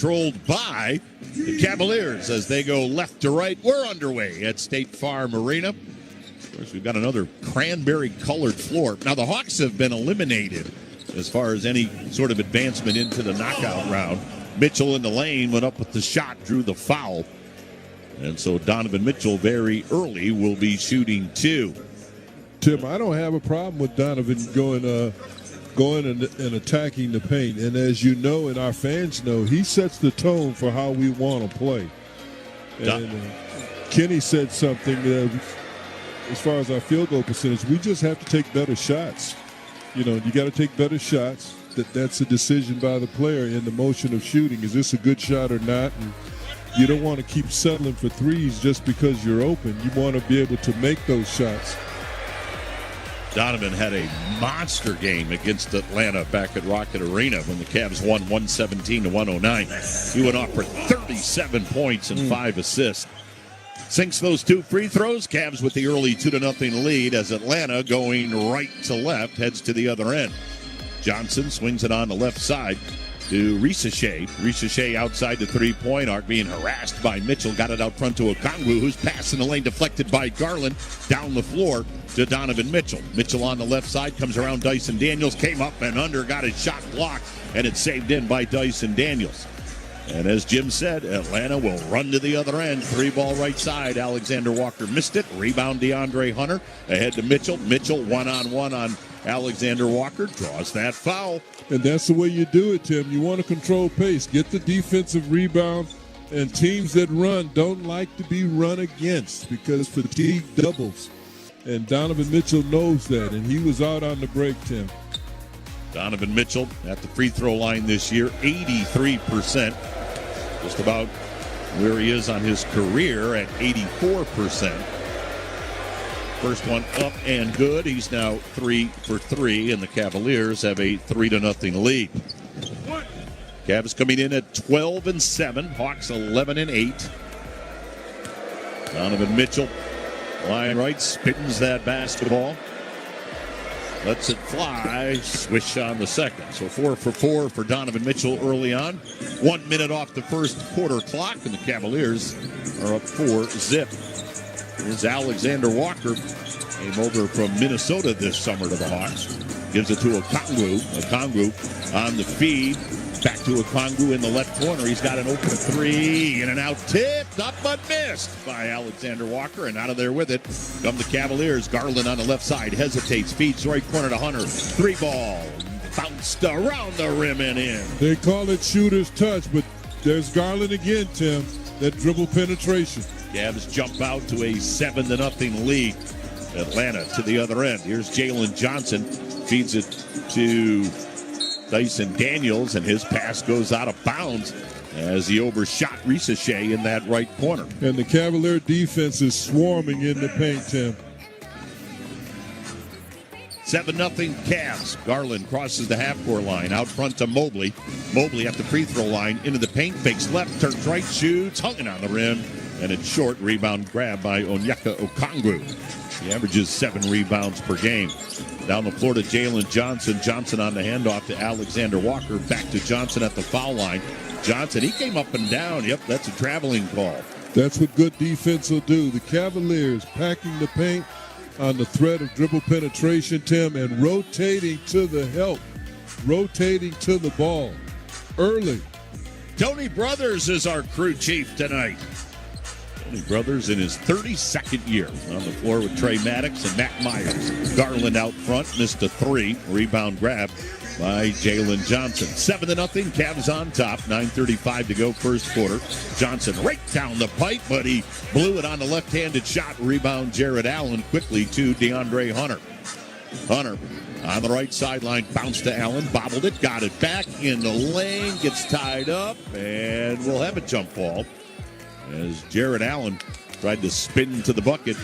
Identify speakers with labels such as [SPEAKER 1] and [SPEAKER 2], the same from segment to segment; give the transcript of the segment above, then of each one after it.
[SPEAKER 1] controlled by the Cavaliers as they go left to right. We're underway at State Farm Arena. Of course, we've got another cranberry-colored floor. Now, the Hawks have been eliminated as far as any sort of advancement into the knockout round. Mitchell in the lane went up with the shot, drew the foul. And so Donovan Mitchell very early will be shooting 2.
[SPEAKER 2] Tim, I don't have a problem with Donovan going and attacking the paint. And as you know and our fans know, he sets the tone for how we want to play. And Kenny said something as far as our field goal percentage, we just have to take better shots. You know, you got to take better shots. That's a decision by the player in the motion of shooting. Is this a good shot or not? And you don't want to keep settling for threes just because you're open. You want to be able to make those shots.
[SPEAKER 1] Donovan had a monster game against Atlanta back at Rocket Arena when the Cavs won 117-109. He went off for 37 points and 5 assists. Sinks those 2 free throws. Cavs with the early 2-0 lead as Atlanta going right to left heads to the other end. Johnson swings it on the left side to Ricochet. Ricochet outside the three-point arc, being harassed by Mitchell. Got it out front to Okongwu, who's passing the lane, deflected by Garland. Down the floor to Donovan Mitchell. Mitchell on the left side, comes around Dyson Daniels, came up and under, got his shot blocked, and it's saved in by Dyson Daniels. And as Jim said, Atlanta will run to the other end. 3-ball right side. Alexander Walker missed it. Rebound DeAndre Hunter. Ahead to Mitchell. Mitchell one-on-one on Alexander Walker. Draws that foul.
[SPEAKER 2] And that's the way you do it, Tim. You want to control pace. Get the defensive rebound. And teams that run don't like to be run against because fatigue doubles. And Donovan Mitchell knows that. And he was out on the break, Tim.
[SPEAKER 1] Donovan Mitchell at the free throw line this year, 83%. Just about where he is on his career at 84%. First one up and good. He's now 3 for 3, and the Cavaliers have a 3-0 lead. Cavs coming in at 12-7. Hawks 11-8. Donovan Mitchell, line right, spins that basketball. Lets it fly, swish on the second. So 4 for 4 for Donovan Mitchell early on. 1 minute off the first quarter clock, and the Cavaliers are up 4-0. Here's Alexander Walker, came over from Minnesota this summer to the Hawks. Gives it to Okongwu. Okongwu on the feed. Back to Okongwu in the left corner. He's got an open 3. In and out tip. Up but missed by Alexander Walker. And out of there with it come the Cavaliers. Garland on the left side. Hesitates. Feeds right corner to Hunter. 3-ball. Bounced around the rim and in.
[SPEAKER 2] They call it shooter's touch, but there's Garland again, Tim. That dribble penetration.
[SPEAKER 1] Cavs jump out to a 7-0 lead. Atlanta to the other end. Here's Jalen Johnson. Feeds it to Dyson Daniels, and his pass goes out of bounds as he overshot Ricochet in that right corner.
[SPEAKER 2] And the Cavalier defense is swarming in the paint, Tim.
[SPEAKER 1] 7-0 Cavs. Garland crosses the half-court line out front to Mobley. Mobley at the free throw line into the paint, fakes left, turns right, shoots, hung it on the rim, and it's short. Rebound grab by Onyeka Okongwu. He averages 7 rebounds per game. Down the floor to Jalen Johnson. Johnson on the handoff to Alexander Walker. Back to Johnson at the foul line. Johnson, he came up and down. Yep, that's a traveling call.
[SPEAKER 2] That's what good defense will do. The Cavaliers packing the paint on the threat of dribble penetration, Tim, and rotating to the help. Rotating to the ball. Early.
[SPEAKER 1] Tony Brothers is our crew chief tonight. Tony Brothers in his 32nd year on the floor with Trey Maddox and Matt Myers. Garland out front, missed a 3. Rebound grab by Jalen Johnson. 7-0, Cavs on top. 9:35 to go first quarter. Johnson right down the pipe, but he blew it on the left-handed shot. Rebound Jared Allen quickly to DeAndre Hunter. Hunter on the right sideline, bounced to Allen, bobbled it, got it back in the lane, gets tied up, and we'll have a jump ball as Jared Allen tried to spin to the bucket.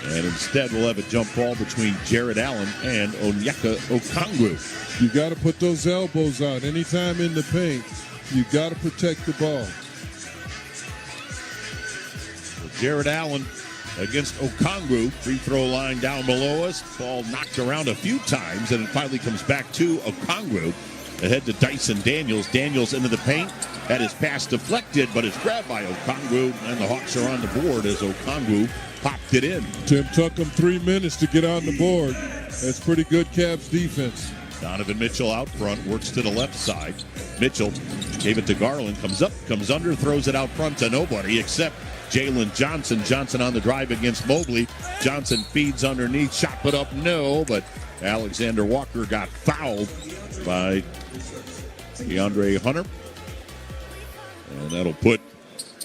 [SPEAKER 1] And instead, we'll have a jump ball between Jared Allen and Onyeka Okongwu.
[SPEAKER 2] You got to put those elbows out. Anytime in the paint, you got to protect the ball.
[SPEAKER 1] Jared Allen against Okongwu. Free throw line down below us. Ball knocked around a few times, and it finally comes back to Okongwu. Ahead to Dyson Daniels. Daniels into the paint. Had his pass deflected, but it's grabbed by Okongwu, and the Hawks are on the board as Okongwu popped it in.
[SPEAKER 2] Tim took them 3 minutes to get on the board. That's pretty good Cavs defense.
[SPEAKER 1] Donovan Mitchell out front, works to the left side. Mitchell gave it to Garland, comes up, comes under, throws it out front to nobody except Jalen Johnson. Johnson on the drive against Mobley. Johnson feeds underneath, shot put up, no, but Alexander Walker got fouled by DeAndre Hunter. And that'll put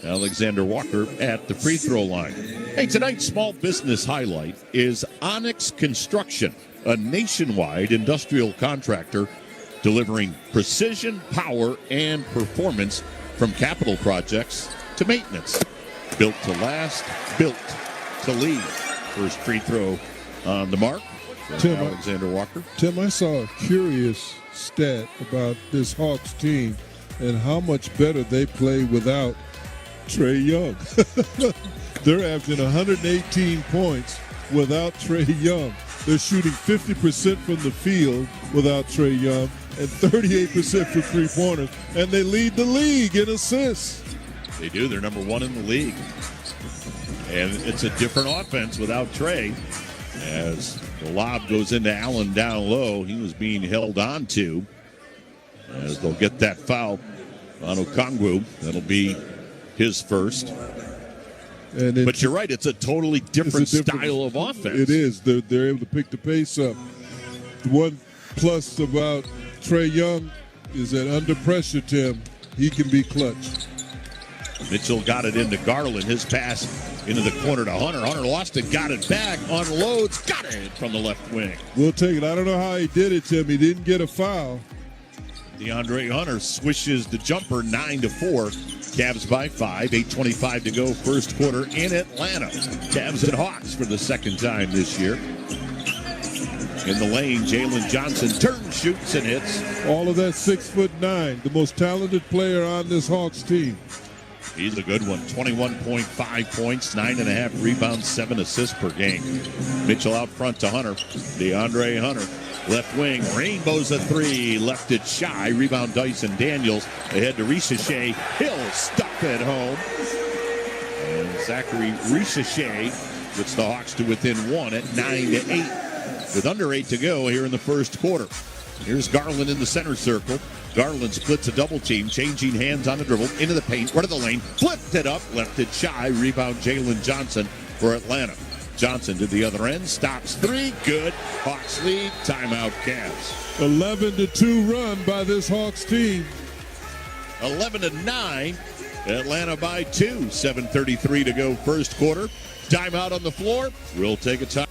[SPEAKER 1] Alexander Walker at the free throw line. Hey, tonight's small business highlight is Onyx Construction, a nationwide industrial contractor delivering precision, power, and performance from capital projects to maintenance. Built to last, built to lead. First free throw on the mark from Alexander Walker.
[SPEAKER 2] Tim, I saw a curious stat about this Hawks team and how much better they play without Trae Young. They're averaging 118 points without Trae Young. They're shooting 50% from the field without Trae Young and 38% for three-pointers, and they lead the league in assists.
[SPEAKER 1] They do. They're number one in the league. And it's a different offense without Trae. As the lob goes into Allen down low, he was being held on to. As they'll get that foul on Okongwu. That'll be his first. But you're right, it's a totally different style of offense.
[SPEAKER 2] It is. They're able to pick the pace up. The one plus about Trae Young is that under pressure, Tim, he can be clutch.
[SPEAKER 1] Mitchell got it into Garland. His pass into the corner to Hunter. Hunter lost it, got it back, unloads, got it from the left wing.
[SPEAKER 2] We'll take it. I don't know how he did it, Tim. He didn't get a foul.
[SPEAKER 1] DeAndre Hunter swishes the jumper 9-4. Cavs by 5, 8:25 to go, first quarter in Atlanta. Cavs and Hawks for the second time this year. In the lane, Jalen Johnson turns, shoots, and hits.
[SPEAKER 2] All of that 6'9", the most talented player on this Hawks team.
[SPEAKER 1] He's a good one. 21.5 points, 9.5 rebounds, 7 assists per game. Mitchell out front to Hunter. DeAndre Hunter. Left wing, rainbows a three, left it shy. Rebound Dyson Daniels. Ahead to Ricochet. Hill stuck it home. And Zachary Ricochet gets the Hawks to within one at 9-8. With under 8 to go here in the first quarter. Here's Garland in the center circle. Garland splits a double team, changing hands on the dribble, into the paint, right of the lane, flipped it up, left it shy. Rebound Jalen Johnson for Atlanta. Johnson to the other end, stops three, good. Hawks lead, timeout Cavs.
[SPEAKER 2] 11-2 run by this Hawks team.
[SPEAKER 1] 11-9, Atlanta by 2. 7:33 to go first quarter. Timeout on the floor. We'll take a time.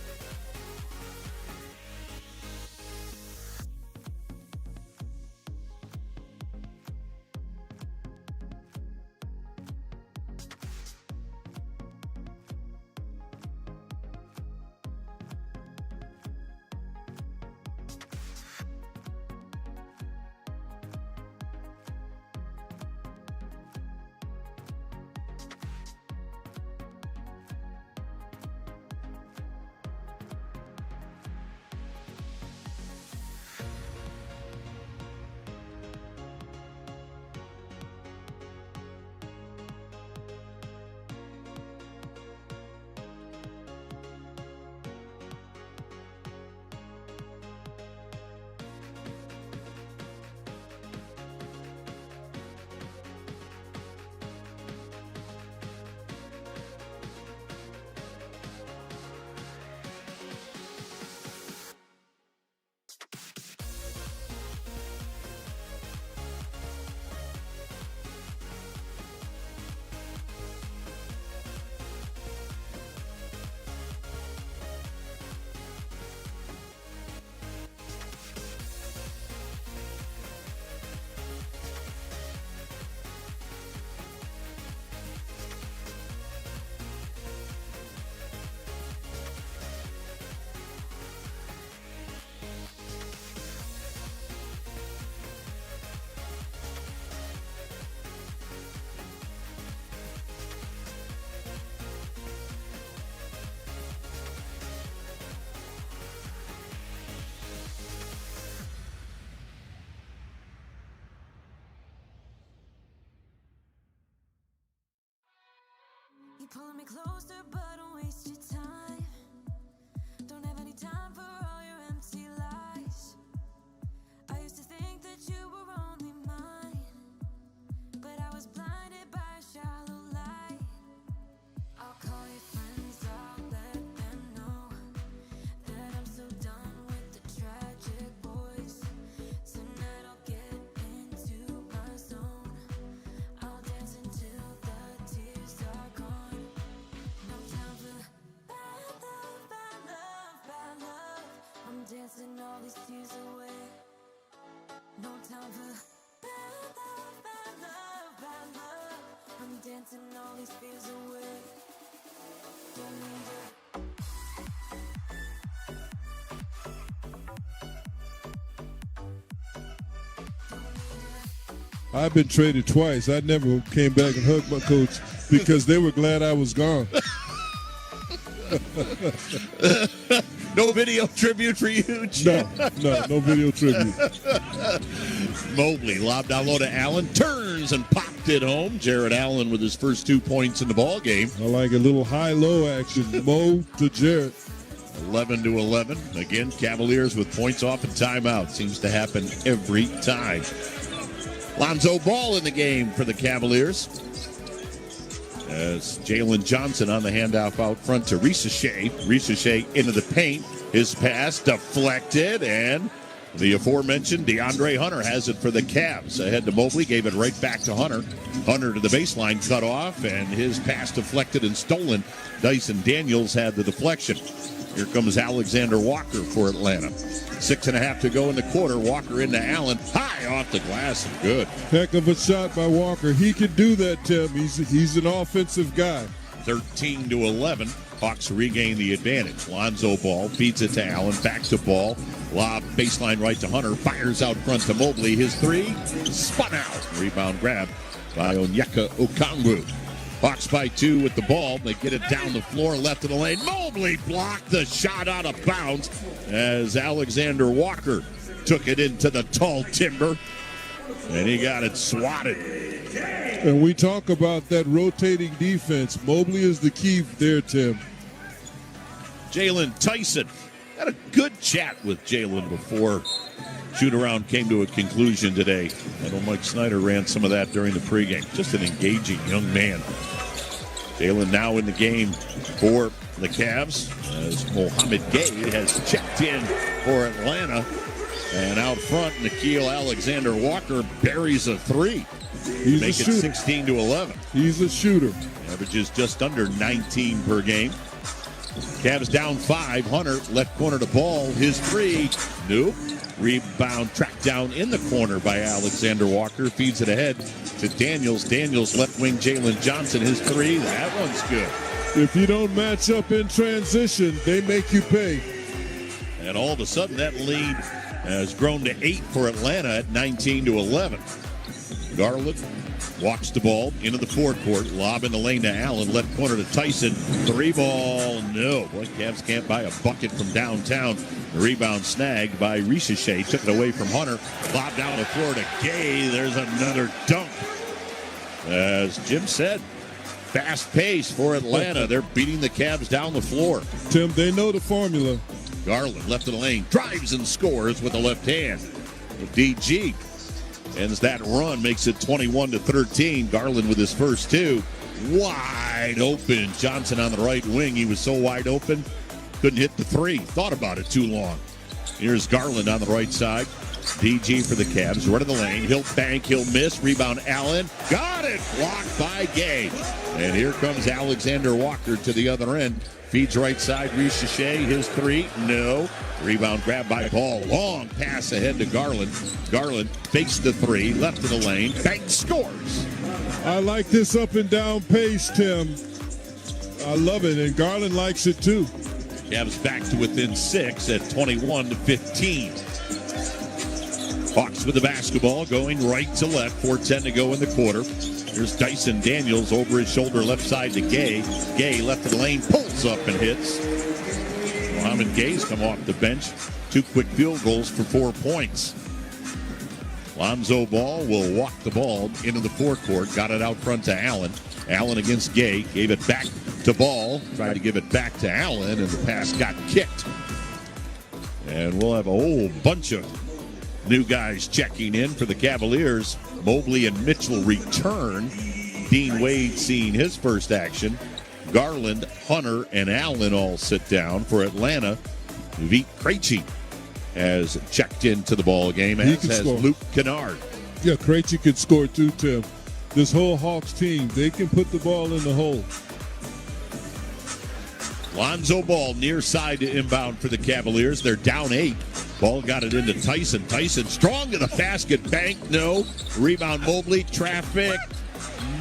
[SPEAKER 3] pulling me closer, but don't waste your time. Don't have any time for all your empty lies. I used to think that you were only mine, but I was blinded by a shallow light. I'll call your friends, I'll let them know that I'm so done with the tragic boys. Tonight I'll get into my zone. I'll dance until the tears are gone. No time for bad love, bad love, bad love. I'm dancing all these tears away. No time for bad love, bad love, bad love. I'm dancing all these fears away. Don't need it.
[SPEAKER 2] I've been traded twice. I never came back and hugged my coach because they were glad I was gone.
[SPEAKER 1] No video tribute for you,
[SPEAKER 2] No video tribute.
[SPEAKER 1] Mobley lobbed down low to Allen, turns and popped it home. Jared Allen with his first 2 points in the ball game.
[SPEAKER 2] I like a little high-low action. Mo to Jared.
[SPEAKER 1] 11-11. Again, Cavaliers with points off and timeout. Seems to happen every time. Lonzo Ball in the game for the Cavaliers. As Jalen Johnson on the handoff out front to Ricochet. Ricochet into the paint. His pass deflected, and the aforementioned DeAndre Hunter has it for the Cavs. Ahead to Mobley, gave it right back to Hunter. Hunter to the baseline, cut off, and his pass deflected and stolen. Dyson Daniels had the deflection. Here comes Alexander Walker for Atlanta. 6.5 to go in the quarter. Walker into Allen. High off the glass and good.
[SPEAKER 2] Heck of a shot by Walker. He can do that, Tim. He's an offensive guy.
[SPEAKER 1] 13-11. Hawks regain the advantage. Lonzo Ball feeds it to Allen. Back to Ball. Lob baseline right to Hunter. Fires out front to Mobley. His three. Spun out. Rebound grab by Onyeka Okongwu. Hawks by 2 with the ball. They get it down the floor, left of the lane. Mobley blocked the shot out of bounds as Alexander Walker took it into the tall timber, and he got it swatted.
[SPEAKER 2] And we talk about that rotating defense. Mobley is the key there, Tim.
[SPEAKER 1] Jalen Tyson. Had a good chat with Jalen before shoot-around came to a conclusion today. I know Mike Snyder ran some of that during the pregame. Just an engaging young man. Jalen now in the game for the Cavs as Mohamed Gay has checked in for Atlanta. And out front, Nickeil Alexander-Walker buries a three.
[SPEAKER 2] He's
[SPEAKER 1] Make it 16-11.
[SPEAKER 2] He's a shooter.
[SPEAKER 1] Averages just under 19 per game. Cavs down 5. Hunter left corner to Ball. His three. Nope. Rebound tracked down in the corner by Alexander Walker. Feeds it ahead to Daniels. Daniels left wing Jalen Johnson. His three. That one's good.
[SPEAKER 2] If you don't match up in transition, they make you pay.
[SPEAKER 1] And all of a sudden that lead has grown to 8 for Atlanta at 19-11. Garland walks the ball into the forecourt. Lob in the lane to Allen. Left corner to Tyson. Three ball. No. Boy, Cavs can't buy a bucket from downtown. The rebound snagged by Ricochet. Took it away from Hunter. Lob down the floor to Gay. There's another dunk. As Jim said, fast pace for Atlanta. They're beating the Cavs down the floor.
[SPEAKER 2] Tim, they know the formula.
[SPEAKER 1] Garland left of the lane. Drives and scores with the left hand. DG ends that run, makes it 21-13. Garland with his first two. Wide open. Johnson on the right wing. He was so wide open, couldn't hit the three. Thought about it too long. Here's Garland on the right side. DG for the Cavs. Right of the lane. He'll bank. He'll miss. Rebound Allen. Got it. Blocked by Gay. And here comes Alexander Walker to the other end. Feeds right side. Ricochet. His three. No. Rebound grab by Ball. Long pass ahead to Garland. Garland fakes the three. Left of the lane. Bank scores.
[SPEAKER 2] I like this up and down pace, Tim. I love it, and Garland likes it too.
[SPEAKER 1] Cavs back to within 6 at 21-15. Hawks with the basketball, going right to left. 4:10 to go in the quarter. Here's Dyson Daniels over his shoulder, left side to Gay. Gay left of the lane, pulls up and hits. Mohamed Gay's come off the bench. 2 quick field goals for 4 points. Lonzo Ball will walk the ball into the forecourt. Got it out front to Allen. Allen against Gay. Gave it back to Ball. Tried to give it back to Allen, and the pass got kicked. And we'll have a whole bunch of new guys checking in for the Cavaliers. Mobley and Mitchell return. Dean Wade seeing his first action. Garland, Hunter, and Allen all sit down. For Atlanta, Vit Krejci has checked into the ball game, as has
[SPEAKER 2] score.
[SPEAKER 1] Luke Kennard.
[SPEAKER 2] Yeah, Krejci could score too, Tim. This whole Hawks team, they can put the ball in the hole.
[SPEAKER 1] Lonzo Ball near side to inbound for the Cavaliers. They're down 8. Ball got it into Tyson. Tyson strong to the basket. Bank, no. Rebound Mobley. Traffic,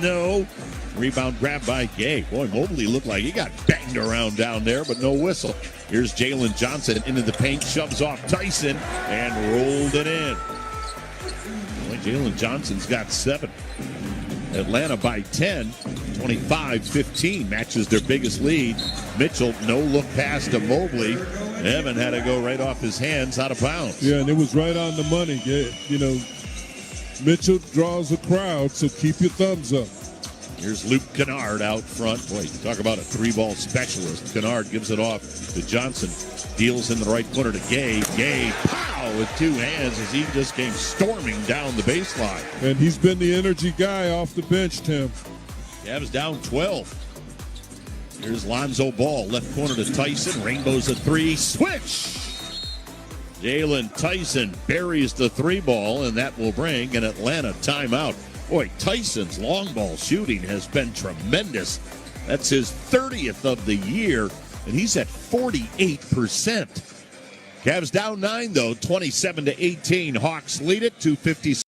[SPEAKER 1] no. Rebound grabbed by Gay. Boy, Mobley looked like he got banged around down there, but no whistle. Here's Jalen Johnson into the paint, shoves off Tyson, and rolled it in. Boy, Jalen Johnson's got 7. Atlanta by 10, 25-15, matches their biggest lead. Mitchell, no look pass to Mobley. Evan had to go right off his hands, out of bounds.
[SPEAKER 2] Yeah, and it was right on the money. You know, Mitchell draws a crowd, so keep your thumbs up.
[SPEAKER 1] Here's Luke Kennard out front. Boy, talk about a 3-ball specialist. Kennard gives it off to Johnson. Deals in the right corner to Gay. Gay, pow, with 2 hands as he just came storming down the baseline.
[SPEAKER 2] And he's been the energy guy off the bench, Tim.
[SPEAKER 1] Cavs down 12. Here's Lonzo Ball, left corner to Tyson. Rainbows a 3. Switch! Jalen Tyson buries the 3-ball, and that will bring an Atlanta timeout. Boy, Tyson's long ball shooting has been tremendous. That's his 30th of the year, and he's at 48%. Cavs down 9, though, 27-18. Hawks lead it, 2:56.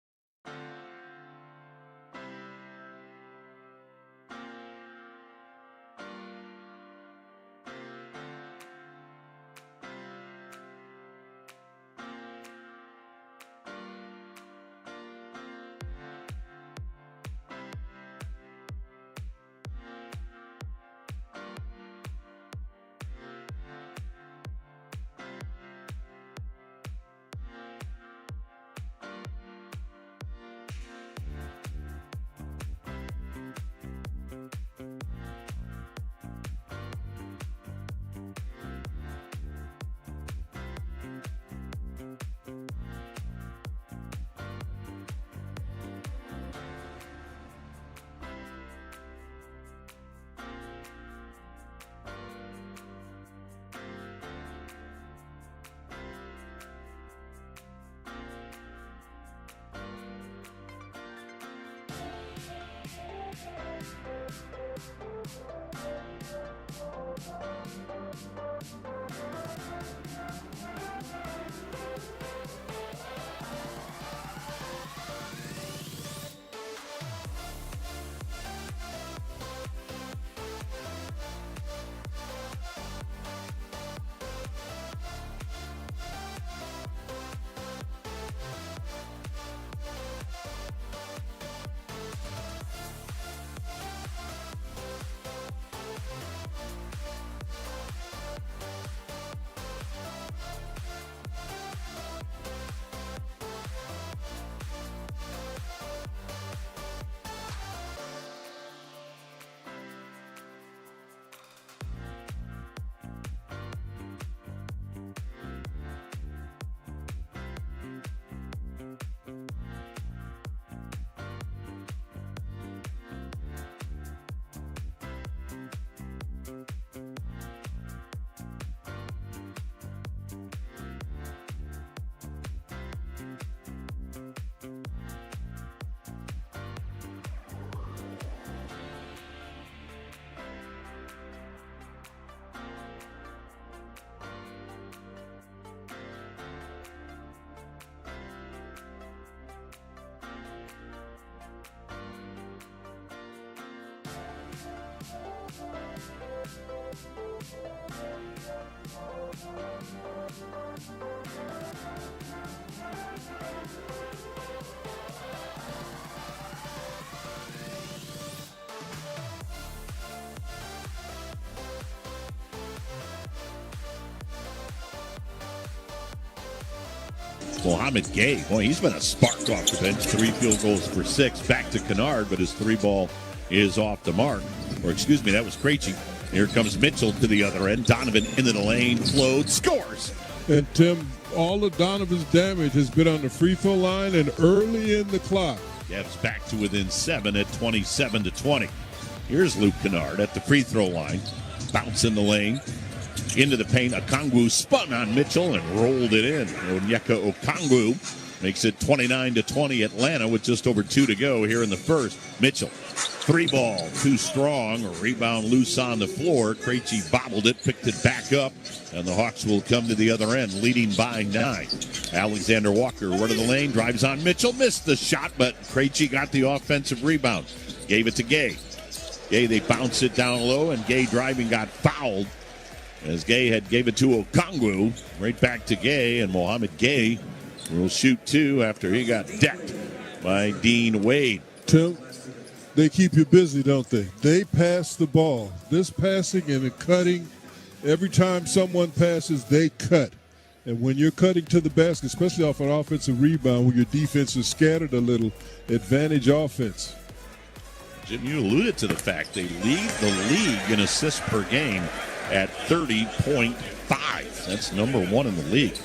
[SPEAKER 1] Mohamed Gay, boy, he's been a spark off the bench. 3 field goals for 6. Back to Kennard, but his 3 ball is off the mark. Or excuse me, that was Krejci. Here comes Mitchell to the other end. Donovan into the lane, floats, scores.
[SPEAKER 2] And Tim, all of Donovan's damage has been on the free throw line and early in the clock.
[SPEAKER 1] Cavs back to within 7 at 27-20. Here's Luke Kennard at the free throw line. Bounce in the lane. Into the paint. Okongwu spun on Mitchell and rolled it in. Onyeka Okongwu makes it 29-20 Atlanta with just over 2 to go here in the first. Mitchell, 3 ball, too strong. A rebound loose on the floor. Krejci bobbled it, picked it back up, and the Hawks will come to the other end, leading by 9. Alexander Walker, right of the lane, drives on Mitchell, missed the shot, but Krejci got the offensive rebound. Gave it to Gay. Gay, they bounce it down low, and Gay driving got fouled. As Gay gave it to Okongwu, right back to Gay, and Mohamed Gay will shoot 2 after he got decked by Dean Wade.
[SPEAKER 2] Tim, they keep you busy, don't they? They pass the ball. This passing and cutting, every time someone passes, they cut. And when you're cutting to the basket, especially off an offensive rebound, when your defense is scattered a little, advantage offense.
[SPEAKER 1] Jim, you alluded to the fact they lead the league in assists per game at 30.5. That's number 1 in the league.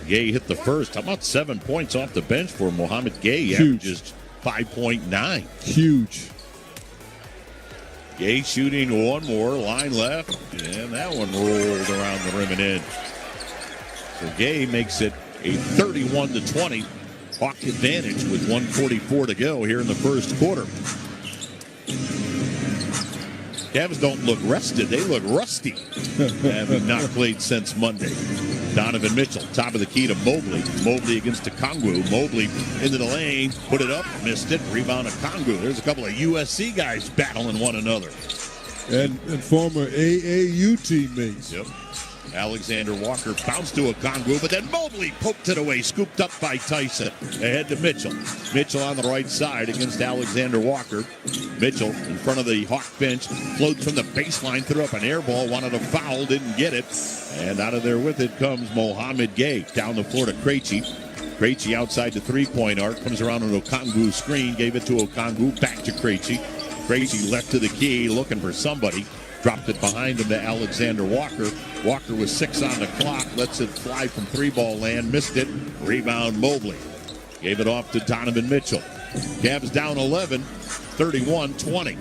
[SPEAKER 1] Gay hit the first. How about 7 points off the bench for Mohamed Gay? He averages 5.9.
[SPEAKER 2] Huge.
[SPEAKER 1] Gay shooting 1 more. Line left. And that one rolled around the rim and in. So Gay makes it a 31-20 Hawk advantage with 1:44 to go here in the first quarter. Cavs don't look rested. They look rusty. Having not played since Monday. Donovan Mitchell, top of the key to Mobley. Mobley against Okongwu. Mobley into the lane, put it up, missed it. Rebound Okongwu. There's a couple of USC guys battling one another.
[SPEAKER 2] And former AAU teammates.
[SPEAKER 1] Yep. Alexander Walker bounced to Okongwu, but then Mobley poked it away, scooped up by Tyson. Ahead to Mitchell. Mitchell on the right side against Alexander Walker. Mitchell in front of the Hawk bench, floats from the baseline, threw up an air ball, wanted a foul, didn't get it. And out of there with it comes Mohamed Gay. Down the floor to Krejci. Krejci outside the three-point arc, comes around an Okongwu screen, gave it to Okongwu, back to Krejci. Krejci left to the key, looking for somebody. Dropped it behind him to Alexander Walker. Walker with 6 on the clock. Lets it fly from 3-ball land. Missed it. Rebound Mobley. Gave it off to Donovan Mitchell. Cavs down 11. 31-20.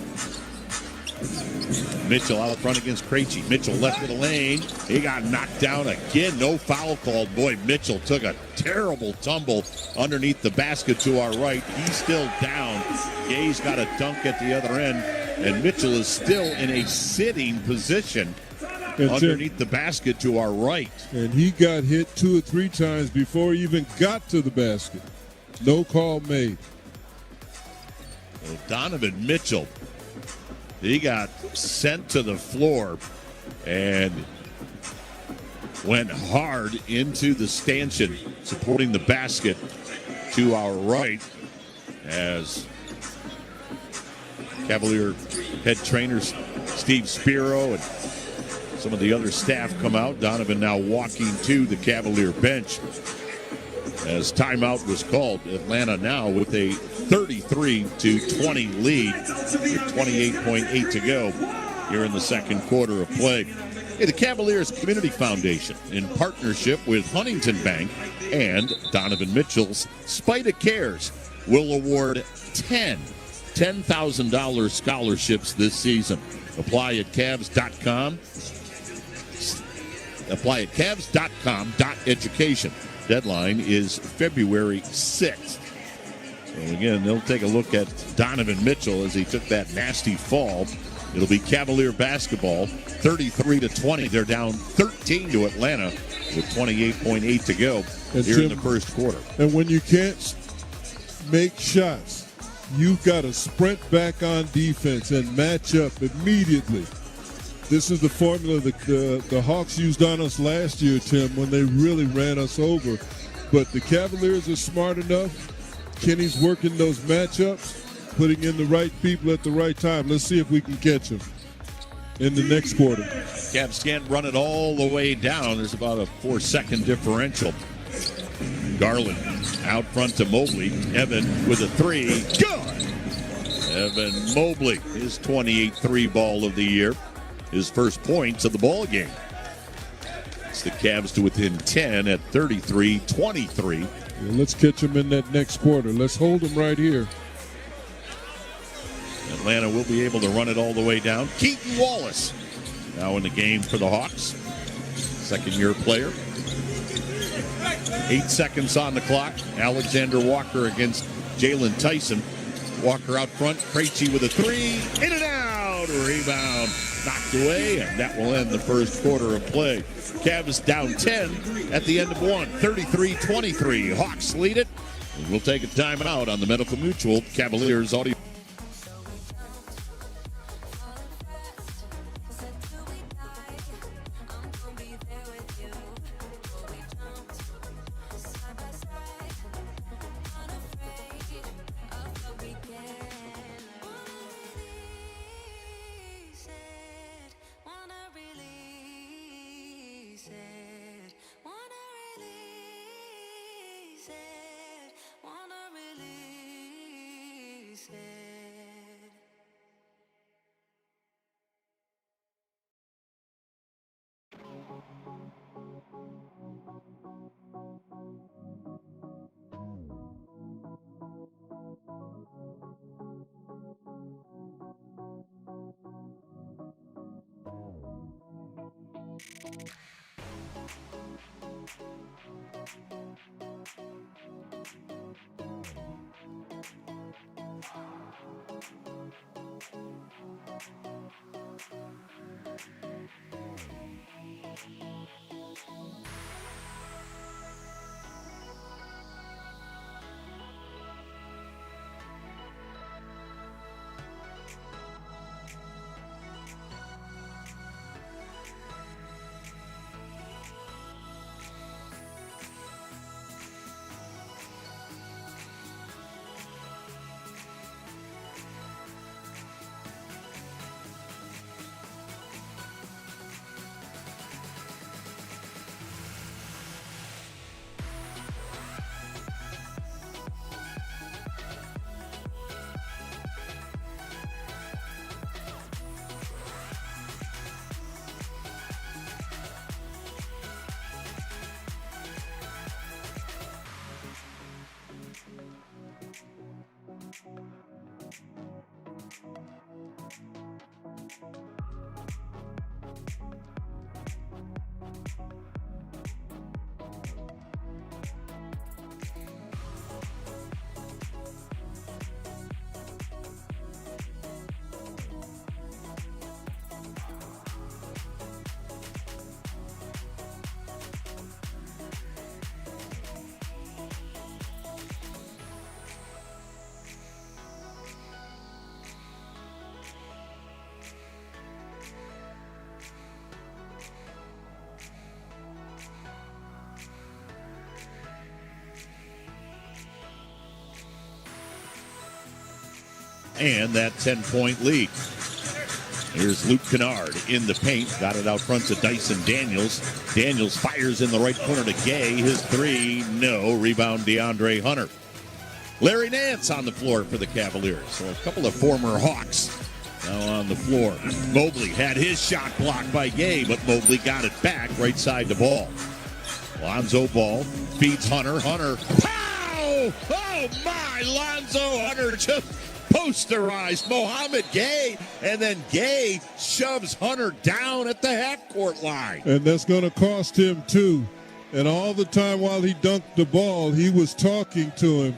[SPEAKER 1] Mitchell out front against Krejci. Mitchell left of the lane. He got knocked down again. No foul called. Boy, Mitchell took a terrible tumble underneath the basket to our right. He's still down. Gay's got a dunk at the other end. And Mitchell is still in a sitting position underneath the basket to our right.
[SPEAKER 2] And he got hit 2 or 3 times before he even got to the basket. No call made.
[SPEAKER 1] Well, Donovan Mitchell, he got sent to the floor and went hard into the stanchion, supporting the basket to our right as Cavalier head trainer Steve Spiro and some of the other staff come out. Donovan now walking to the Cavalier bench as timeout was called. Atlanta now with a 33-20 lead with 28.8 to go here in the second quarter of play. Hey, the Cavaliers Community Foundation, in partnership with Huntington Bank and Donovan Mitchell's Spida Cares, will award 10 $10,000 scholarships this season. Apply at Cavs.com. Apply at Cavs.com.education. Deadline is February 6th. So again, they'll take a look at Donovan Mitchell as he took that nasty fall. It'll be Cavalier basketball, 33-20. They're down 13 to Atlanta with 28.8 to go here in the first quarter.
[SPEAKER 2] And when you can't make shots, you've got to sprint back on defense and match up immediately. This is the formula that the Hawks used on us last year, Tim, when they really ran us over. But the Cavaliers are smart enough. Kenny's working those matchups, putting in the right people at the right time. Let's see if we can catch them in the next quarter.
[SPEAKER 1] Cavs can't run it all the way down. There's about a 4-second differential. Garland out front to Mobley. Evan with a three. Good! Evan Mobley, his 28th three-ball of the year. His first points of the ball game. It's the Cavs to within 10 at 33-23.
[SPEAKER 2] Well, let's catch them in that next quarter. Let's hold them right here.
[SPEAKER 1] Atlanta will be able to run it all the way down. Keaton Wallace now in the game for the Hawks. Second-year player. 8 seconds on the clock. Alexander Walker against Jalen Tyson. Walker out front. Krejci with a three. In and out. Rebound knocked away, and that will end the first quarter of play. Cavs down 10 at the end of one. 33-23. Hawks lead it. And we'll take a timeout on the Medical Mutual Cavaliers audio. And that 10-point lead. Here's Luke Kennard in the paint. Got it out front to Dyson Daniels. Daniels fires in the right corner to Gay. His three, no. Rebound DeAndre Hunter. Larry Nance on the floor for the Cavaliers. So a couple of former Hawks now on the floor. Mobley had his shot blocked by Gay, but Mobley got it back right side the ball. Lonzo Ball feeds Hunter. Hunter, pow! Oh my! Lonzo Hunter just posterized Mohamed Gay, and then Gay shoves Hunter down at the half-court line.
[SPEAKER 2] And that's going to cost him, too. And all the time while he dunked the ball, he was talking to him.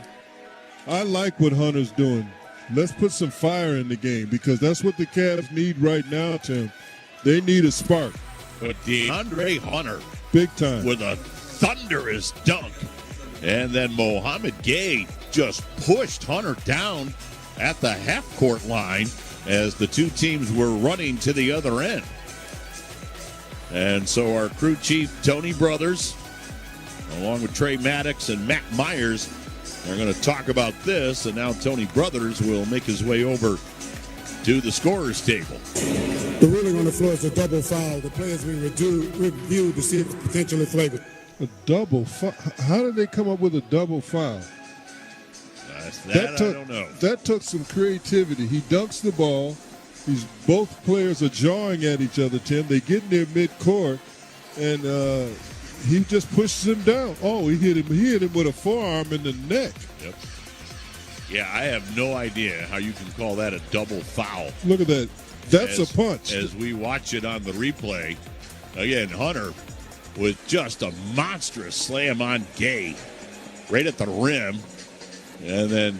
[SPEAKER 2] I like what Hunter's doing. Let's put some fire in the game because that's what the Cavs need right now, Tim. They need a spark.
[SPEAKER 1] But DeAndre Hunter,
[SPEAKER 2] big time,
[SPEAKER 1] with a thunderous dunk. And then Mohamed Gay just pushed Hunter down at the half-court line as the two teams were running to the other end. And so our crew chief, Tony Brothers, along with Trey Maddox and Matt Myers, are going to talk about this. And now Tony Brothers will make his way over to the scorer's table.
[SPEAKER 4] The ruling on the floor is a double foul. The players being reviewed to see if it's potentially flagrant.
[SPEAKER 2] A double foul? How did they come up with a double foul?
[SPEAKER 1] I don't know.
[SPEAKER 2] That took some creativity. He dunks the ball. Both players are jawing at each other, Tim. They get near midcourt, and he just pushes him down. Oh, he hit him. He hit him with a forearm in the neck.
[SPEAKER 1] Yep. Yeah, I have no idea how you can call that a double foul.
[SPEAKER 2] Look at that. That's a punch.
[SPEAKER 1] As we watch it on the replay, again, Hunter with just a monstrous slam on Gay right at the rim. And then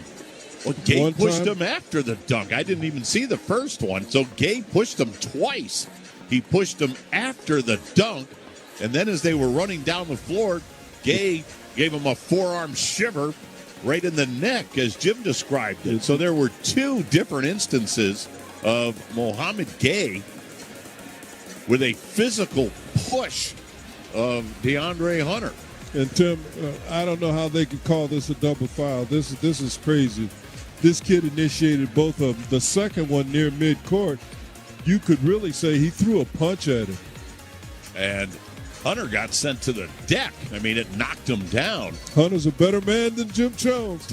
[SPEAKER 1] Gay pushed him after the dunk. I didn't even see the first one. So Gay pushed him twice. He pushed him after the dunk. And then as they were running down the floor, Gay gave him a forearm shiver right in the neck, as Jim described it. So there were two different instances of Mohamed Gay with a physical push of DeAndre Hunter.
[SPEAKER 2] And Tim, I don't know how they could call this a double foul. This is crazy. This kid initiated both of them. The second one near midcourt, you could really say he threw a punch at him.
[SPEAKER 1] And Hunter got sent to the deck. I mean, it knocked him down.
[SPEAKER 2] Hunter's a better man than Jim Jones,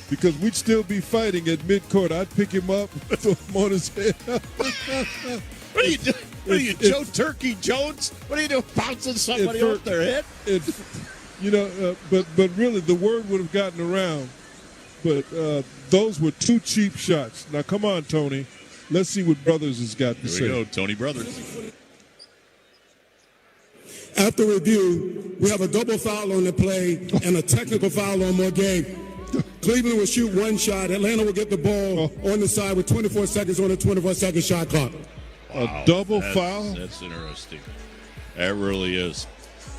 [SPEAKER 2] because we'd still be fighting at midcourt. I'd pick him up, throw him on his head.
[SPEAKER 1] What are you doing? What are you, Joe Turkey Jones? What are you doing, bouncing somebody off their head?
[SPEAKER 2] But really, the word would have gotten around. But those were two cheap shots. Now, come on, Tony. Let's see what Brothers has got to say.
[SPEAKER 1] Here we go, Tony Brothers.
[SPEAKER 4] After review, we have a double foul on the play and a technical foul on Morgan. Cleveland will shoot one shot. Atlanta will get the ball on the side with 24 seconds on a 24-second shot clock.
[SPEAKER 1] Wow,
[SPEAKER 2] a double foul?
[SPEAKER 1] That's interesting. That really is.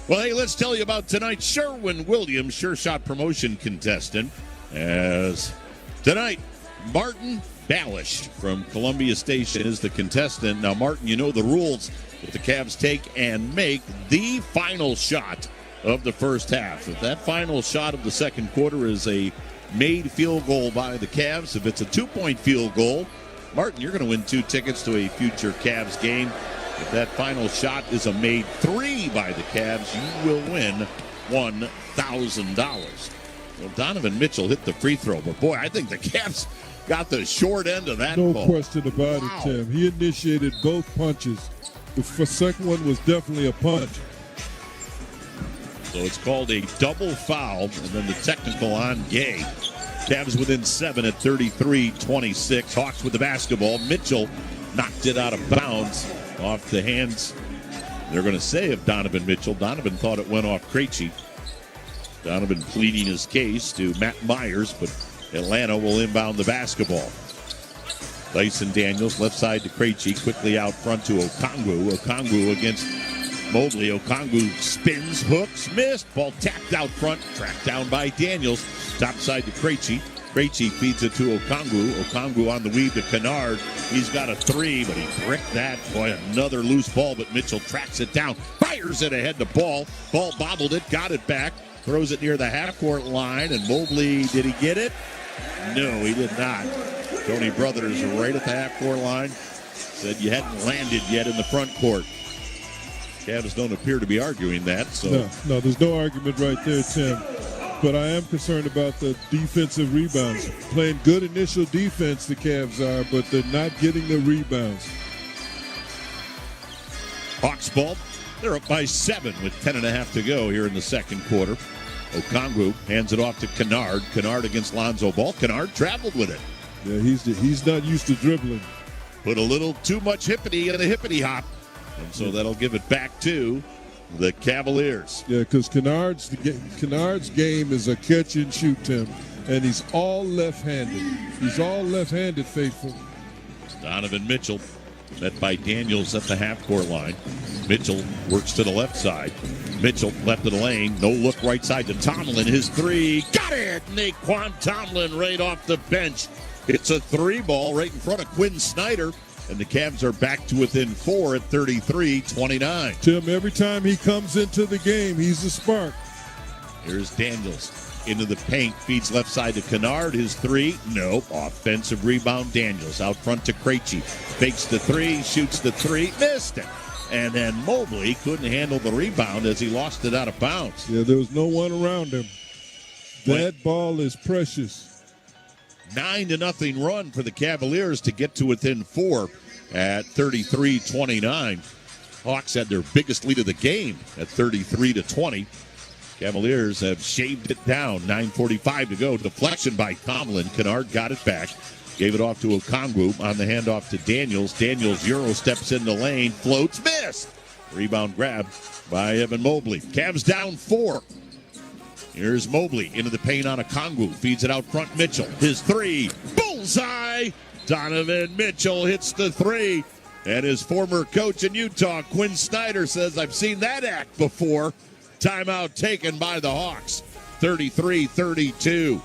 [SPEAKER 1] Well, hey, let's tell you about tonight's Sherwin-Williams Sure Shot promotion contestant. As tonight, Martin Ballish from Columbia Station is the contestant. Now, Martin, you know the rules. If the Cavs take and make the final shot of the first half, if that final shot of the second quarter is a made field goal by the Cavs, if it's a 2-point field goal, Martin, you're going to win 2 tickets to a future Cavs game. If that final shot is a made 3 by the Cavs, you will win $1,000. Well, Donovan Mitchell hit the free throw, but boy, I think the Cavs got the short end of that ball.
[SPEAKER 2] No question about it, Tim. He initiated both punches. The second one was definitely a punch.
[SPEAKER 1] So it's called a double foul, and then the technical on Gay. Cavs within 7 at 33-26. Hawks with the basketball. Mitchell knocked it out of bounds off the hands, they're going to say, of Donovan Mitchell. Donovan thought it went off Krejci. Donovan pleading his case to Matt Myers, but Atlanta will inbound the basketball. Dyson Daniels, left side to Krejci, quickly out front to Okongwu. Okongwu against Mobley. Okongwu spins, hooks, missed. Ball tapped out front, tracked down by Daniels. Top side to Krejci. Krejci feeds it to Okongwu. Okongwu on the weave to Kennard. He's got a 3, but he bricked that. Boy, another loose ball, but Mitchell tracks it down. Fires it ahead to Ball. Ball bobbled it, got it back. Throws it near the half-court line, and Mobley, did he get it? No, he did not. Tony Brothers right at the half-court line. Said you hadn't landed yet in the front court. Cavs don't appear to be arguing that. So
[SPEAKER 2] No, there's no argument right there, Tim. But I am concerned about the defensive rebounds. Playing good initial defense, the Cavs are, but they're not getting the rebounds.
[SPEAKER 1] Hawks ball. They're up by 7 with 10.5 to go here in the second quarter. Okongwu hands it off to Kennard. Kennard against Lonzo Ball. Kennard traveled with it.
[SPEAKER 2] Yeah, he's not used to dribbling.
[SPEAKER 1] Put a little too much hippity in a hippity hop. And so that'll give it back to the Cavaliers.
[SPEAKER 2] Yeah, because Kennard's game is a catch and shoot, Tim. And he's all left-handed. He's all left-handed, faithful.
[SPEAKER 1] Donovan Mitchell met by Daniels at the half-court line. Mitchell works to the left side. Mitchell left of the lane. No look right side to Tomlin. His 3. Got it! Naquan Tomlin right off the bench. It's a 3 ball right in front of Quinn Snyder. And the Cavs are back to within 4 at 33-29.
[SPEAKER 2] Tim, every time he comes into the game, he's a spark.
[SPEAKER 1] Here's Daniels into the paint. Feeds left side to Kennard. His 3. Nope. Offensive rebound. Daniels out front to Krejci. Fakes the 3. Shoots the 3. Missed it. And then Mobley couldn't handle the rebound as he lost it out of bounds.
[SPEAKER 2] Yeah, there was no one around him. That ball is precious.
[SPEAKER 1] 9-0 run for the Cavaliers to get to within 4 at 33-29. Hawks had their biggest lead of the game at 33-20. Cavaliers have shaved it down. 9:45 to go. Deflection by Tomlin. Kennard got it back. Gave it off to Okongwu on the handoff to Daniels. Daniels Euro steps in the lane. Floats. Missed. Rebound grab by Evan Mobley. Cavs down 4. Here's Mobley into the paint on Okongwu. Feeds it out front. Mitchell. His 3. Bullseye. Donovan Mitchell hits the 3. And his former coach in Utah, Quinn Snyder, says, I've seen that act before. Timeout taken by the Hawks. 33-32.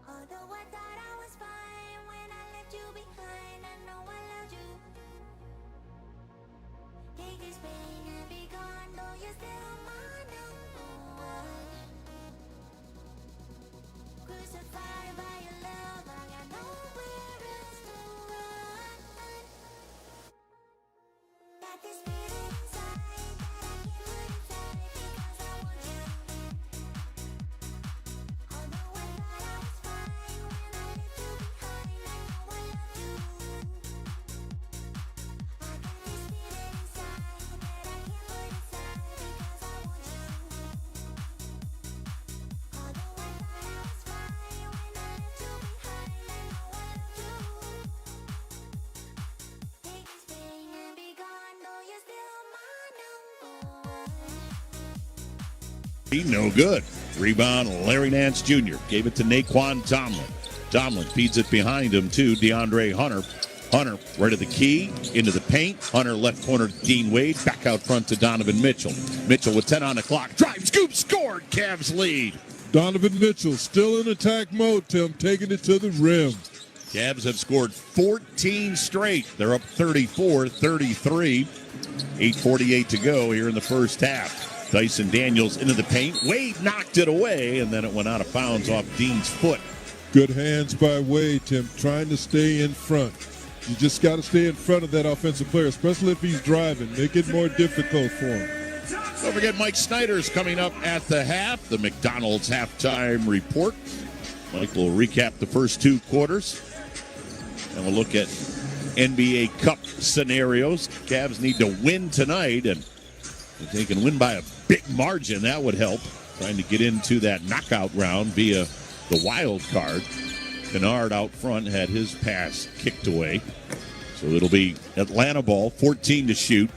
[SPEAKER 3] Although I thought I was fine when I left you behind, I know I loved you. Take this pain and be gone, though you're still my number one. Crucified by your love, I got nowhere else to run. Got this feeling inside that I can't put inside because I want you. Although I thought I was fine when I left you behind, I know I loved you. I got this feeling inside that I can't put inside because I want you. Although I thought I was fine when I left you behind, I know I loved you. Take this pain and be gone, though you're still my number one.
[SPEAKER 1] No good. Rebound, Larry Nance Jr. Gave it to Naquan Tomlin. Tomlin feeds it behind him to DeAndre Hunter. Hunter right at the key, into the paint. Hunter left corner to Dean Wade. Back out front to Donovan Mitchell. Mitchell with 10 on the clock. Drive, scoop, scored. Cavs lead.
[SPEAKER 2] Donovan Mitchell still in attack mode, Tim, taking it to the rim.
[SPEAKER 1] Cavs have scored 14 straight. They're up 34-33. 8:48 to go here in the first half. Dyson Daniels into the paint. Wade knocked it away, and then it went out of bounds off Dean's foot.
[SPEAKER 2] Good hands by Wade, Tim, trying to stay in front. You just got to stay in front of that offensive player, especially if he's driving. Make it more difficult for him.
[SPEAKER 1] Don't forget Mike Snyder's coming up at the half, the McDonald's halftime report. Mike will recap the first 2 quarters, and we'll look at NBA Cup scenarios. Cavs need to win tonight, and if they can win by a big margin, that would help. Trying to get into that knockout round via the wild card. Kennard out front had his pass kicked away. So it'll be Atlanta ball, 14 to shoot.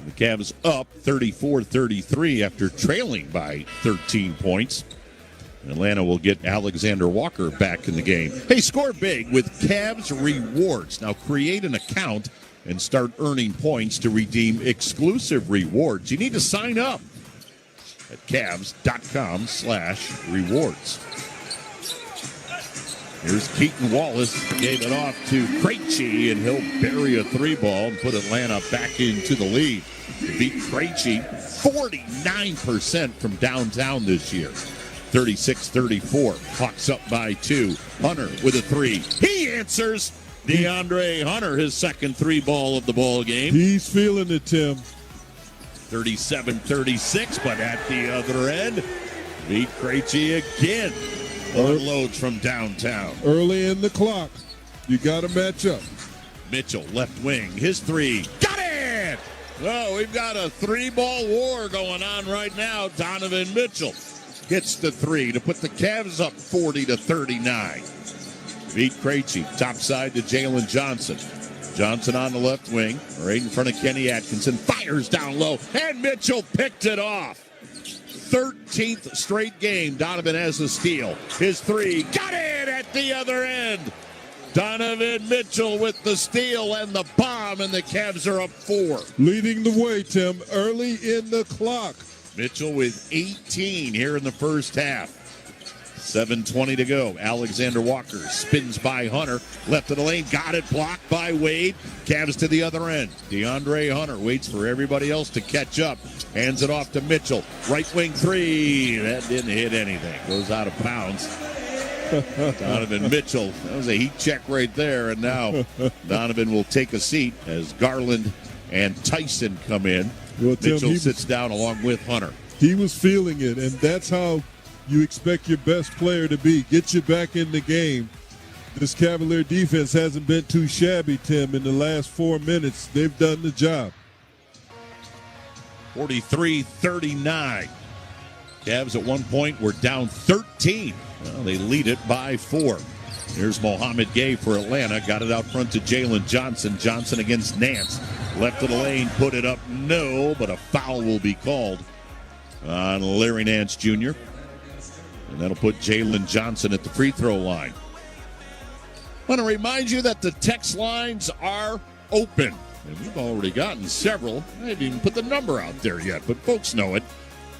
[SPEAKER 1] The Cavs up 34-33 after trailing by 13 points. Atlanta will get Alexander Walker back in the game. Hey, score big with Cavs Rewards. Now create an account and start earning points to redeem exclusive rewards. You need to sign up at Cavs.com/rewards. Here's Keaton Wallace, gave it off to Krejci, and he'll bury a three ball and put Atlanta back into the lead. To beat Krejci, 49% from downtown this year. 36-34. Hawks up by 2. Hunter with a three. He answers. DeAndre Hunter, his second three ball of the ball game.
[SPEAKER 2] He's feeling it, Tim.
[SPEAKER 1] 37-36, but at the other end, beat Krejci again. Unloads from downtown.
[SPEAKER 2] Early in the clock. You got to match up.
[SPEAKER 1] Mitchell, left wing. His three. Got it! Oh, we've got a three-ball war going on right now. Donovan Mitchell hits the three to put the Cavs up 40-39. Beat Krejci. Top side to Jalen Johnson. Johnson on the left wing. Right in front of Kenny Atkinson. Fires down low. And Mitchell picked it off. 13th straight game, Donovan has a steal. His three, got it at the other end. Donovan Mitchell with the steal and the bomb, and the Cavs are up 4.
[SPEAKER 2] Leading the way, Tim, early in the clock.
[SPEAKER 1] Mitchell with 18 here in the first half. 7:20 to go. Alexander Walker spins by Hunter. Left of the lane. Got it. Blocked by Wade. Cavs to the other end. DeAndre Hunter waits for everybody else to catch up. Hands it off to Mitchell. Right wing three. That didn't hit anything. Goes out of bounds. Donovan Mitchell. That was a heat check right there. And now Donovan will take a seat as Garland and Tyson come in.
[SPEAKER 2] Well, Tim,
[SPEAKER 1] Mitchell sits down along with Hunter.
[SPEAKER 2] He was feeling it, and that's how you expect your best player to be. Get you back in the game. This Cavalier defense hasn't been too shabby, Tim. In the last 4 minutes, they've done the job.
[SPEAKER 1] 43-39. Cavs at one point were down 13. Well, they lead it by 4. Here's Mohamed Gay for Atlanta. Got it out front to Jalen Johnson. Johnson against Nance. Left of the lane, put it up. No, but a foul will be called on Larry Nance Jr. And that'll put Jalen Johnson at the free throw line. I want to remind you that the text lines are open. And we've already gotten several. I haven't even put the number out there yet, but folks know it.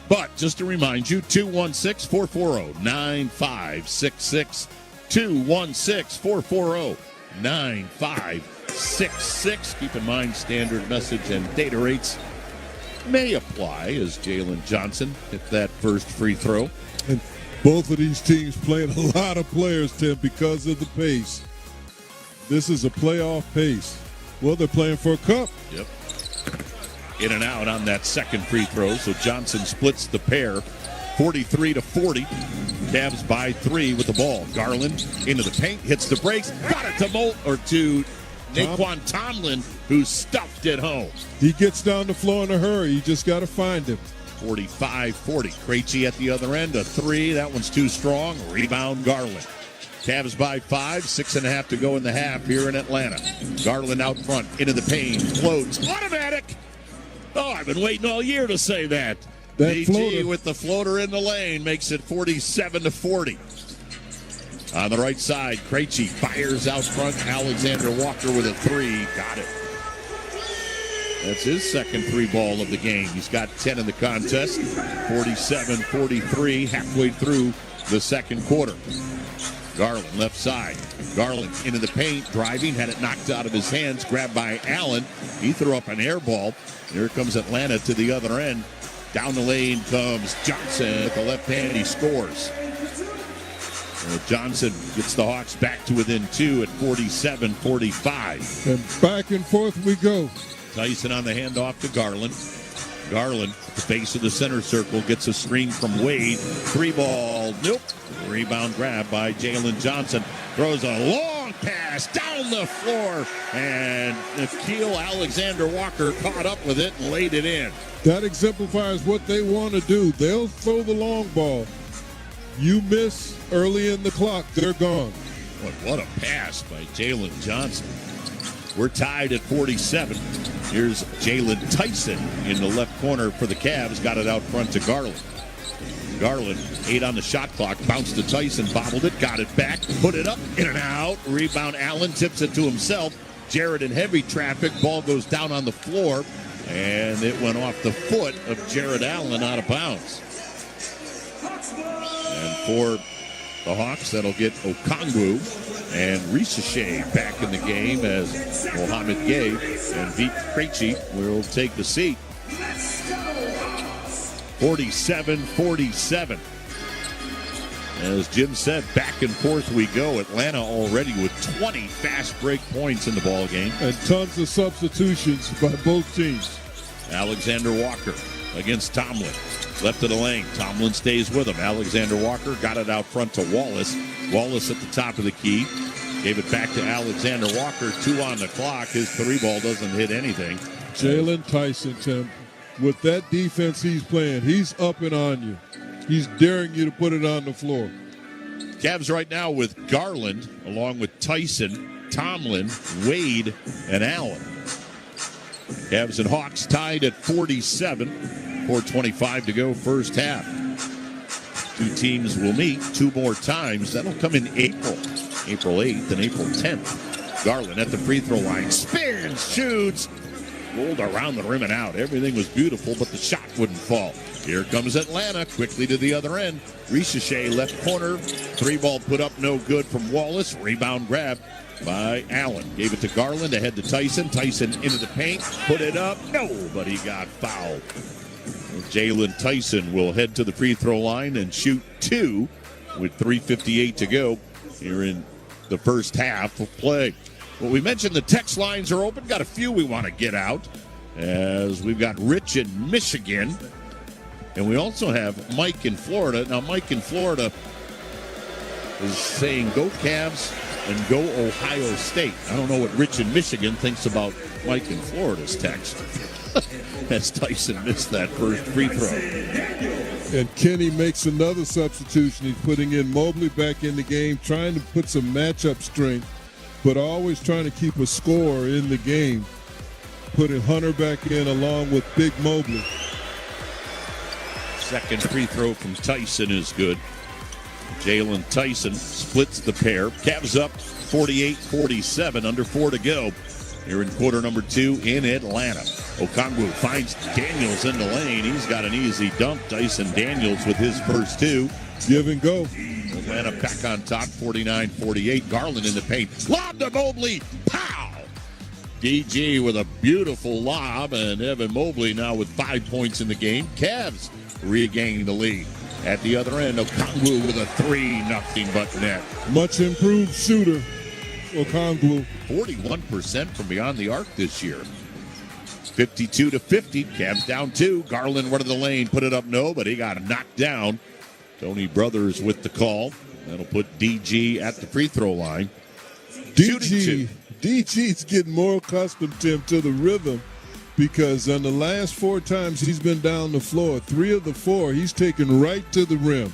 [SPEAKER 1] But just to remind you, 216-440-9566. 216-440-9566. Keep in mind, standard message and data rates may apply as Jalen Johnson hit that first free throw.
[SPEAKER 2] And both of these teams playing a lot of players, Tim, because of the pace. This is a playoff pace. Well, they're playing for a cup.
[SPEAKER 1] Yep. In and out on that second free throw, so Johnson splits the pair. 43-40. Cavs by 3 with the ball. Garland into the paint, hits the brakes, got it to Naquan Tomlin, who stuffed it home.
[SPEAKER 2] He gets down the floor in a hurry. You just got to find him.
[SPEAKER 1] 45-40. Krejci at the other end, a three. That one's too strong. Rebound Garland. Cavs by 5, 6.5 to go in the half here in Atlanta. Garland out front, into the paint, floats, automatic. Oh, I've been waiting all year to say that. DG with the floater in the lane makes it 47-40. On the right side, Krejci fires out front. Alexander Walker with a three. Got it. That's his second three ball of the game. He's got 10 in the contest. 47-43 halfway through the second quarter. Garland left side. Garland into the paint, driving, had it knocked out of his hands, grabbed by Allen. He threw up an air ball. Here comes Atlanta to the other end. Down the lane comes Johnson with the left hand. He scores. Johnson gets the Hawks back to within 2 at 47-45.
[SPEAKER 2] And back and forth we go.
[SPEAKER 1] Tyson on the handoff to Garland. Garland, at the base of the center circle, gets a screen from Wade. Three ball, nope. Rebound grab by Jalen Johnson. Throws a long pass down the floor. And Nickeil Alexander-Walker caught up with it and laid it in.
[SPEAKER 2] That exemplifies what they want to do. They'll throw the long ball. You miss early in the clock, they're gone.
[SPEAKER 1] What a pass by Jalen Johnson. We're tied at 47. Here's Jalen Tyson in the left corner for the Cavs. Got it out front to Garland. Garland, 8 on the shot clock. Bounced to Tyson, bobbled it, got it back, put it up, in and out. Rebound, Allen tips it to himself. Jared in heavy traffic. Ball goes down on the floor, and it went off the foot of Jared Allen out of bounds. And for the Hawks, that'll get Okongwu and Ricochet back in the game as Mohamed Gay and Vit Krejci will take the seat. 47-47. As Jim said, back and forth we go. Atlanta already with 20 fast break points in the ball game.
[SPEAKER 2] And tons of substitutions by both teams.
[SPEAKER 1] Alexander Walker against Tomlin. Left of the lane. Tomlin stays with him. Alexander Walker got it out front to Wallace. Wallace at the top of the key. Gave it back to Alexander Walker. 2 on the clock. His 3 ball doesn't hit anything.
[SPEAKER 2] Jalen Tyson, Tim, with that defense he's playing, he's up and on you. He's daring you to put it on the floor.
[SPEAKER 1] Cavs right now with Garland, along with Tyson, Tomlin, Wade, and Allen. Cavs and Hawks tied at 47. 4:25 to go first half. 2 teams will meet 2 more times. That'll come in April 8th and April 10th. Garland at the free throw line. Spins, shoots. Rolled around the rim and out. Everything was beautiful, but the shot wouldn't fall. Here comes Atlanta quickly to the other end. Ricochet left corner. 3 ball put up, no good from Wallace. Rebound grab by Allen. Gave it to Garland, ahead to Tyson. Tyson into the paint. Put it up. Nobody got fouled. Jalen Tyson will head to the free throw line and shoot 2 with 3:58 to go here in the first half of play. Well, we mentioned the text lines are open. Got a few we want to get out as we've got Rich in Michigan. And we also have Mike in Florida. Now, Mike in Florida is saying go Cavs and go Ohio State. I don't know what Rich in Michigan thinks about Mike in Florida's text. As Tyson missed that first free throw.
[SPEAKER 2] And Kenny makes another substitution. He's putting in Mobley back in the game, trying to put some matchup strength, but always trying to keep a score in the game. Putting Hunter back in along with Big Mobley.
[SPEAKER 1] Second free throw from Tyson is good. Jalen Tyson splits the pair. Cavs up 48-47, under 4 to go. Here in quarter number 2 in Atlanta. Okongwu finds Daniels in the lane. He's got an easy dunk. Dyson Daniels with his first 2.
[SPEAKER 2] Give and go.
[SPEAKER 1] Atlanta back on top, 49-48. Garland in the paint. Lob to Mobley. Pow! DG with a beautiful lob, and Evan Mobley now with 5 points in the game. Cavs regaining the lead. At the other end, Okongwu with a 3, nothing but net.
[SPEAKER 2] Much improved shooter, Okongwu.
[SPEAKER 1] 41% from beyond the arc this year. 52-50. Cavs down 2. Garland went to the lane, put it up, no, but he got knocked down. Tony Brothers with the call. That'll put DG at the free throw line.
[SPEAKER 2] DG's getting more accustomed, Tim, to the rhythm, because on the last 4 times he's been down the floor, 3 of the 4 he's taken right to the rim.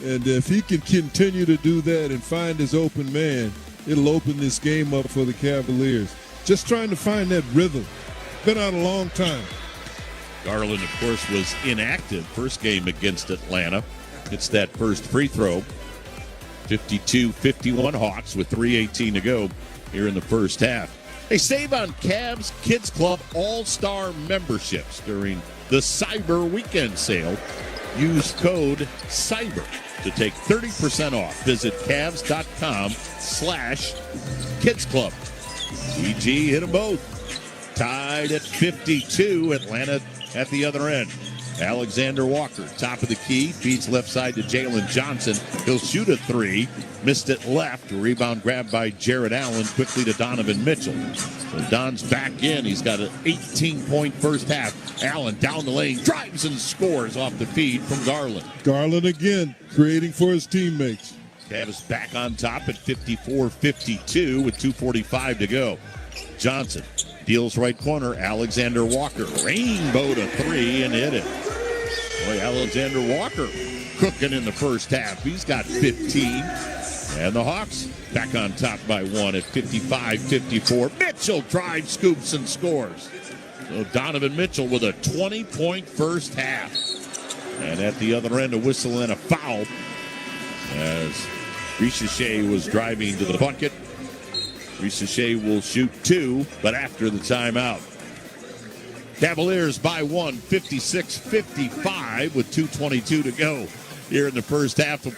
[SPEAKER 2] And if he can continue to do that and find his open man, it'll open this game up for the Cavaliers. Just trying to find that rhythm. Been out a long time.
[SPEAKER 1] Garland, of course, was inactive first game against Atlanta. It's that first free throw. 52-51 Hawks with 3:18 to go here in the first half. Hey, save on Cavs Kids Club All-Star memberships during the Cyber Weekend sale. Use code CYBER to take 30% off. Visit Cavs.com/Kids Club. DG hit them both. Tied at 52. Atlanta at the other end. Alexander Walker, top of the key, feeds left side to Jalen Johnson. He'll shoot a 3. Missed it left. A rebound grab by Jared Allen. Quickly to Donovan Mitchell. So Don's back in. He's got an 18-point first half. Allen down the lane, drives and scores off the feed from Garland.
[SPEAKER 2] Garland again, creating for his teammates.
[SPEAKER 1] Cavs back on top at 54-52 with 2:45 to go. Johnson deals right corner. Alexander Walker rainbowed a 3 and hit it. Boy, Alexander Walker cooking in the first half. He's got 15. And the Hawks back on top by one at 55-54. Mitchell drives, scoops, and scores. So Donovan Mitchell with a 20-point first half. And at the other end, a whistle and a foul as Richer was driving to the bucket. Richer will shoot two, but after the timeout. Cavaliers by one, 56-55 with 2:22 to go here in the first half of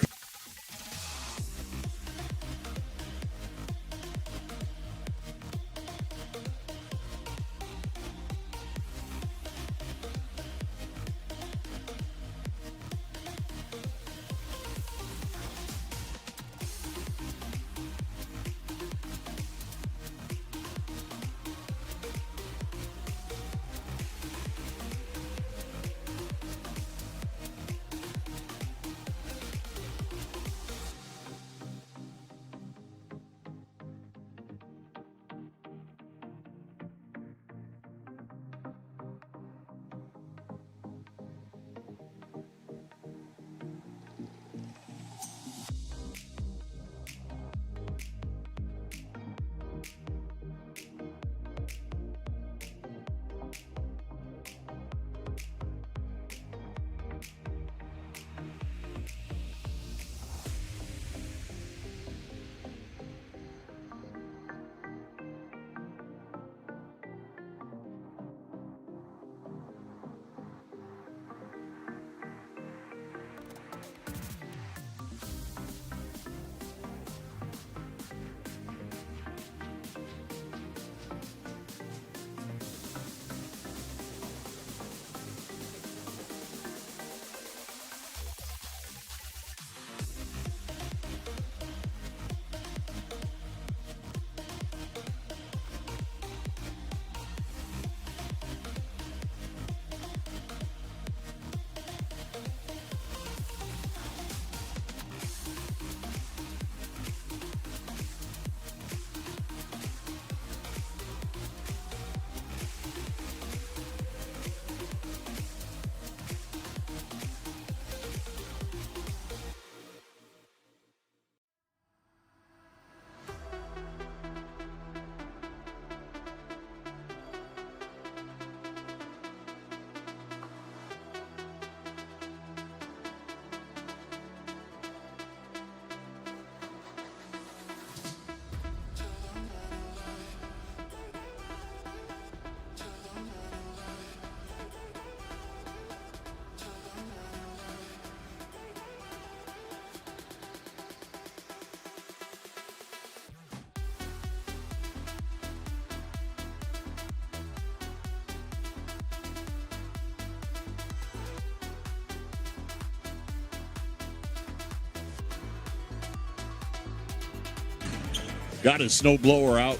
[SPEAKER 1] got his snowblower out,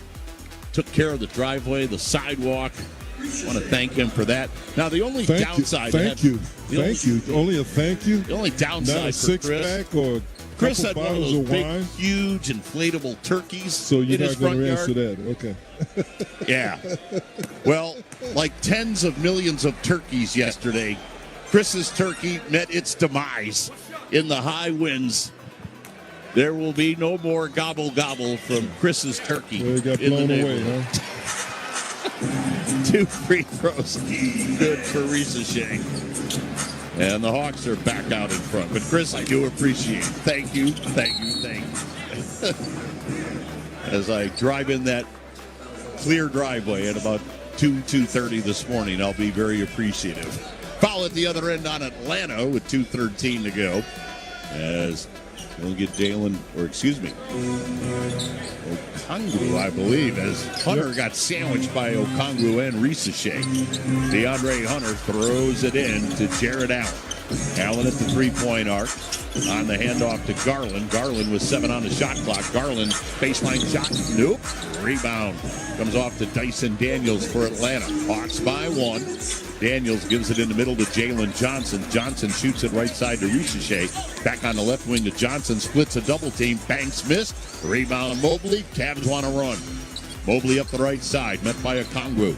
[SPEAKER 1] took care of the driveway, the sidewalk. I want to thank him for that. Now, the only downside...
[SPEAKER 2] Thank you. Only a thank you?
[SPEAKER 1] The only downside
[SPEAKER 2] Not a
[SPEAKER 1] for Chris...
[SPEAKER 2] six-pack or a
[SPEAKER 1] Chris
[SPEAKER 2] couple
[SPEAKER 1] had one of
[SPEAKER 2] bottles
[SPEAKER 1] those
[SPEAKER 2] of
[SPEAKER 1] big,
[SPEAKER 2] wine?
[SPEAKER 1] huge, inflatable turkeys
[SPEAKER 2] So you're
[SPEAKER 1] in his
[SPEAKER 2] not going
[SPEAKER 1] front
[SPEAKER 2] to
[SPEAKER 1] yard.
[SPEAKER 2] answer that. Okay.
[SPEAKER 1] Yeah. Well, like tens of millions of turkeys yesterday, Chris's turkey met its demise in the high winds. There will be no more gobble gobble from Chris's turkey.
[SPEAKER 2] Well, it got
[SPEAKER 1] in the
[SPEAKER 2] blown away,
[SPEAKER 1] neighborhood.
[SPEAKER 2] huh?
[SPEAKER 1] 2 free throws. Good for Richer. And the Hawks are back out in front. But Chris, I do appreciate it. Thank you. As I drive in that clear driveway at about 2:30 this morning, I'll be very appreciative. Foul at the other end on Atlanta with 2:13 to go. As we'll get Okongwu, I believe, as Hunter got sandwiched by Okongwu and Richer. DeAndre Hunter throws it in to Jared Allen. Allen at the three-point arc on the handoff to Garland. Garland with 7 on the shot clock. Garland baseline shot. Nope. Rebound comes off to Dyson Daniels for Atlanta. Hawks by 1. Daniels gives it in the middle to Jalen Johnson. Johnson shoots it right side to Richer. Back on the left wing to Johnson. Splits a double team. Banks missed. Rebound Mobley. Cavs want to run. Mobley up the right side. Met by Okongwu.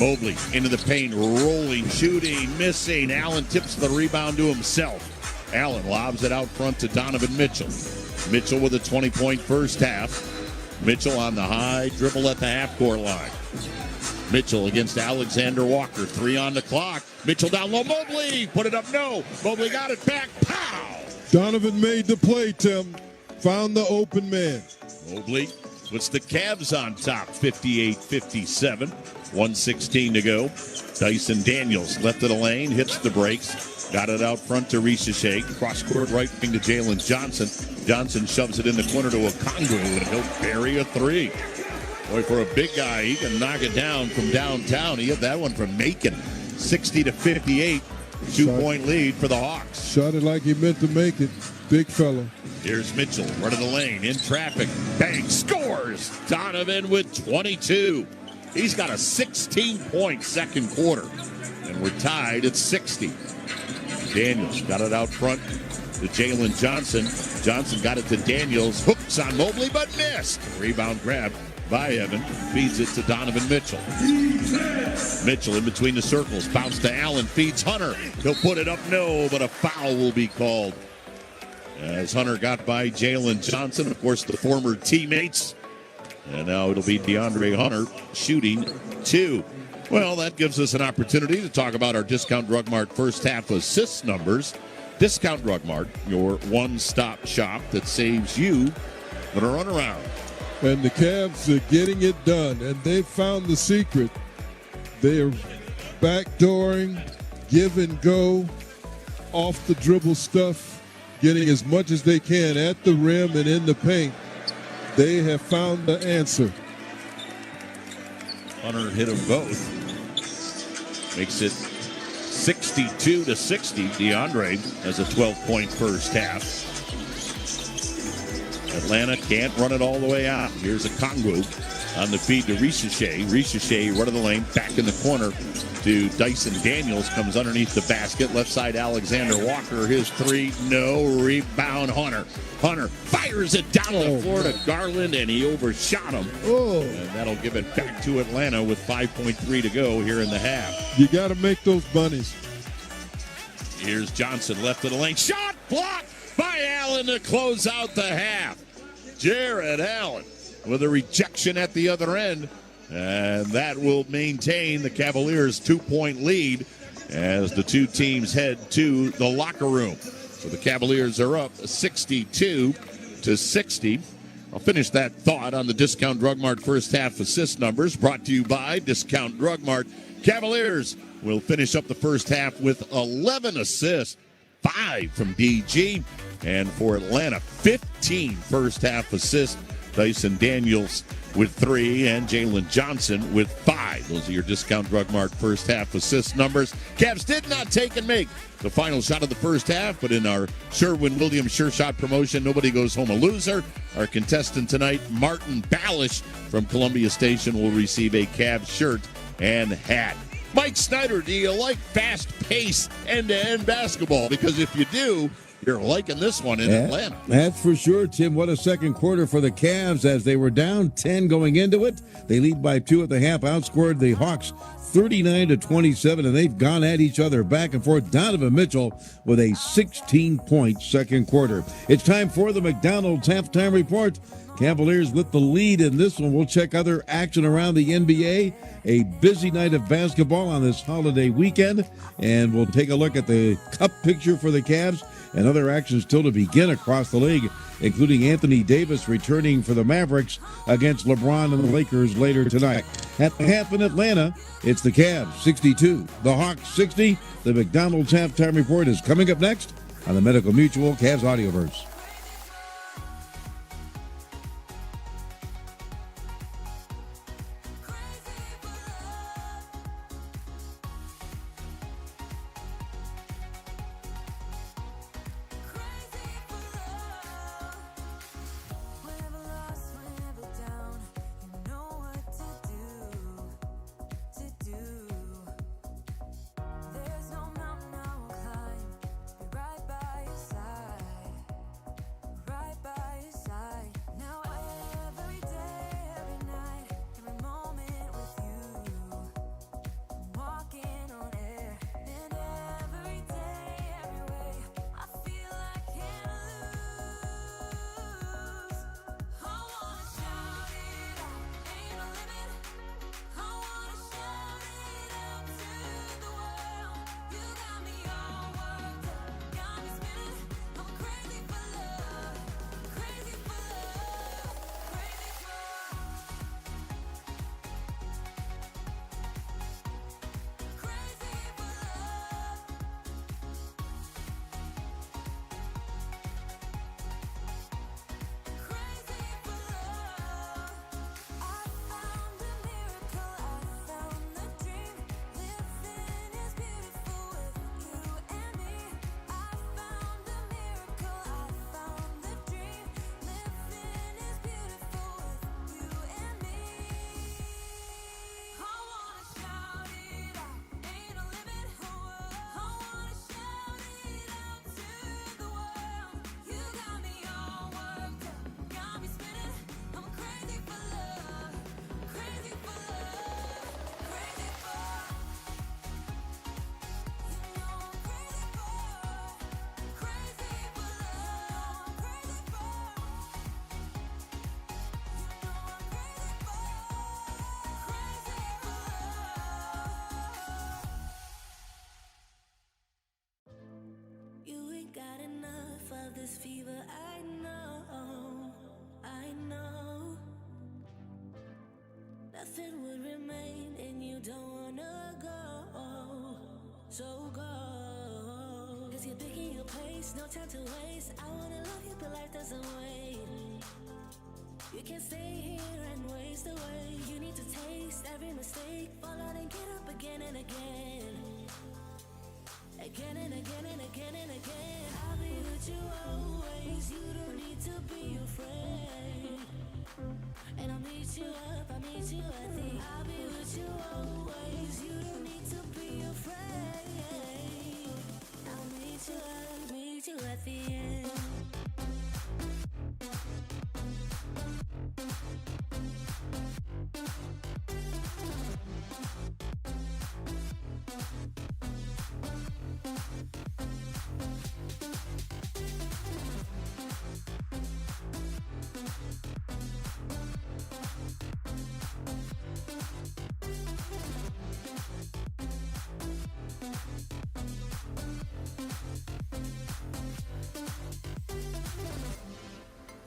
[SPEAKER 1] Mobley into the paint. Rolling. Shooting. Missing. Allen tips the rebound to himself. Allen lobs it out front to Donovan Mitchell. Mitchell with a 20-point first half. Mitchell on the high dribble at the half-court line. Mitchell against Alexander Walker. 3 on the clock. Mitchell down low. Mobley put it up. No. Mobley got it back. Pow!
[SPEAKER 2] Donovan made the play, Tim. Found the open man.
[SPEAKER 1] Mobley puts the Cavs on top. 58-57. 1:16 to go. Dyson Daniels left of the lane. Hits the brakes. Got it out front to Ricochet. Cross-court right wing to Jalen Johnson. Johnson shoves it in the corner to Okongwu, and he'll bury a 3. Boy, for a big guy, he can knock it down from downtown. He hit that one from Macon. 60-58. 2-point lead for the Hawks.
[SPEAKER 2] Shot it like he meant to make it. Big fella.
[SPEAKER 1] Here's Mitchell, right of the lane, in traffic. Bang, scores! Donovan with 22. He's got a 16-point second quarter. And we're tied at 60. Daniels got it out front to Jalen Johnson. Johnson got it to Daniels. Hooks on Mobley, but missed. Rebound grab by Evan. Feeds it to Donovan Mitchell. Mitchell in between the circles. Bounce to Allen. Feeds Hunter. He'll put it up. No, but a foul will be called. As Hunter got by Jalen Johnson. Of course, the former teammates. And now it'll be DeAndre Hunter shooting 2. Well, that gives us an opportunity to talk about our Discount Drug Mart first half assist numbers. Discount Drug Mart, your one-stop shop that saves you the runaround.
[SPEAKER 2] And the Cavs are getting it done, and they found the secret. They are backdooring, give and go, off the dribble stuff, getting as much as they can at the rim and in the paint. They have found the answer.
[SPEAKER 1] Hunter hit them both. Makes it 62-60. DeAndre has a 12-point first half. Atlanta can't run it all the way out. Here's Okongwu on the feed to Ricochet. Ricochet, right of the lane, back in the corner to Dyson Daniels. Comes underneath the basket. Left side, Alexander Walker. His 3, no. Rebound, Hunter. Hunter fires it down the floor to Garland, and he overshot him. And that'll give it back to Atlanta with 5.3 to go here in the half.
[SPEAKER 2] You got to make those bunnies.
[SPEAKER 1] Here's Johnson, left of the lane. Shot blocked by Allen to close out the half. Jared Allen with a rejection at the other end. And that will maintain the Cavaliers' 2-point lead as the two teams head to the locker room. So the Cavaliers are up 62-60. I'll finish that thought on the Discount Drug Mart first half assist numbers brought to you by Discount Drug Mart. Cavaliers will finish up the first half with 11 assists, 5 from DG. And for Atlanta, 15 first half assists. Dyson Daniels with 3 and Jalen Johnson with 5. Those are your Discount Drug Mart first half assist numbers. Cavs did not take and make the final shot of the first half, but in our Sherwin-Williams Sure Shot promotion, nobody goes home a loser. Our contestant tonight, Martin Ballish from Columbia Station, will receive a Cavs shirt and hat. Mike Snyder, do you like fast-paced end-to-end basketball? Because if you do, you're liking this one in Atlanta.
[SPEAKER 5] That's for sure, Tim. What a second quarter for the Cavs as they were down 10 going into it. They lead by 2 at the half, outscored the Hawks 39-27, and they've gone at each other back and forth. Donovan Mitchell with a 16-point second quarter. It's time for the McDonald's halftime report. Cavaliers with the lead in this one. We'll check other action around the NBA. A busy night of basketball on this holiday weekend, and we'll take a look at the cup picture for the Cavs and other action still to begin across the league, including Anthony Davis returning for the Mavericks against LeBron and the Lakers later tonight. At the half in Atlanta, it's the Cavs 62, the Hawks 60. The McDonald's halftime report is coming up next on the Medical Mutual Cavs Audioverse.
[SPEAKER 3] Whenever lost, whenever down, you know what to do. There's no mountain I won't climb to be right by your side. this fever. I know nothing would remain, and you don't wanna go. So go, 'cause you're picking your pace, no time to waste. I wanna love you, but life doesn't wait. You can't stay here and waste away. You need to taste every mistake, fall out and get up again and again. Again and again and again and again. I'll be with you always. You don't need to be afraid. And I'll meet you up, I'll meet you at the. I'll be with you always. You don't need to be afraid. I'll meet you at the end.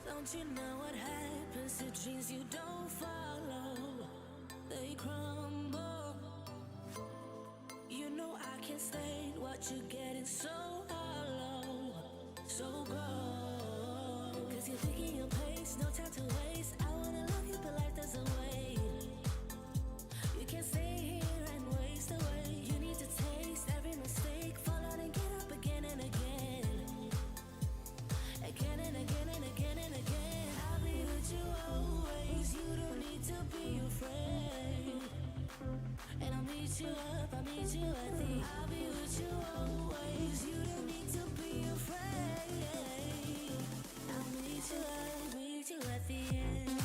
[SPEAKER 3] Don't you know what happens to dreams you don't follow? They crumble. You know I can't stay. What you're getting so hollow. So go, 'cause you're picking your pace, no time to waste. I wanna love you, but life doesn't wait. You can't stay here and waste away. You need to taste every mistake, fall out and get up again and again. Again and again and again and again. I'll be with you always. You don't need to be afraid. And I'll meet you up, I'll meet you at the. I'll be with you always. You don't need to be afraid. I'll meet you at the end.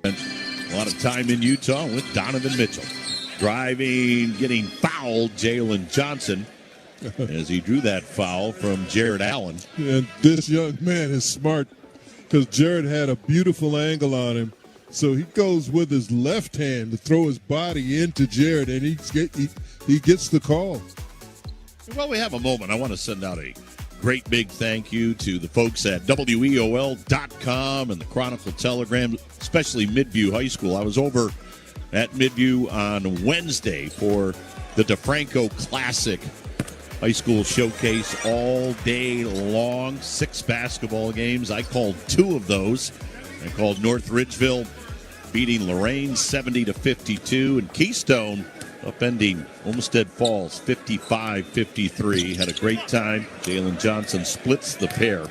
[SPEAKER 1] A lot of time in Utah with Donovan Mitchell. Driving, getting fouled, Jalen Johnson, as he drew that foul from Jared Allen.
[SPEAKER 2] And this young man is smart because Jared had a beautiful angle on him. So he goes with his left hand to throw his body into Jared, and he gets the call.
[SPEAKER 1] While we have a moment, I want to send out a great big thank you to the folks at WEOL.com and the Chronicle Telegram, especially Midview High School. I was over at Midview on Wednesday for the DeFranco Classic High School Showcase all day long. 6 basketball games. I called 2 of those. I called North Ridgeville beating Lorraine 70-52, and Keystone upending Olmsted Falls 55-53. Had a great time. Jalen Johnson splits the pair.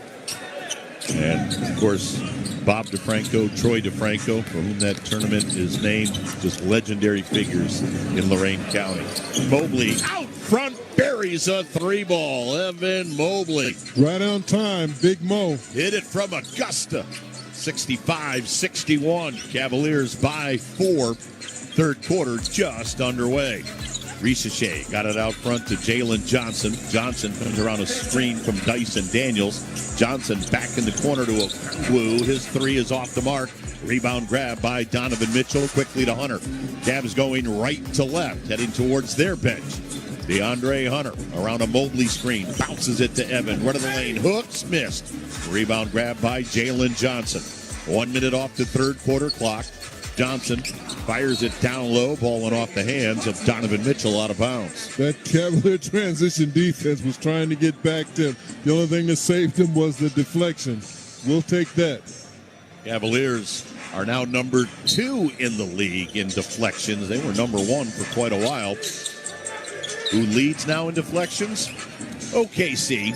[SPEAKER 1] And, of course, Bob DeFranco, Troy DeFranco, for whom that tournament is named, just legendary figures in Lorain County. Mobley out front, buries a 3-ball. Evan Mobley.
[SPEAKER 2] Right on time, Big Mo.
[SPEAKER 1] Hit it from Augusta. 65-61. Cavaliers by 4. Third quarter just underway. Richeche got it out front to Jalen Johnson. Johnson comes around a screen from Dyson Daniels. Johnson back in the corner to Okongwu. His 3 is off the mark. Rebound grab by Donovan Mitchell. Quickly to Hunter. Cavs going right to left, heading towards their bench. DeAndre Hunter around a Mobley screen. Bounces it to Evan. Run of the lane. Hooks. Missed. Rebound grab by Jalen Johnson. 1 minute off the third quarter clock. Johnson fires it down low, ball went off the hands of Donovan Mitchell out of bounds.
[SPEAKER 2] That Cavalier transition defense was trying to get back to him. The only thing that saved him was the deflection. We'll take that.
[SPEAKER 1] Cavaliers are now number 2 in the league in deflections. They were number 1 for quite a while. Who leads now in deflections? OKC.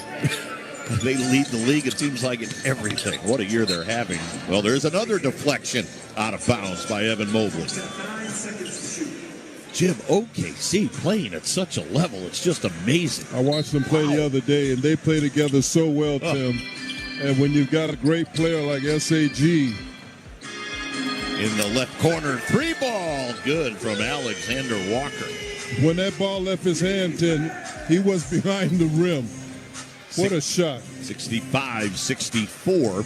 [SPEAKER 1] They lead the league, it seems like, in everything. What a year they're having. Well, there's another deflection out of bounds by Evan Mobley. Jim, OKC playing at such a level, it's just amazing.
[SPEAKER 2] I watched them play the other day, and they play together so well, Tim. And when you've got a great player like SAG.
[SPEAKER 1] In the left corner, 3-ball. Good from Alexander Walker.
[SPEAKER 2] When that ball left his hand, Tim, he was behind the rim. What a shot.
[SPEAKER 1] 65-64.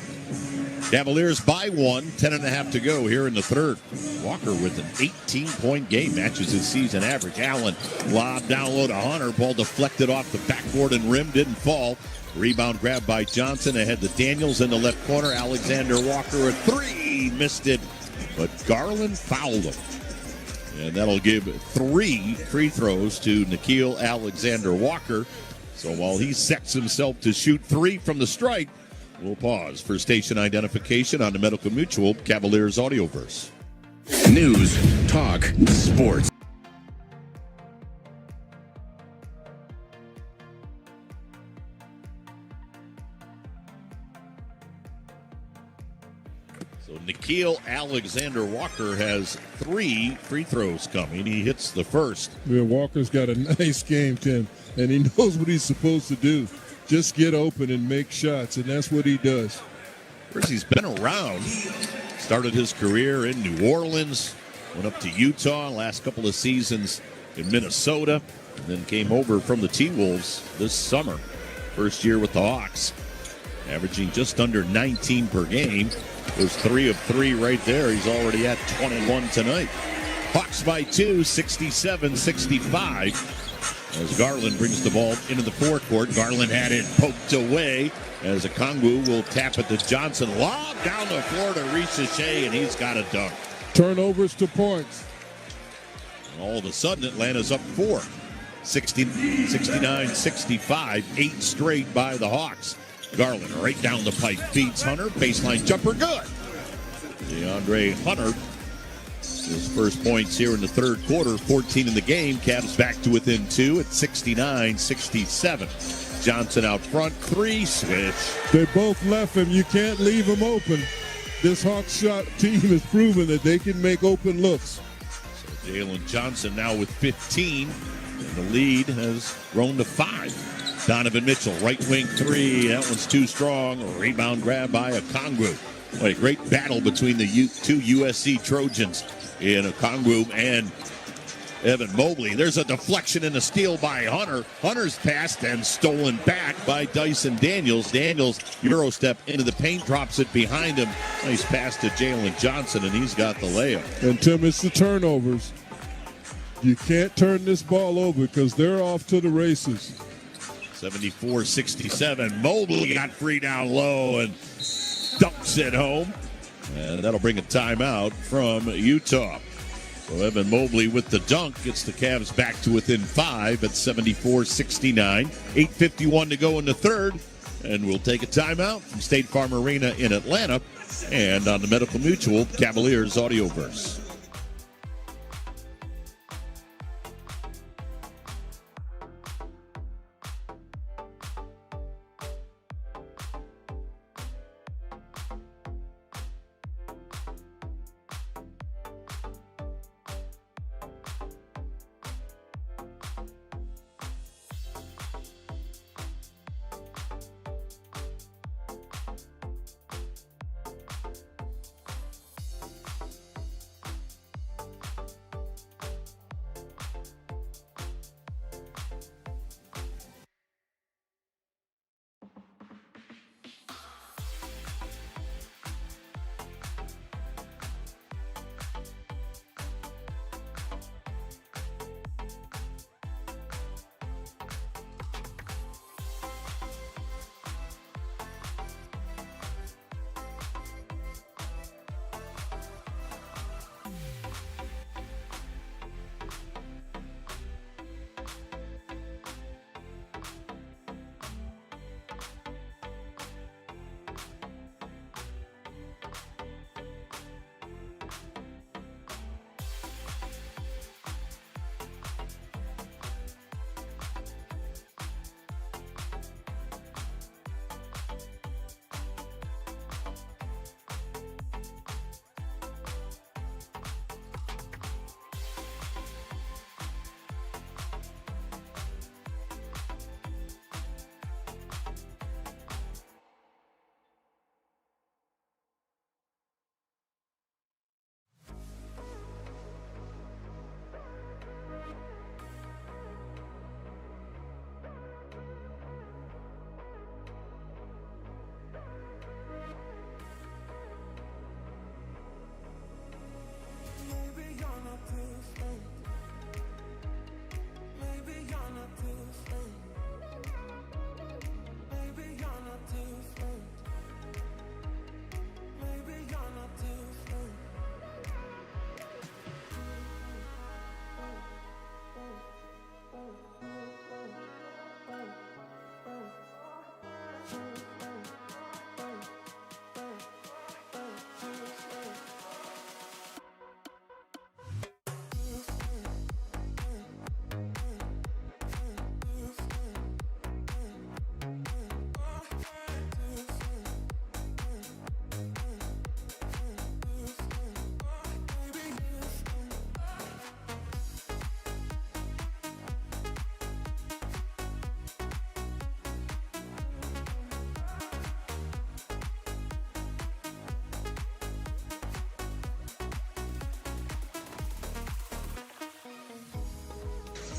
[SPEAKER 1] Cavaliers by 1, 10.5 to go here in the third. Walker with an 18-point game, matches his season average. Allen lob down low to Hunter. Ball deflected off the backboard and rim, didn't fall. Rebound grab by Johnson ahead to Daniels in the left corner. Alexander Walker a 3, missed it, but Garland fouled him. And that'll give 3 free throws to Nickeil Alexander-Walker. So while he sets himself to shoot 3 from the strike, we'll pause for station identification on the Medical Mutual Cavaliers Audioverse.
[SPEAKER 6] News, talk, sports.
[SPEAKER 1] So Nickeil Alexander-Walker has 3 free throws coming. He hits the first.
[SPEAKER 2] Yeah, Walker's got a nice game, Tim, and he knows what he's supposed to do. Just get open and make shots, and that's what he does.
[SPEAKER 1] First, he's been around. Started his career in New Orleans, went up to Utah, last couple of seasons in Minnesota, and then came over from the T-Wolves this summer. First year with the Hawks, averaging just under 19 per game. Those 3 of 3 right there. He's already at 21 tonight. Hawks by 2, 67-65. As Garland brings the ball into the forecourt. Garland had it poked away as Okongwu will tap it to Johnson. Lob down the floor to Richeche, and he's got a dunk.
[SPEAKER 2] Turnovers to points.
[SPEAKER 1] And all of a sudden, Atlanta's up 4. 69-65. 8 straight by the Hawks. Garland right down the pipe. Feeds Hunter. Baseline jumper. Good. DeAndre Hunter. His first points here in the third quarter, 14 in the game. Cavs back to within 2 at 69-67. Johnson out front, 3, switch.
[SPEAKER 2] They both left him. You can't leave him open. This Hawks shot team has proven that they can make open looks.
[SPEAKER 1] So Jalen Johnson now with 15, and the lead has grown to 5. Donovan Mitchell, right wing 3. That one's too strong. Rebound grab by Okongwu. What a great battle between the two USC Trojans in Okongwu and Evan Mobley. There's a deflection and a steal by Hunter. Hunter's passed and stolen back by Dyson Daniels. Daniels Euro step into the paint, drops it behind him. Nice pass to Jalen Johnson, and he's got the layup.
[SPEAKER 2] And Tim, it's the turnovers. You can't turn this ball over because they're off to the races.
[SPEAKER 1] 74-67. Mobley got free down low and dumps it home. And that'll bring a timeout from Utah. So Evan Mobley with the dunk gets the Cavs back to within 5 at 74-69. 8:51 to go in the third. And we'll take a timeout from State Farm Arena in Atlanta and on the Medical Mutual Cavaliers Audioverse.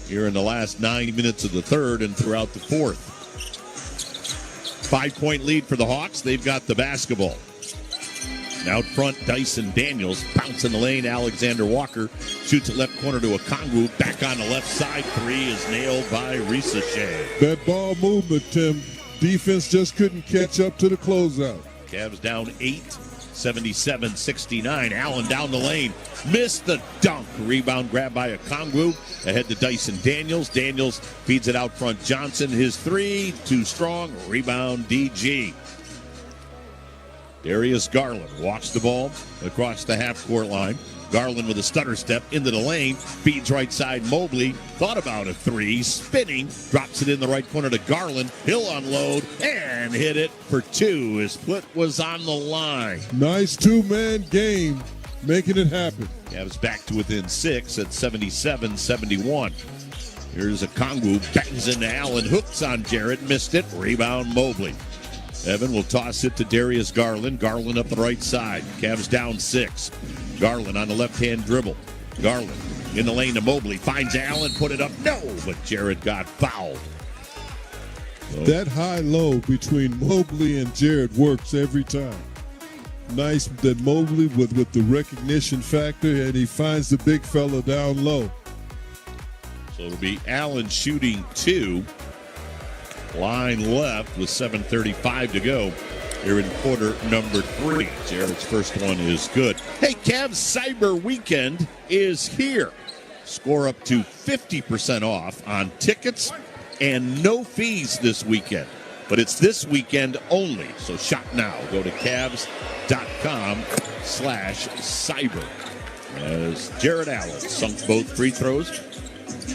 [SPEAKER 1] Here in the last 9 minutes of the third and throughout the fourth. 5-point lead for the Hawks. They've got the basketball. Out front, Dyson Daniels. Bounce in the lane. Alexander Walker shoots it left corner to Okongwu. Back on the left side. Three is nailed by Risachet.
[SPEAKER 2] That ball movement, Tim. Defense just couldn't catch up to the closeout.
[SPEAKER 1] Cavs down 8, 77-69. Allen down the lane. Missed the dunk. Rebound grab by Okongwu. Ahead to Dyson Daniels. Daniels feeds it out front. Johnson, his three. Too strong. Rebound DG. Darius Garland walks the ball across the half-court line. Garland with a stutter step into the lane. Feeds right side Mobley. Thought about a three. Spinning. Drops it in the right corner to Garland. He'll unload and hit it for two. His foot was on the line.
[SPEAKER 2] Nice two-man game, making it happen.
[SPEAKER 1] Cavs back to within 6 at 77-71. Here's Okongwu. Bangs into Allen. Hooks on Jarrett. Missed it. Rebound Mobley. Evan will toss it to Darius Garland. Garland up the right side. Cavs down 6. Garland on the left-hand dribble. Garland in the lane to Mobley. Finds Allen, put it up. No, but Jared got fouled. So,
[SPEAKER 2] that high-low between Mobley and Jared works every time. Nice that Mobley with the recognition factor, and he finds the big fella down low.
[SPEAKER 1] so it'll be Allen shooting 2. Line left with 7:35 to go here in quarter number 3. Jared's first one is good. Hey, Cavs Cyber Weekend is here. Score up to 50% off on tickets and no fees this weekend. But it's this weekend only, so shop now. Go to Cavs.com/cyber. As Jared Allen sunk both free throws.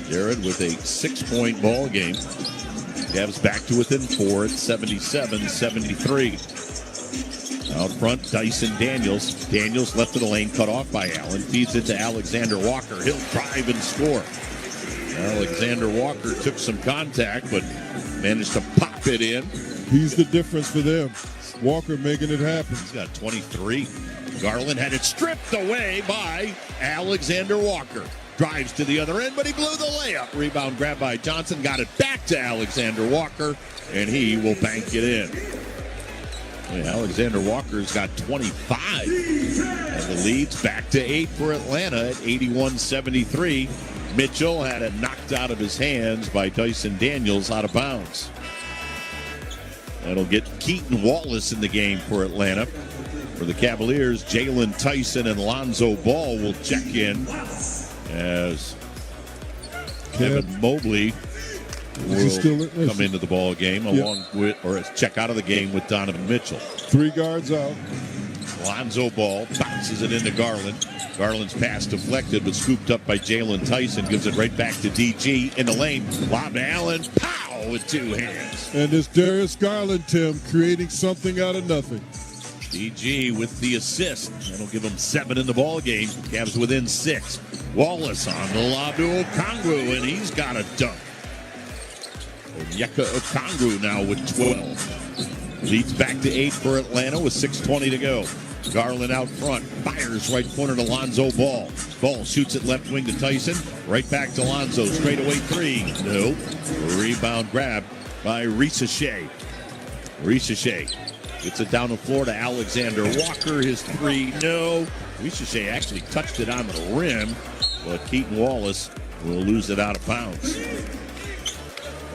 [SPEAKER 1] Jared with a 6-point ball game. Cavs back to within 4 at 77-73. Out front, Dyson Daniels. Daniels left of the lane, cut off by Allen. Feeds it to Alexander Walker. He'll drive and score. Alexander Walker took some contact, but managed to pop it in.
[SPEAKER 2] He's the difference for them. Walker making it happen.
[SPEAKER 1] He's got 23. Garland had it stripped away by Alexander Walker. Drives to the other end, but he blew the layup. Rebound grabbed by Johnson. Got it back to Alexander Walker, and he will bank it in. And Alexander Walker's got 25. And the lead's back to 8 for Atlanta at 81-73. Mitchell had it knocked out of his hands by Dyson Daniels out of bounds. That'll get Keaton Wallace in the game for Atlanta. For the Cavaliers, Jalen Tyson and Lonzo Ball will check in as Evan Mobley will come into the ball game along with, or check out of the game with Donovan Mitchell.
[SPEAKER 2] 3 guards out.
[SPEAKER 1] Lonzo Ball bounces it into Garland. Garland's pass deflected, but scooped up by Jalen Tyson. Gives it right back to DG in the lane. Lob to Allen. Pow! With 2 hands.
[SPEAKER 2] And it's Darius Garland, Tim, creating something out of nothing.
[SPEAKER 1] DG with the assist. That'll give him 7 in the ball game. Cavs within 6. Wallace on the lob to Okongwu, and he's got a dunk. Onyeka Okongwu now with 12. Leads back to 8 for Atlanta with 6:20 to go. Garland out front, fires right corner to Lonzo Ball. Ball shoots it left wing to Tyson. Right back to Lonzo, straightaway 3. No. Rebound grab by Risache. Risache gets it down the floor to Alexander Walker. His 3, no. Risache actually touched it on the rim, but Keaton Wallace will lose it out of bounds.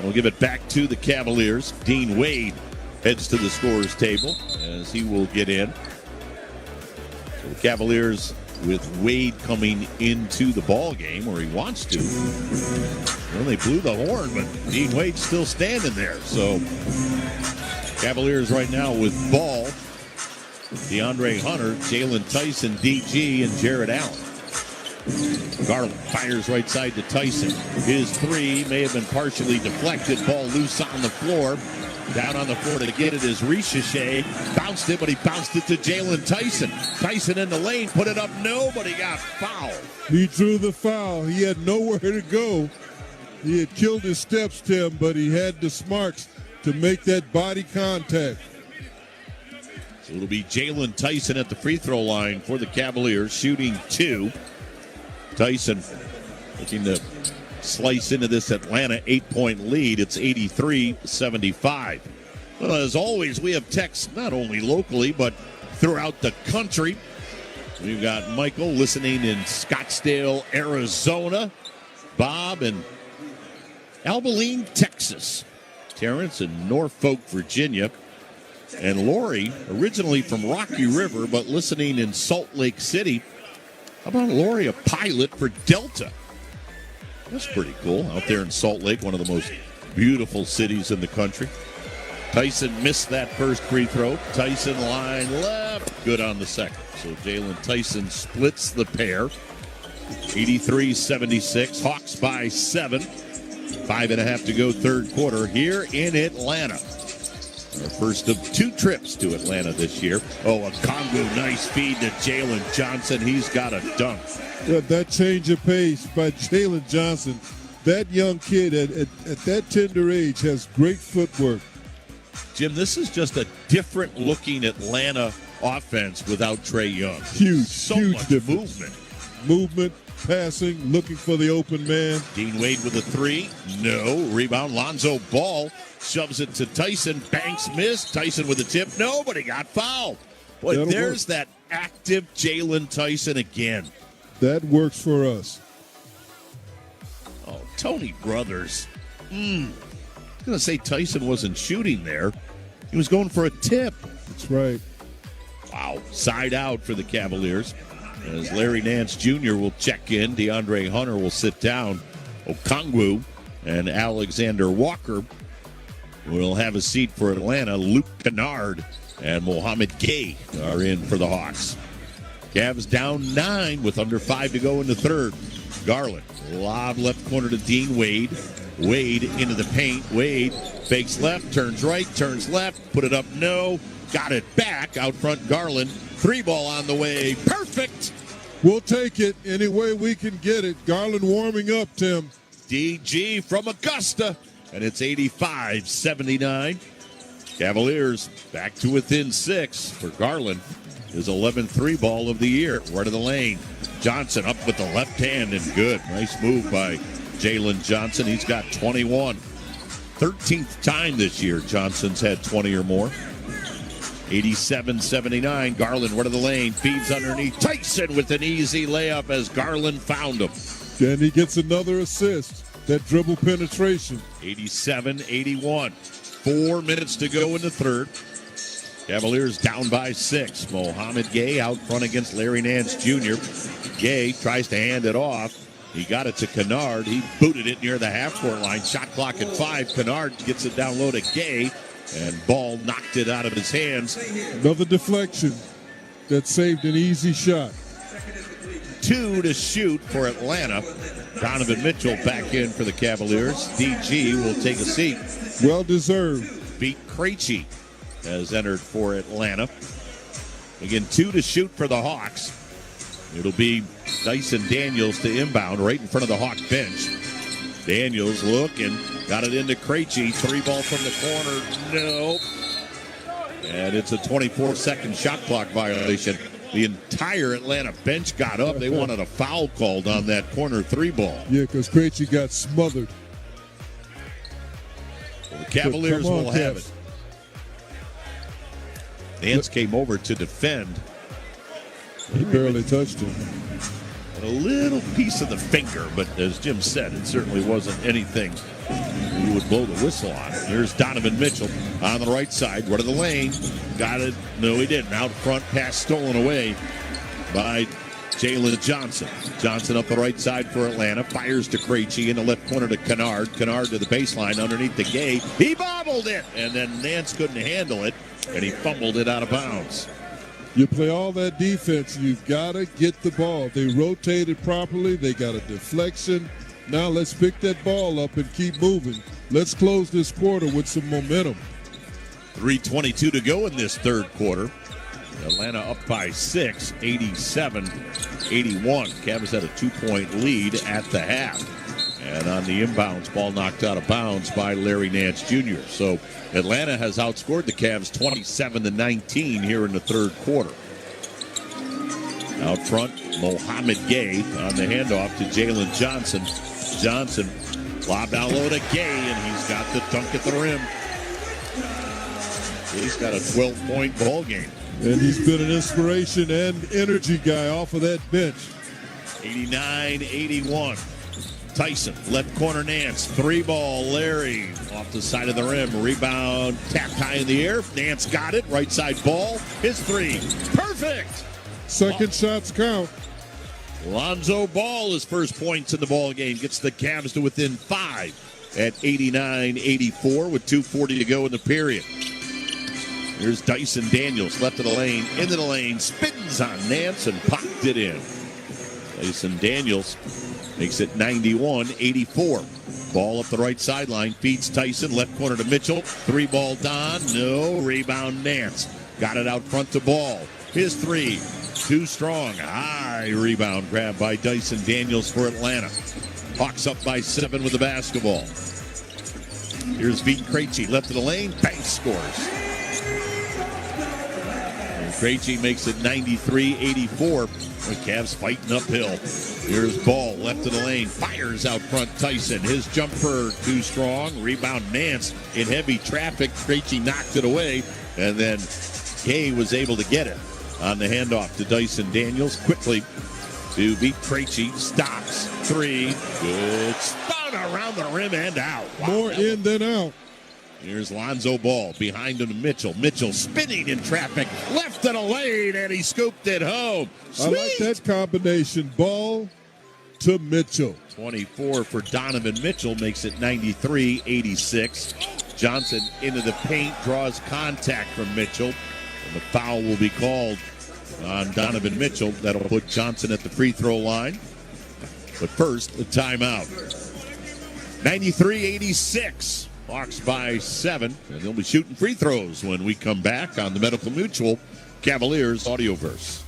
[SPEAKER 1] We'll give it back to the Cavaliers. Dean Wade heads to the scorer's table as he will get in. So the Cavaliers with Wade coming into the ball game, or he wants to. Well, they blew the horn, but Dean Wade's still standing there. So Cavaliers right now with Ball, DeAndre Hunter, Jalen Tyson, DG, and Jared Allen. Garland fires right side to Tyson. His 3 may have been partially deflected. Ball loose on the floor. Down on the floor to get it is Risache. Bounced it, but he bounced it to Jalen Tyson. Tyson in the lane, put it up. No, but he got fouled.
[SPEAKER 2] He drew the foul. He had nowhere to go. He had killed his steps, Tim, but he had the smarts to make that body contact.
[SPEAKER 1] So it'll be Jalen Tyson at the free throw line for the Cavaliers, shooting 2. Tyson looking to slice into this Atlanta 8-point lead. It's 83-75. Well, as always, we have texts not only locally but throughout the country. We've got Michael listening in Scottsdale, Arizona. Bob in Abilene, Texas. Terrence in Norfolk, Virginia. And Lori, originally from Rocky River, but listening in Salt Lake City. How about Lori, a pilot for Delta? That's pretty cool. Out there in Salt Lake, one of the most beautiful cities in the country. Tyson missed that first free throw. Tyson line left. Good on the second. So Jalen Tyson splits the pair. 83-76. Hawks by 7. 5.5 to go third quarter here in Atlanta. Our first of 2 trips to Atlanta this year. Oh, a Congo nice feed to Jalen Johnson. He's got a dunk.
[SPEAKER 2] Yeah, that change of pace by Jalen Johnson. That young kid at that tender age has great footwork.
[SPEAKER 1] Jim, this is just a different looking Atlanta offense without Trae Young.
[SPEAKER 2] Huge,
[SPEAKER 1] So
[SPEAKER 2] huge
[SPEAKER 1] much
[SPEAKER 2] difference. Movement, passing, looking for the open man.
[SPEAKER 1] Dean Wade with a three. No. Rebound. Lonzo Ball shoves it to Tyson. Banks missed. Tyson with a tip. Nobody got fouled. Boy,
[SPEAKER 2] That'll
[SPEAKER 1] there's
[SPEAKER 2] work.
[SPEAKER 1] that active Jalen Tyson again.
[SPEAKER 2] That works for us.
[SPEAKER 1] Oh, Tony Brothers. I'm going to say Tyson wasn't shooting there. He was going for a tip.
[SPEAKER 2] That's right.
[SPEAKER 1] Wow. Side out for the Cavaliers. As Larry Nance Jr. will check in, DeAndre Hunter will sit down. Okongwu and Alexander Walker will have a seat for Atlanta. Luke Kennard and Mohamed Gay are in for the Hawks. Cavs down 9 with under 5 to go in the third. Garland, lob left corner to Dean Wade. Wade into the paint. Wade fakes left, turns right, turns left, put it up, no. Got it back out front. Garland, 3-ball on the way. Perfect.
[SPEAKER 2] We'll take it any way we can get it. Garland warming up, Tim.
[SPEAKER 1] DG from Augusta, and it's 85-79. Cavaliers back to within 6 for Garland. His 11th 3-ball of the year. Right of the lane. Johnson up with the left hand and good. Nice move by Jalen Johnson. He's got 21. 13th time this year Johnson's had 20 or more. 87-79. Garland right of the lane. Feeds underneath. Tyson with an easy layup as Garland found him.
[SPEAKER 2] And he gets another assist. That dribble penetration.
[SPEAKER 1] 87-81. 4 minutes to go in the third. Cavaliers down by 6. Mohamed Gay out front against Larry Nance Jr. Gay tries to hand it off. He got it to Kennard. He booted it near the half-court line. Shot clock at 5. Kennard gets it down low to Gay. And Ball knocked it out of his hands.
[SPEAKER 2] Another deflection that saved an easy shot.
[SPEAKER 1] 2 to shoot for Atlanta. Donovan Mitchell back in for the Cavaliers. DG will take a seat.
[SPEAKER 2] Well deserved.
[SPEAKER 1] Beat Krejci has entered for Atlanta. Again, 2 to shoot for the Hawks. It'll be Dyson Daniels to inbound right in front of the Hawk bench. Daniels looking, got it into Krejci. 3-ball from the corner, no. And it's a 24-second shot clock violation. The entire Atlanta bench got up. They wanted a foul called on that corner 3-ball.
[SPEAKER 2] Yeah, because Krejci got smothered.
[SPEAKER 1] The Cavaliers
[SPEAKER 2] Come on,
[SPEAKER 1] will have
[SPEAKER 2] Cavs.
[SPEAKER 1] it. Nance came over to defend.
[SPEAKER 2] He barely touched him.
[SPEAKER 1] A little piece of the finger, but as Jim said, it certainly wasn't anything you would blow the whistle on. Here's Donovan Mitchell on the right side, right of the lane. Got it. No, he didn't. Out front, pass stolen away by Jalen Johnson. Johnson up the right side for Atlanta. Fires to Krejci in the left corner to Kennard. Kennard to the baseline underneath the Gay. He bobbled it, and then Nance couldn't handle it, and he fumbled it out of bounds.
[SPEAKER 2] You play all that defense, you've got to get the ball. They rotated properly. They got a deflection. Now let's pick that ball up and keep moving. Let's close this quarter with some momentum.
[SPEAKER 1] 3:22 to go in this third quarter. Atlanta up by 6, 87-81. Cavs had a 2-point lead at the half. And on the inbounds, ball knocked out of bounds by Larry Nance Jr. So Atlanta has outscored the Cavs 27-19 here in the third quarter. Out front, Mohamed Gay on the handoff to Jalen Johnson. Johnson, lob down low to Gay, and he's got the dunk at the rim. He's got a 12-point ball game.
[SPEAKER 2] And he's been an inspiration and energy guy off of that bench.
[SPEAKER 1] 89-81. Tyson, left corner Nance, 3-ball, Larry off the side of the rim, rebound, tapped high in the air. Nance got it, right side Ball, his 3, perfect.
[SPEAKER 2] Second shots count.
[SPEAKER 1] Lonzo Ball, his first points in the ball game, gets the Cavs to within 5 at 89-84 with 2:40 to go in the period. Here's Dyson Daniels, left of the lane, into the lane, spins on Nance and popped it in. Dyson Daniels makes it 91-84. Ball up the right sideline, feeds Tyson, left corner to Mitchell. 3-ball Don, no, rebound Nance. Got it out front to Ball. His 3, too strong. High rebound grab by Dyson Daniels for Atlanta. Hawks up by 7 with the basketball. Here's Vite Krejci, left of the lane, bang, scores. And Krejci makes it 93-84. The Cavs fighting uphill. Here's Ball, left of the lane, fires out front Tyson. His jumper too strong. Rebound Nance in heavy traffic. Krejci knocked it away, and then Gay was able to get it on the handoff to Dyson Daniels. Quickly to Vite Krejci. Stops. Three. Good. Spun around the rim and out. Wow.
[SPEAKER 2] More in than out.
[SPEAKER 1] Here's Lonzo Ball behind him to Mitchell. Mitchell spinning in traffic. Left of the lane, and he scooped it home. Sweet.
[SPEAKER 2] I like that combination. Ball to Mitchell.
[SPEAKER 1] 24 for Donovan Mitchell makes it 93-86. Johnson into the paint, draws contact from Mitchell. And the foul will be called on Donovan Mitchell. That'll put Johnson at the free throw line. But first, a timeout. 93-86. Hawks by 7. And they'll be shooting free throws when we come back on the Medical Mutual Cavaliers Audioverse.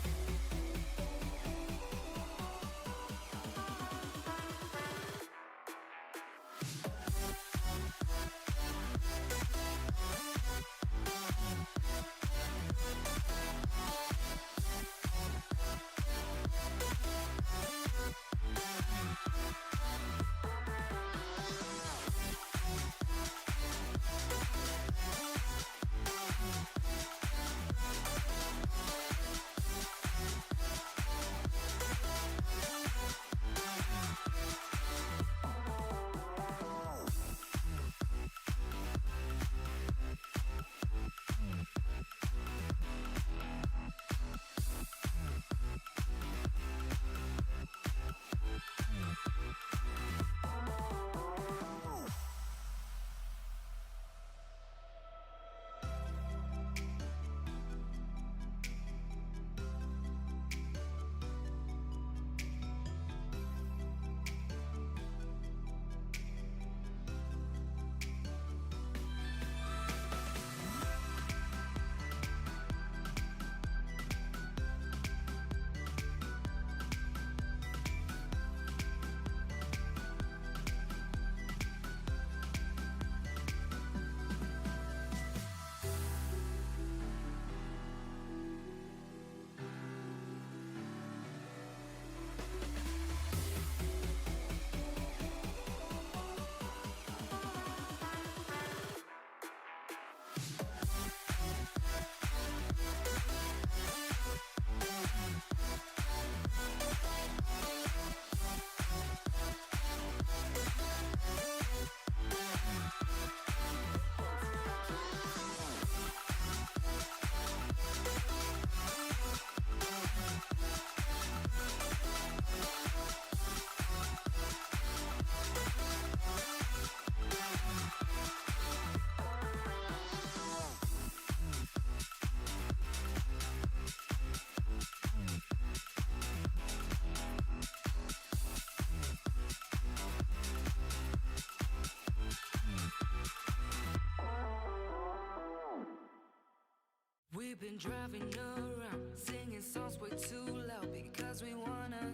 [SPEAKER 3] We've been driving around, singing songs way too loud because we wanna.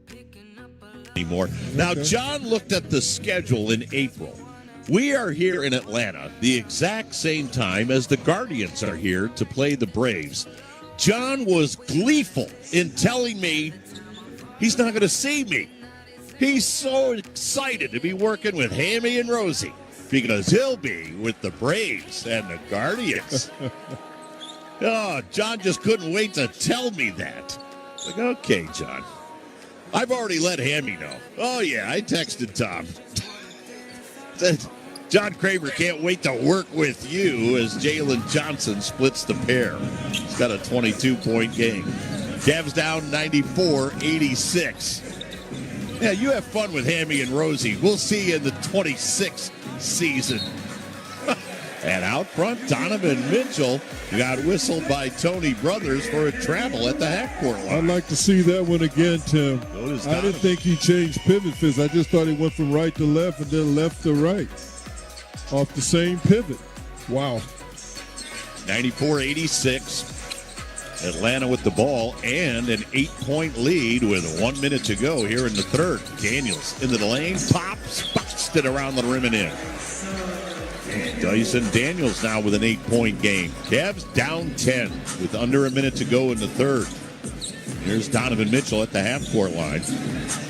[SPEAKER 3] Picking up a lot
[SPEAKER 1] Anymore. Now, John looked at the schedule in April. We are here in Atlanta the exact same time as the Guardians are here to play the Braves. John was gleeful in telling me he's not going to see me. He's so excited to be working with Hammy and Rosie because he'll be with the Braves and the Guardians. Oh, John just couldn't wait to tell me that. Like, okay, John. I've already let Hammy know. Oh, yeah, I texted Tom. Said, John Kramer can't wait to work with you as Jalen Johnson splits the pair. He's got a 22-point game. Cavs down 94-86. Yeah, you have fun with Hammy and Rosie. We'll see you in the 26th season. And out front, Donovan Mitchell got whistled by Tony Brothers for a travel at the half-court line.
[SPEAKER 2] I'd like to see that one again, Tim. I didn't think he changed pivot fist. I just thought he went from right to left and then left to right off the same pivot. Wow.
[SPEAKER 1] 94-86. Atlanta with the ball and an 8-point lead with 1 minute to go here in the third. Daniels into the lane, pops, blasted around the rim and in. Dyson Daniels now with an 8-point game. Cavs down 10 with under a minute to go in the third. Here's Donovan Mitchell at the half-court line.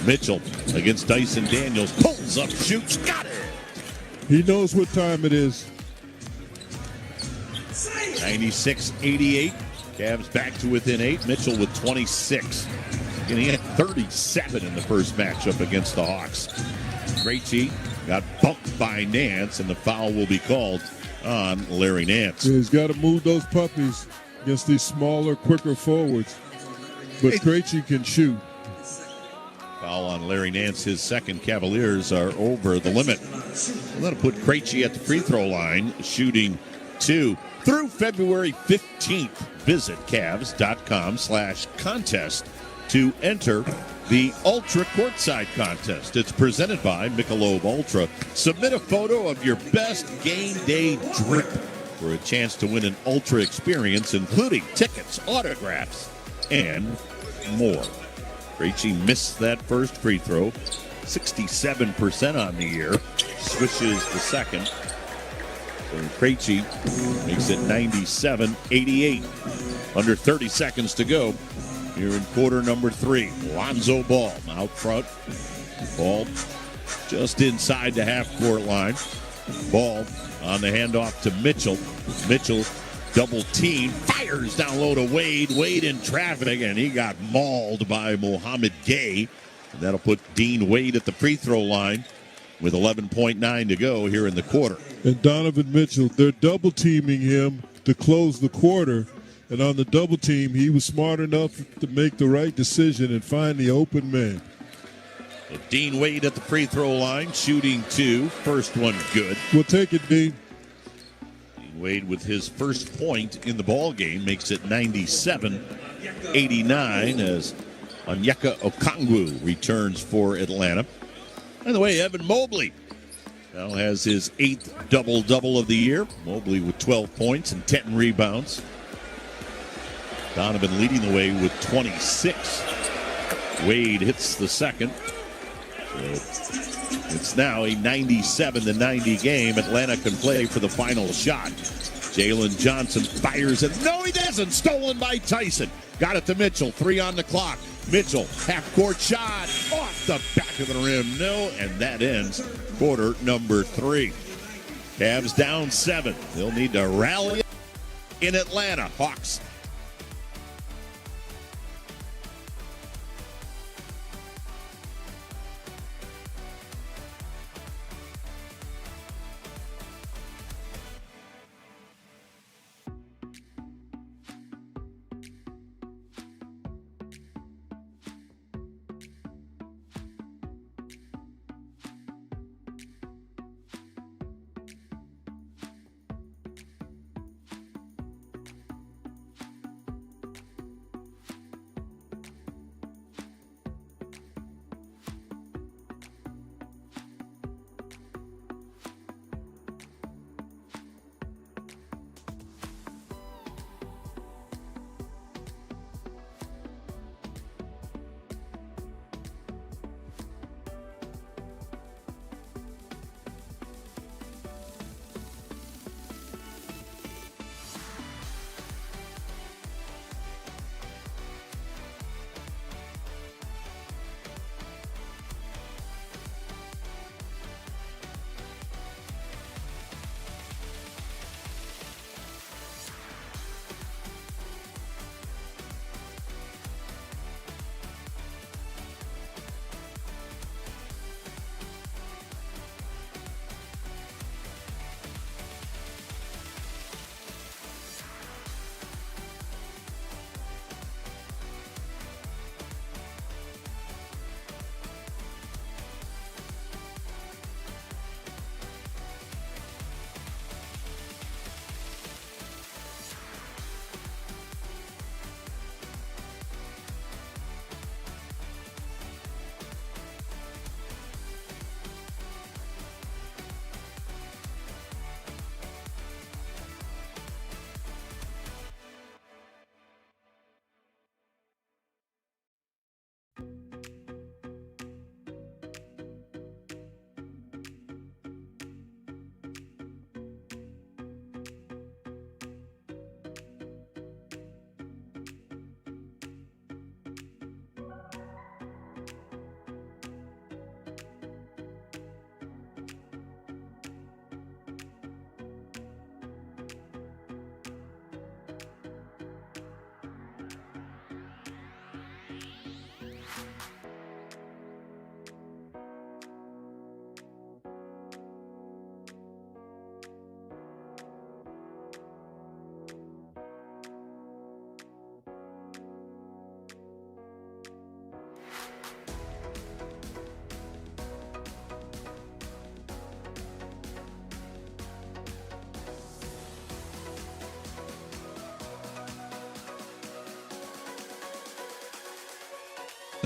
[SPEAKER 1] Mitchell against Dyson Daniels. Pulls up, shoots, got it!
[SPEAKER 2] He knows what time it is.
[SPEAKER 1] 96-88. Cavs back to within 8. Mitchell with 26. And he had 37 in the first matchup against the Hawks. Krejci got bumped by Nance, and the foul will be called on Larry Nance.
[SPEAKER 2] Yeah, he's got to move those puppies against these smaller, quicker forwards. But Krejci can shoot.
[SPEAKER 1] Foul on Larry Nance, his second. Cavaliers are over the limit. That'll put Krejci at the free throw line, shooting 2. Through February 15th, visit Cavs.com/contest to enter the Ultra Courtside Contest. It's presented by Michelob Ultra. Submit a photo of your best game day drip for a chance to win an Ultra experience, including tickets, autographs, and more. Krejci missed that first free throw. 67% on the year. Swishes the second. So Krejci makes it 97-88. Under 30 seconds to go here in quarter number 3. Lonzo Ball out front. Ball just inside the half-court line. Ball on the handoff to Mitchell. Mitchell double team, fires down low to Wade. Wade in traffic, and he got mauled by Mohamed Gay. And that'll put Dean Wade at the free throw line with 11.9 to go here in the quarter.
[SPEAKER 2] And Donovan Mitchell, they're double teaming him to close the quarter. And on the double team, he was smart enough to make the right decision and find the open man.
[SPEAKER 1] So Dean Wade at the free throw line, shooting 2. First one good.
[SPEAKER 2] We'll take it, Dean.
[SPEAKER 1] Dean Wade with his first point in the ball game makes it 97-89 as Onyeka Okongwu returns for Atlanta. By the way, Evan Mobley now has his 8th double-double of the year. Mobley with 12 points and 10 rebounds. Donovan leading the way with 26. Wade hits the second. So it's now a 97-90 game. Atlanta can play for the final shot. Jalen Johnson fires it. No, he doesn't. Stolen by Tyson. Got it to Mitchell. 3 on the clock. Mitchell, half-court shot. Off the back of the rim. No, and that ends quarter number 3. Cavs down 7. They'll need to rally in Atlanta. Hawks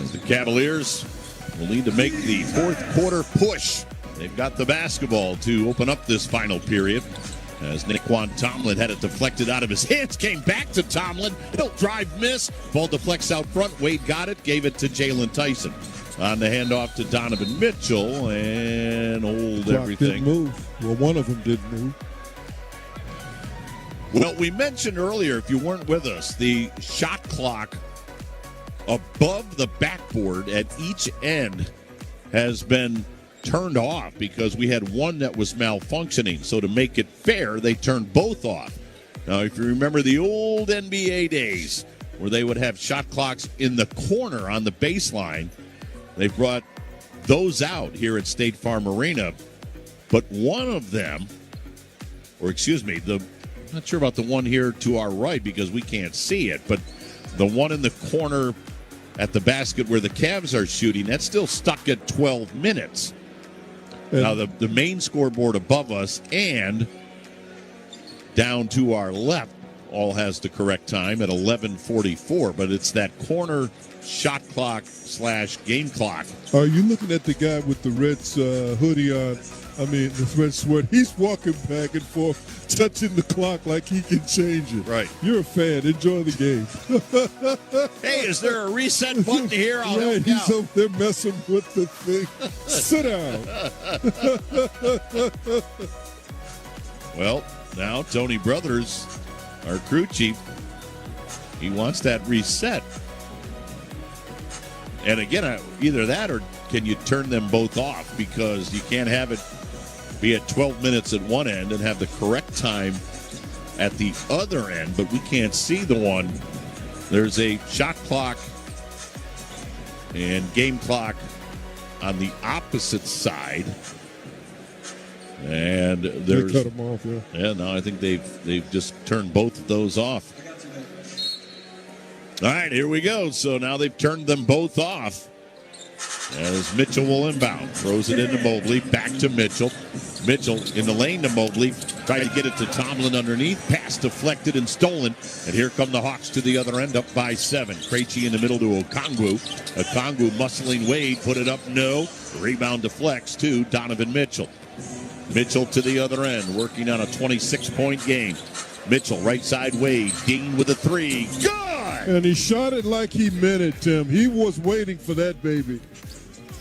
[SPEAKER 1] As the Cavaliers will need to make the fourth quarter push. They've got the basketball to open up this final period. As Naquan Tomlin had it deflected out of his hands, came back to Tomlin. He'll drive, miss. Ball deflects out front. Wade got it, gave it to Jalen Tyson. On the handoff to Donovan Mitchell, and
[SPEAKER 2] Clock
[SPEAKER 1] everything.
[SPEAKER 2] didn't move. Well, one of them didn't move.
[SPEAKER 1] Well, we mentioned earlier, if you weren't with us, the shot clock above the backboard at each end has been turned off because we had one that was malfunctioning. So to make it fair, they turned both off. Now, if you remember the old NBA days where they would have shot clocks in the corner on the baseline, they brought those out here at State Farm Arena. But one of them, or excuse me, I'm not sure about the one here to our right because we can't see it, but the one in the corner at the basket where the Cavs are shooting, that's still stuck at 12 minutes. Now, the main scoreboard above us and down to our left all has the correct time at 11:44, but it's that corner shot clock / game clock.
[SPEAKER 2] Are you looking at the guy with the red hoodie on? I mean, the red sweat. He's walking back and forth, touching the clock like he can change it.
[SPEAKER 1] Right.
[SPEAKER 2] You're a fan. Enjoy the game.
[SPEAKER 1] Hey, is there a reset button here? I'll help you
[SPEAKER 2] He's
[SPEAKER 1] out.
[SPEAKER 2] over there messing with the thing. Sit down.
[SPEAKER 1] Well, now Tony Brothers, our crew chief, he wants that reset. And again, either that or can you turn them both off, because you can't have it be at 12 minutes at one end and have the correct time at the other end, but we can't see the one. There's a shot clock and game clock on the opposite side. And there's,
[SPEAKER 2] they cut him off, yeah.
[SPEAKER 1] Yeah, no, I think they've just turned both of those off. All right, here we go. So now they've turned them both off. As Mitchell will inbound, throws it into Mobley, back to Mitchell. Mitchell in the lane to Mobley, tried to get it to Tomlin underneath, pass deflected and stolen. And here come the Hawks to the other end, up by 7. Krejci in the middle to Okongwu. Okongwu muscling Wade, put it up, no. Rebound deflects to Donovan Mitchell. Mitchell to the other end, working on a 26-point game. Mitchell, right side Wade, Dean with a 3. Good!
[SPEAKER 2] And he shot it like he meant it, Tim. He was waiting for that, baby.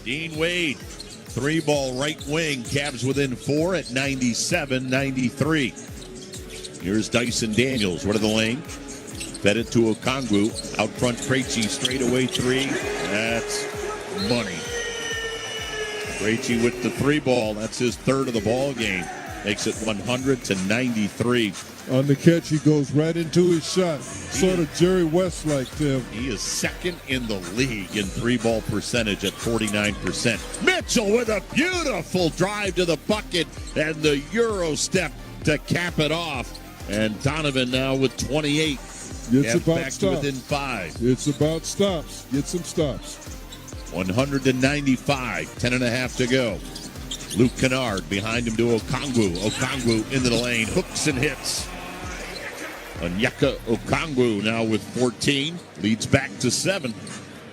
[SPEAKER 1] Dean Wade, 3-ball right wing. Cavs within 4 at 97-93. Here's Dyson Daniels, right of the lane. Fed it to Okongwu. Out front, Krejci, straightaway 3. That's money. Krejci with the 3-ball. That's his third of the ball game. Makes it 100-93.
[SPEAKER 2] On the catch, he goes right into his shot. Sort of Jerry West-like, Tim.
[SPEAKER 1] He is second in the league in 3-ball percentage at 49%. Mitchell with a beautiful drive to the bucket and the Euro step to cap it off. And Donovan now with 28.
[SPEAKER 2] It's about
[SPEAKER 1] back
[SPEAKER 2] stops.
[SPEAKER 1] to within 5.
[SPEAKER 2] It's about stops. Get some stops.
[SPEAKER 1] 195, 10.5 to go. Luke Kennard behind him to Okongwu. Okongwu into the lane, hooks and hits. Onyeka Okongwu now with 14, leads back to 7.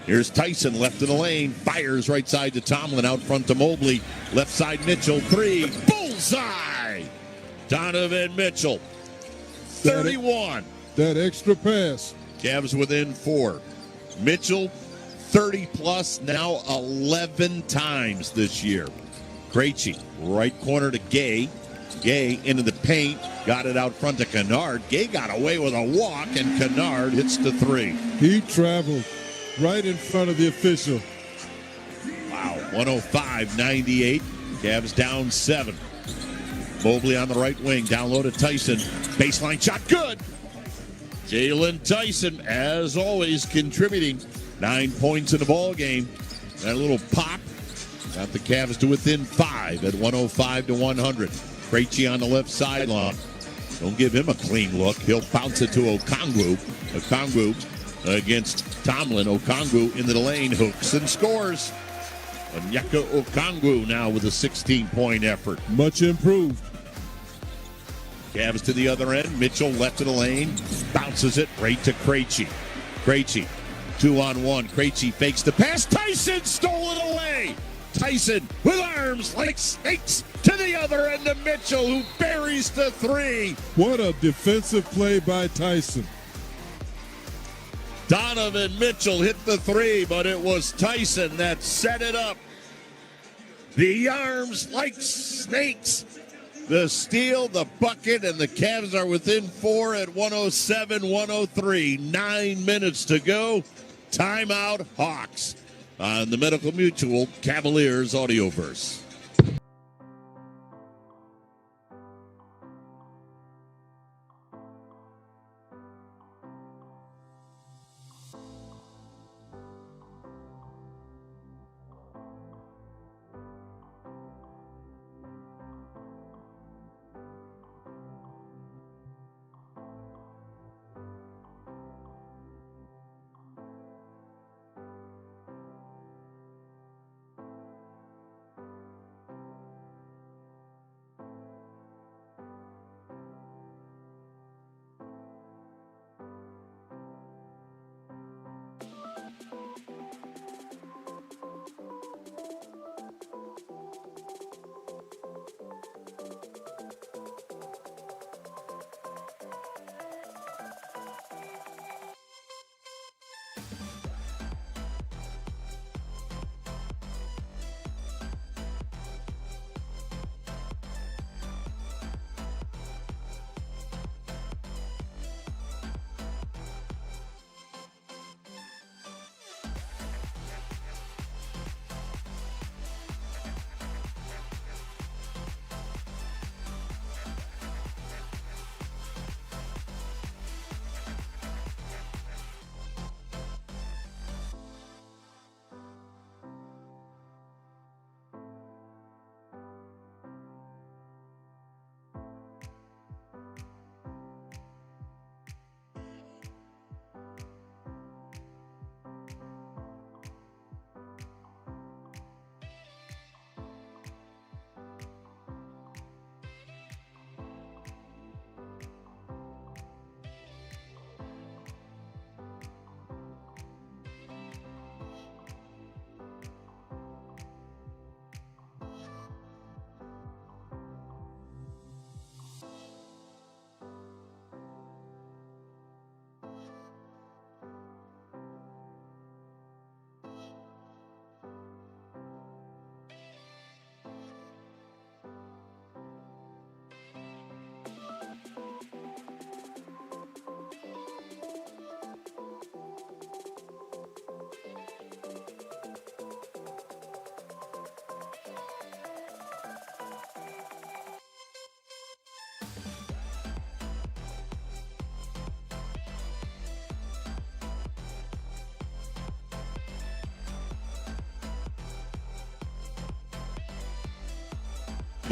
[SPEAKER 1] Here's Tyson left in the lane, fires right side to Tomlin, out front to Mobley. Left side Mitchell, 3, bullseye! Donovan Mitchell, 31.
[SPEAKER 2] That extra pass.
[SPEAKER 1] Cavs within 4. Mitchell, 30-plus, now 11 times this year. Krejci, right corner to Gay. Gay into the paint, got it out front to Kennard. Gay got away with a walk, and Kennard hits the 3.
[SPEAKER 2] He traveled right in front of the official.
[SPEAKER 1] Wow, 105-98. Cavs down 7. Mobley on the right wing, down low to Tyson. Baseline shot, good. Jalen Tyson, as always, contributing 9 points in the ball game. That little pop got the Cavs to within 5 at 105-100. Krejci on the left sideline. Don't give him a clean look. He'll bounce it to Okongwu. Okongwu against Tomlin. Okongwu into the lane, hooks and scores. Onyeka Okongwu now with a 16-point effort.
[SPEAKER 2] Much improved.
[SPEAKER 1] Cavs to the other end. Mitchell left of the lane. Bounces it right to Krejci. Krejci 2-on-1. Krejci fakes the pass. Tyson stole it away. Tyson with arms like snakes to the other end to Mitchell, who buries the three.
[SPEAKER 2] What a defensive play by Tyson.
[SPEAKER 1] Donovan Mitchell hit the three, but it was Tyson that set it up. The arms like snakes. The steal, the bucket, and the Cavs are within 4 at 107-103. 9 minutes to go. Timeout, Hawks. On the Medical Mutual Cavaliers Audioverse.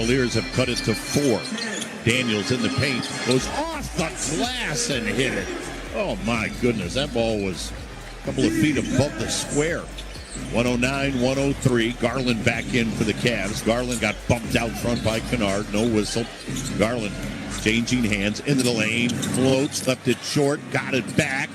[SPEAKER 1] Cavaliers have cut it to 4. Daniels in the paint, goes off the glass and hit it. Oh my goodness, that ball was a couple of feet above the square. 109-103. Garland back in for the Cavs. Garland got bumped out front by Kennard. No whistle. Garland changing hands into the lane. Floats, left it short, got it back.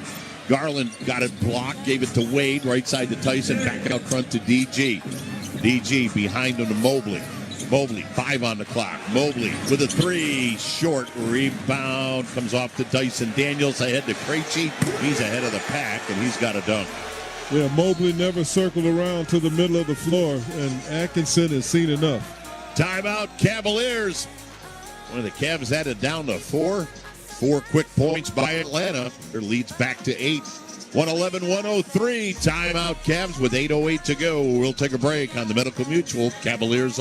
[SPEAKER 1] Garland got it blocked, gave it to Wade, right side to Tyson, back out front to DG. DG behind him to Mobley. Mobley, 5 on the clock. Mobley with a 3, short rebound, comes off to Dyson Daniels, ahead to Krejci. He's ahead of the pack, and he's got a dunk.
[SPEAKER 2] Yeah, Mobley never circled around to the middle of the floor, and Atkinson has seen enough.
[SPEAKER 1] Timeout, Cavaliers. One of the Cavs had it down to 4. 4 quick points by Atlanta. Their lead's back to 8. 111-103. Timeout, Cavs with 8:08 to go. We'll take a break on the Medical Mutual Cavaliers.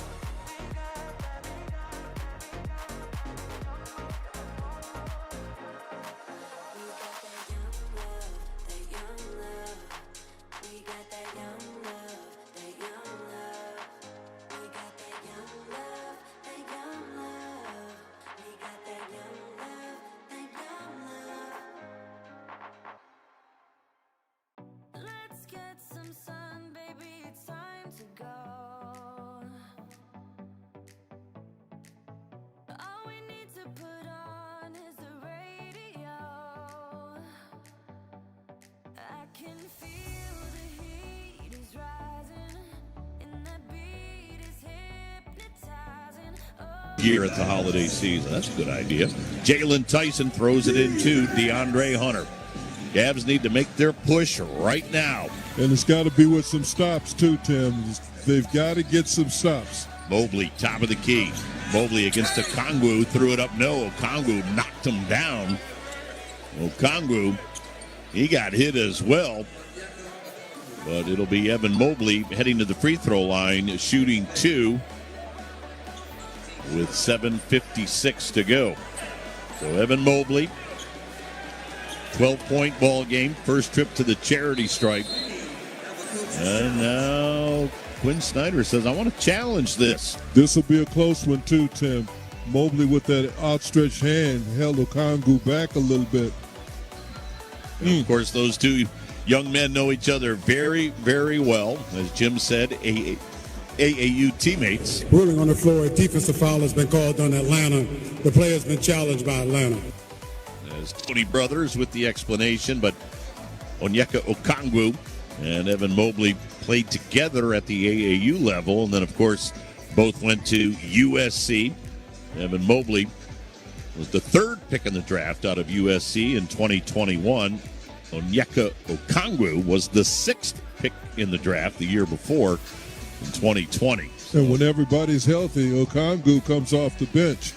[SPEAKER 3] Let's get some sun, baby, it's time to go. All we need to put on is the radio. I can feel the heat is rising, and that beat is hypnotizing. Oh.
[SPEAKER 1] Here at the holiday season. That's a good idea. Jalen Tyson throws it into DeAndre Hunter. Cavs need to make their push right now.
[SPEAKER 2] And it's got to be with some stops, too, Tim. They've got to get some stops.
[SPEAKER 1] Mobley, top of the key. Mobley against Okongwu, threw it up. No, Okongwu knocked him down. Okongwu, he got hit as well. But it'll be Evan Mobley heading to the free throw line, shooting 2 with 7:56 to go. So Evan Mobley, 12-point ball game, first trip to the charity stripe. And now Quinn Snyder says, I want to challenge this.
[SPEAKER 2] This will be a close one, too, Tim. Mobley, with that outstretched hand, held Okongwu back a little bit.
[SPEAKER 1] And of course, those two young men know each other very, very well. As Jim said, AAU teammates.
[SPEAKER 4] Ruling on the floor, a defensive foul has been called on Atlanta. The player has been challenged by Atlanta.
[SPEAKER 1] As Tony Brothers with the explanation, but Onyeka Okongwu and Evan Mobley played together at the AAU level, and then, of course, both went to USC. Evan Mobley was the third pick in the draft out of USC in 2021. Onyeka Okongwu was the sixth pick in the draft the year before in 2020.
[SPEAKER 2] And when everybody's healthy, Okongwu comes off the bench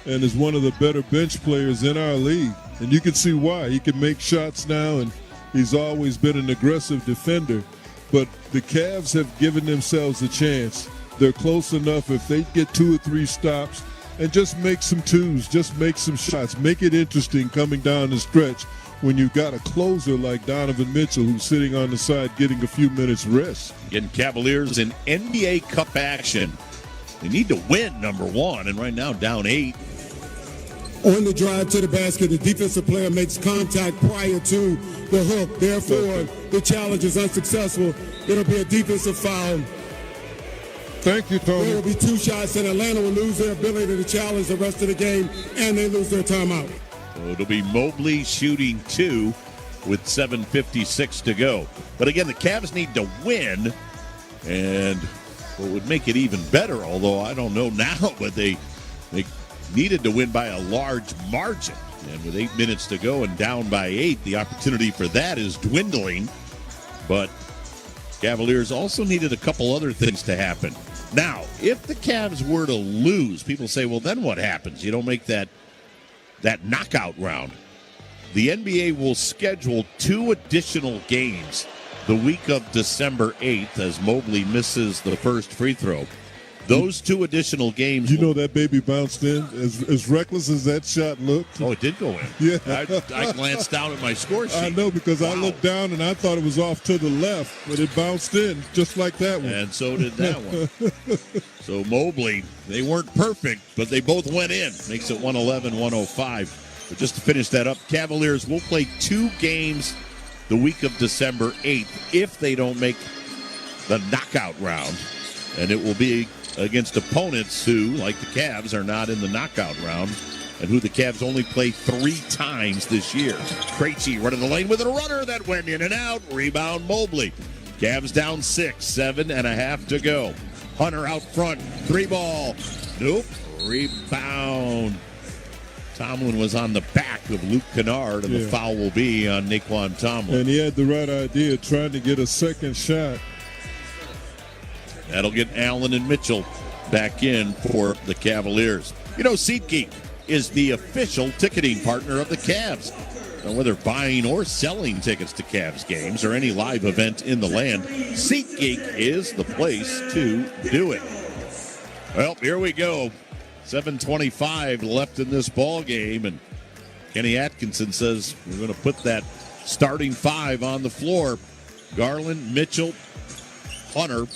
[SPEAKER 2] and is one of the better bench players in our league. And you can see why. He can make shots now, and he's always been an aggressive defender. But the Cavs have given themselves a chance. They're close enough if they get 2 or 3 stops and just make some twos, just make some shots. Make it interesting coming down the stretch when you've got a closer like Donovan Mitchell who's sitting on the side getting a few minutes rest.
[SPEAKER 1] Again, Cavaliers in NBA Cup action. They need to win, number one, and right now down 8.
[SPEAKER 4] On the drive to the basket, the defensive player makes contact prior to the hook. Therefore, the challenge is unsuccessful. It'll be a defensive foul.
[SPEAKER 2] Thank you, Tony.
[SPEAKER 4] There will be 2 shots, and Atlanta will lose their ability to challenge the rest of the game, and they lose their timeout.
[SPEAKER 1] So it'll be Mobley shooting 2 with 7:56 to go. But again, the Cavs need to win, and what would make it even better, although I don't know now, but they needed to win by a large margin. And with 8 minutes to go and down by 8, the opportunity for that is dwindling. But Cavaliers also needed a couple other things to happen. Now, if the Cavs were to lose, people say, well, then what happens? You don't make that knockout round. The NBA will schedule 2 additional games the week of December 8th as Mobley misses the first free throw. Those 2 additional games.
[SPEAKER 2] You know that baby bounced in. As reckless as that shot looked.
[SPEAKER 1] Oh, it did go in.
[SPEAKER 2] Yeah.
[SPEAKER 1] I glanced down at my score sheet.
[SPEAKER 2] I know, because I looked down and I thought it was off to the left, but it bounced in just like that one.
[SPEAKER 1] And so did that one. So Mobley, they weren't perfect, but they both went in. Makes it 111-105. But just to finish that up, Cavaliers will play 2 games the week of December 8th if they don't make the knockout round. And it will be against opponents who, like the Cavs, are not in the knockout round. and who the Cavs only play 3 times this year. Krejci running the lane with a runner that went in and out. Rebound Mobley. Cavs down 6, 7.5 to go. Hunter out front, 3-ball. Nope. Rebound. Tomlin was on the back of Luke Kennard, and the foul will be on Naquan Tomlin.
[SPEAKER 2] And he had the right idea, trying to get a second shot.
[SPEAKER 1] That'll get Allen and Mitchell back in for the Cavaliers. You know, SeatGeek is the official ticketing partner of the Cavs. Now, whether buying or selling tickets to Cavs games or any live event in the land, SeatGeek is the place to do it. Well, here we go. 7:25 left in this ball game, and Kenny Atkinson says we're going to put that starting 5 on the floor. Garland, Mitchell, Hunter,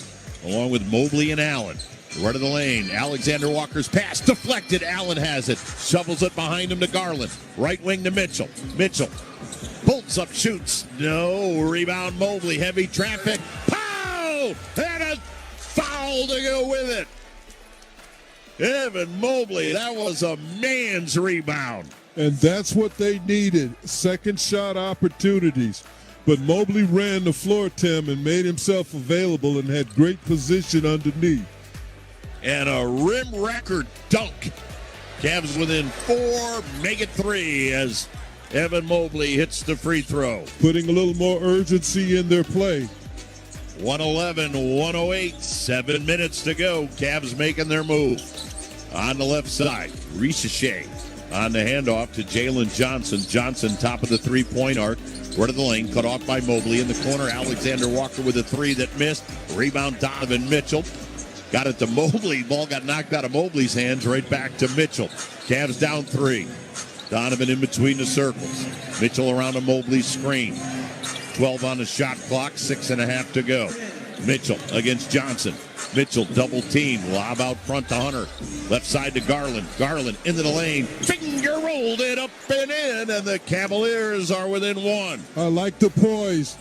[SPEAKER 1] along with Mobley and Allen. Right of the lane. Alexander Walker's pass deflected. Allen has it. Shovels it behind him to Garland. Right wing to Mitchell. Mitchell pulls up, shoots. No. Rebound Mobley. Heavy traffic. Pow! And a foul to go with it. Evan Mobley. That was a man's rebound.
[SPEAKER 2] And that's what they needed. Second shot opportunities. But Mobley ran the floor, Tim, and made himself available and had great position underneath.
[SPEAKER 1] And a rim record dunk. Cavs within 4, make it 3 as Evan Mobley hits the free throw.
[SPEAKER 2] Putting a little more urgency in their play.
[SPEAKER 1] 111-108, 7 minutes to go. Cavs making their move. On the left side, Ricochet on the handoff to Jalen Johnson. Johnson top of the three-point arc. Right of the lane, cut off by Mobley in the corner. Alexander Walker with a 3 that missed. Rebound Donovan Mitchell. Got it to Mobley. Ball got knocked out of Mobley's hands. Right back to Mitchell. Cavs down 3. Donovan in between the circles. Mitchell around a Mobley screen. 12 on the shot clock. 6.5 to go. Mitchell against Johnson. Mitchell double team. Lob out front to Hunter. Left side to Garland. Garland into the lane. Finger rolled it up and in. And the Cavaliers are within 1.
[SPEAKER 2] I like the poise.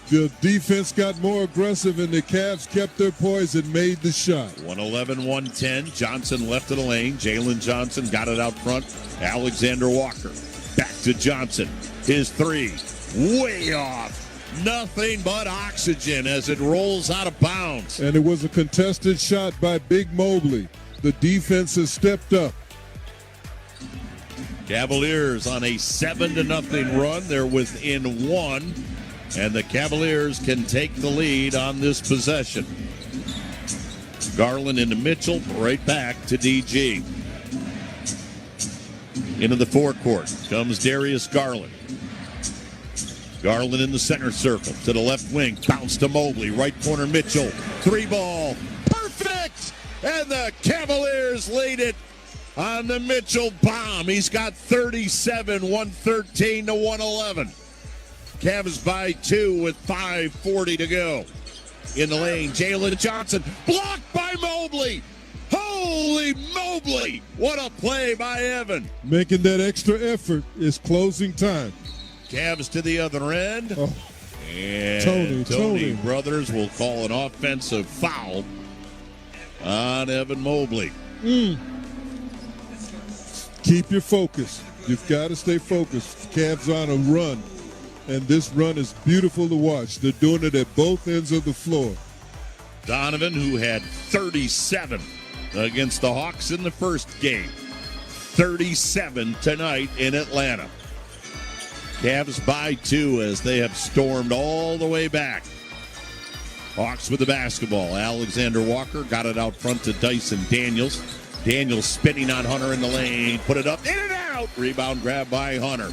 [SPEAKER 2] The defense got more aggressive, and the Cavs kept their poise and made the shot.
[SPEAKER 1] 111-110. Johnson left of the lane. Jalen Johnson got it out front. Alexander Walker back to Johnson. His 3 way off. Nothing but oxygen as it rolls out of bounds.
[SPEAKER 2] And it was a contested shot by Big Mobley. The defense has stepped up.
[SPEAKER 1] Cavaliers on a 7-0 run. They're within 1. And the Cavaliers can take the lead on this possession. Garland into Mitchell, right back to DG. Into the forecourt comes Darius Garland. Garland in the center circle to the left wing. Bounce to Mobley. Right corner Mitchell. 3-ball. Perfect! And the Cavaliers laid it on the Mitchell bomb. He's got 37, 113 to 111. Cavs by 2 with 5:40 to go. In the lane, Jalen Johnson blocked by Mobley. Holy Mobley! What a play by Evan.
[SPEAKER 2] Making that extra effort is closing time.
[SPEAKER 1] Cavs to the other end.
[SPEAKER 2] Oh.
[SPEAKER 1] And
[SPEAKER 2] Tony
[SPEAKER 1] Brothers will call an offensive foul on Evan Mobley.
[SPEAKER 2] Keep your focus. You've got to stay focused. Cavs on a run. And this run is beautiful to watch. They're doing it at both ends of the floor.
[SPEAKER 1] Donovan, who had 37 against the Hawks in the first game. 37 tonight in Atlanta. Cavs by 2 as they have stormed all the way back. Hawks with the basketball. Alexander Walker got it out front to Dyson Daniels. Daniels spinning on Hunter in the lane. Put it up, in and out. Rebound grab by Hunter.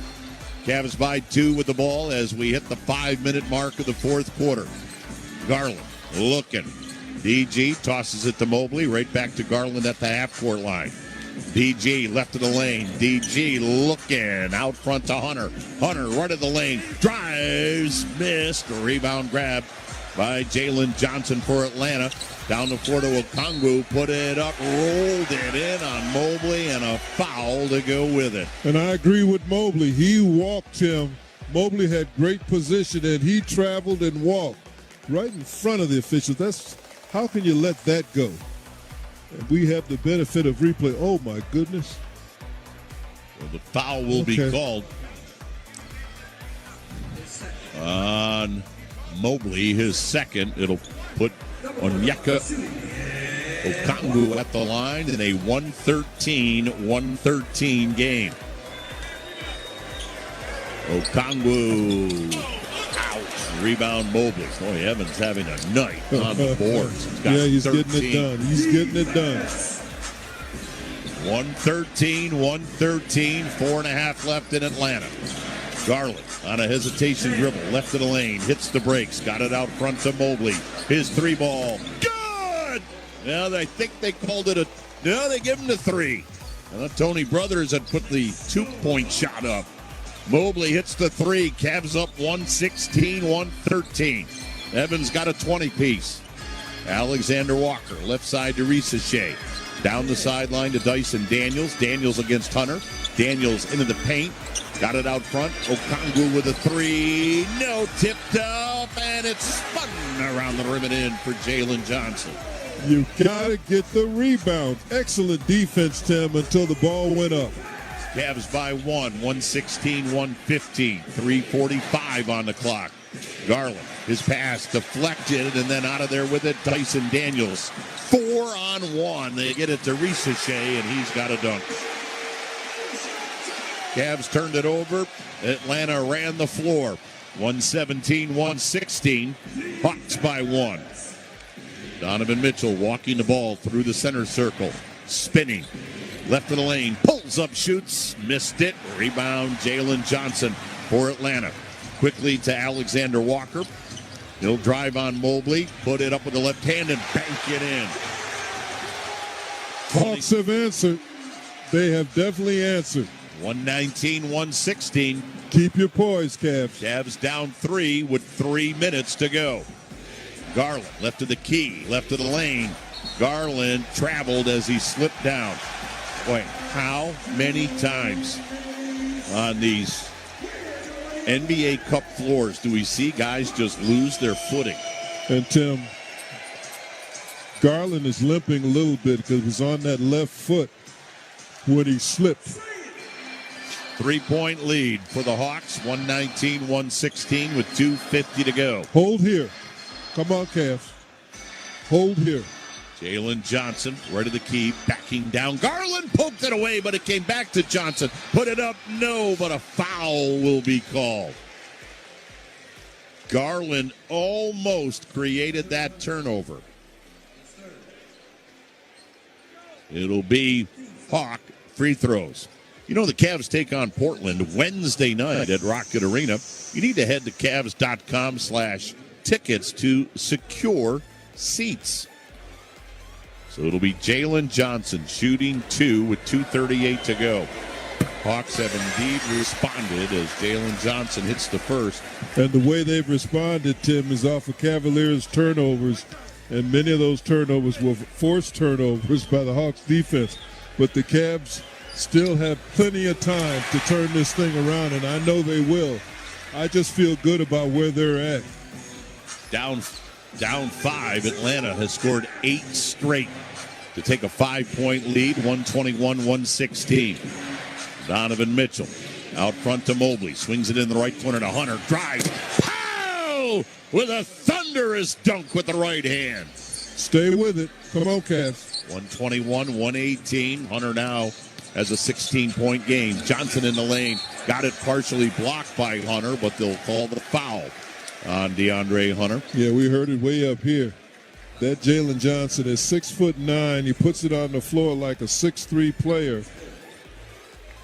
[SPEAKER 1] Cavs by 2 with the ball as we hit the 5-minute mark of the fourth quarter. Garland looking. DG tosses it to Mobley. Right back to Garland at the half-court line. DG left of the lane. DG looking out front to Hunter. Hunter right of the lane. Drives. Missed. Rebound grab by Jalen Johnson for Atlanta. Down the floor to Okongwu. Put it up. Rolled it in on Mobley and a foul to go with it.
[SPEAKER 2] And I agree with Mobley. He walked him. Mobley had great position, and he traveled and walked right in front of the officials. How can you let that go? And we have the benefit of replay. Oh, my goodness.
[SPEAKER 1] So the foul will be called on Mobley, his second. It'll put Onyeka Okongwu at the line in a 113 game. Okongwu. Ouch. Rebound Mobley. Boy, Evans having a night on the boards.
[SPEAKER 2] He's 13. Getting it done. He's getting it done.
[SPEAKER 1] 113, 4.5 left in Atlanta. Garland on a hesitation dribble, left of the lane, hits the brakes, got it out front to Mobley. His three ball, good! Now I think they called it they give him the three. Tony Brothers had put the 2-point shot up. Mobley hits the three, Cavs up 116, 113. Evans got a 20-piece. Alexander Walker, left side to Ricochet. Down the sideline to Dyson Daniels. Daniels against Hunter. Daniels into the paint. Got it out front. Okongwu with a three. No, tipped up, and it's spun around the rim and in for Jalen Johnson.
[SPEAKER 2] You got to get the rebound. Excellent defense, Tim, until the ball went up.
[SPEAKER 1] Cavs by 116, 115. 3:45 on the clock. Garland, his pass deflected, and then out of there with it, Dyson Daniels. 4-on-1. They get it to Ricochet, and he's got a dunk. Cavs turned it over. Atlanta ran the floor. 117, 116. Hawks by 1. Donovan Mitchell walking the ball through the center circle. Spinning. Left of the lane. Pulls up, shoots. Missed it. Rebound, Jalen Johnson for Atlanta. Quickly to Alexander Walker. He'll drive on Mobley. Put it up with the left hand and bank it in.
[SPEAKER 2] Hawks have answered. They have definitely answered.
[SPEAKER 1] 119, 116.
[SPEAKER 2] Keep your poise, Cavs.
[SPEAKER 1] Cavs down 3 with 3 minutes to go. Garland, left of the key, left of the lane. Garland traveled as he slipped down. Boy, how many times on these NBA Cup floors do we see guys just lose their footing?
[SPEAKER 2] And Tim, Garland is limping a little bit because it was on that left foot when he slipped.
[SPEAKER 1] 3-point lead for the Hawks, 119-116 with 2:50 to go.
[SPEAKER 2] Hold here. Come on, Cavs. Hold here.
[SPEAKER 1] Jalen Johnson, right of the key, backing down. Garland poked it away, but it came back to Johnson. Put it up, no, but a foul will be called. Garland almost created that turnover. It'll be Hawk free throws. You know the Cavs take on Portland Wednesday night at Rocket Arena. You need to head to Cavs.com/tickets to secure seats. So it'll be Jalen Johnson shooting 2 with 2:38 to go. Hawks have indeed responded as Jalen Johnson hits the first.
[SPEAKER 2] And the way they've responded, Tim, is off of Cavaliers turnovers. And many of those turnovers were forced turnovers by the Hawks defense. But the Cavs still have plenty of time to turn this thing around, and I know they will. I just feel good about where they're at.
[SPEAKER 1] Down 5, Atlanta has scored 8 straight to take a 5-point lead, 121-116. Donovan Mitchell out front to Mobley, swings it in the right corner to Hunter, drives, pow! With a thunderous dunk with the right hand.
[SPEAKER 2] Stay with it. Come on, Cavs.
[SPEAKER 1] 121-118. Hunter now has a 16-point game. Johnson in the lane, got it partially blocked by Hunter, but they'll call the foul on DeAndre Hunter.
[SPEAKER 2] Yeah, we heard it way up here. That Jalen Johnson is 6'9". He puts it on the floor like a 6'3" player.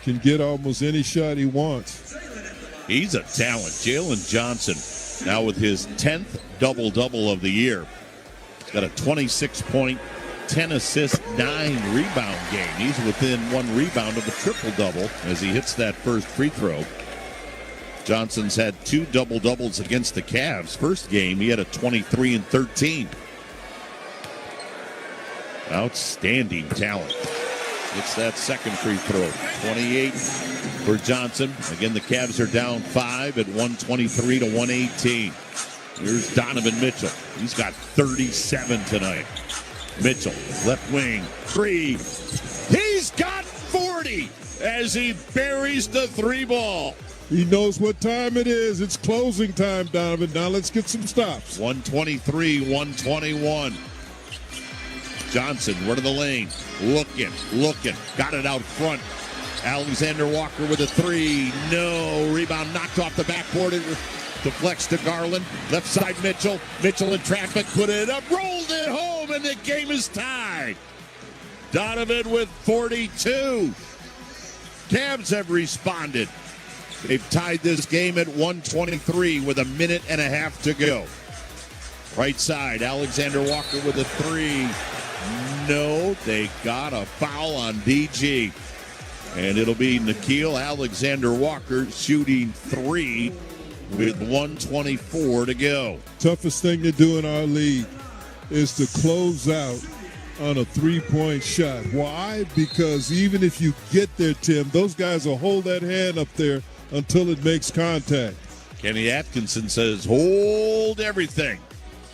[SPEAKER 2] Can get almost any shot he wants.
[SPEAKER 1] He's a talent. Jalen Johnson now with his 10th double-double of the year. He's got a 26-point, 10-assist, 9-rebound game. He's within 1 rebound of a triple-double as he hits that first free throw. Johnson's had 2 double-doubles against the Cavs. First game, he had a 23 and 13. Outstanding talent. It's that second free throw. 28 for Johnson. Again, the Cavs are down 5 at 123-118. Here's Donovan Mitchell. He's got 37 tonight. Mitchell, left wing, 3. He's got 40. as he buries the three ball.
[SPEAKER 2] He knows what time it is. It's closing time, Donovan. Now let's get some stops.
[SPEAKER 1] 123, 121. Johnson, run of the lane. Looking. Got it out front. Alexander Walker with a three. No. Rebound knocked off the backboard. It deflects to Garland. Left side, Mitchell. Mitchell in traffic. Put it up. Rolled it home, and the game is tied. Donovan with 42. Cavs have responded. They've tied this game at 123 with a minute and a half to go. Right side, Alexander Walker with a three. No, they got a foul on DG. And it'll be Nickeil Alexander-Walker shooting three with 124 to go.
[SPEAKER 2] Toughest thing to do in our league is to close out on a three-point shot. Why? Because even if you get there, Tim, those guys will hold that hand up there until it makes contact.
[SPEAKER 1] Kenny Atkinson says, hold everything.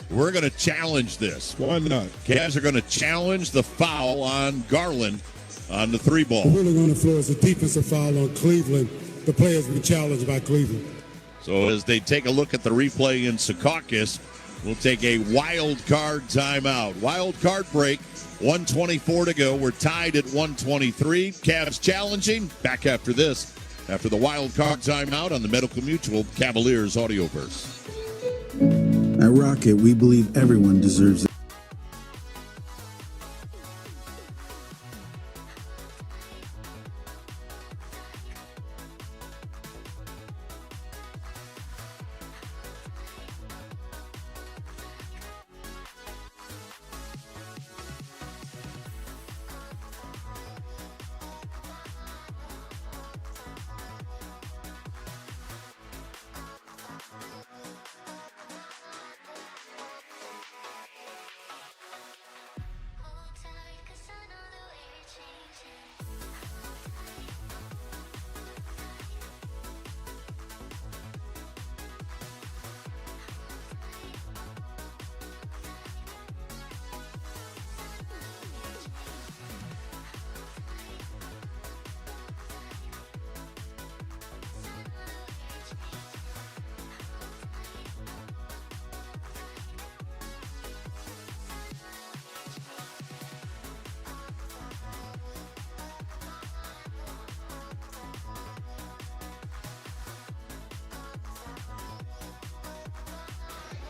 [SPEAKER 1] We're going to challenge this.
[SPEAKER 2] Why not?
[SPEAKER 1] Cavs are going to challenge the foul on Garland on the three ball.
[SPEAKER 4] The ruling on the floor is a defensive foul on Cleveland. The players been challenged by Cleveland.
[SPEAKER 1] So as they take a look at the replay in Secaucus, we'll take a wild card timeout. Wild card break, 124 to go. We're tied at 123. Cavs challenging. Back after this, after the wild card timeout on the Medical Mutual Cavaliers Audioverse.
[SPEAKER 7] At Rocket, we believe everyone deserves it.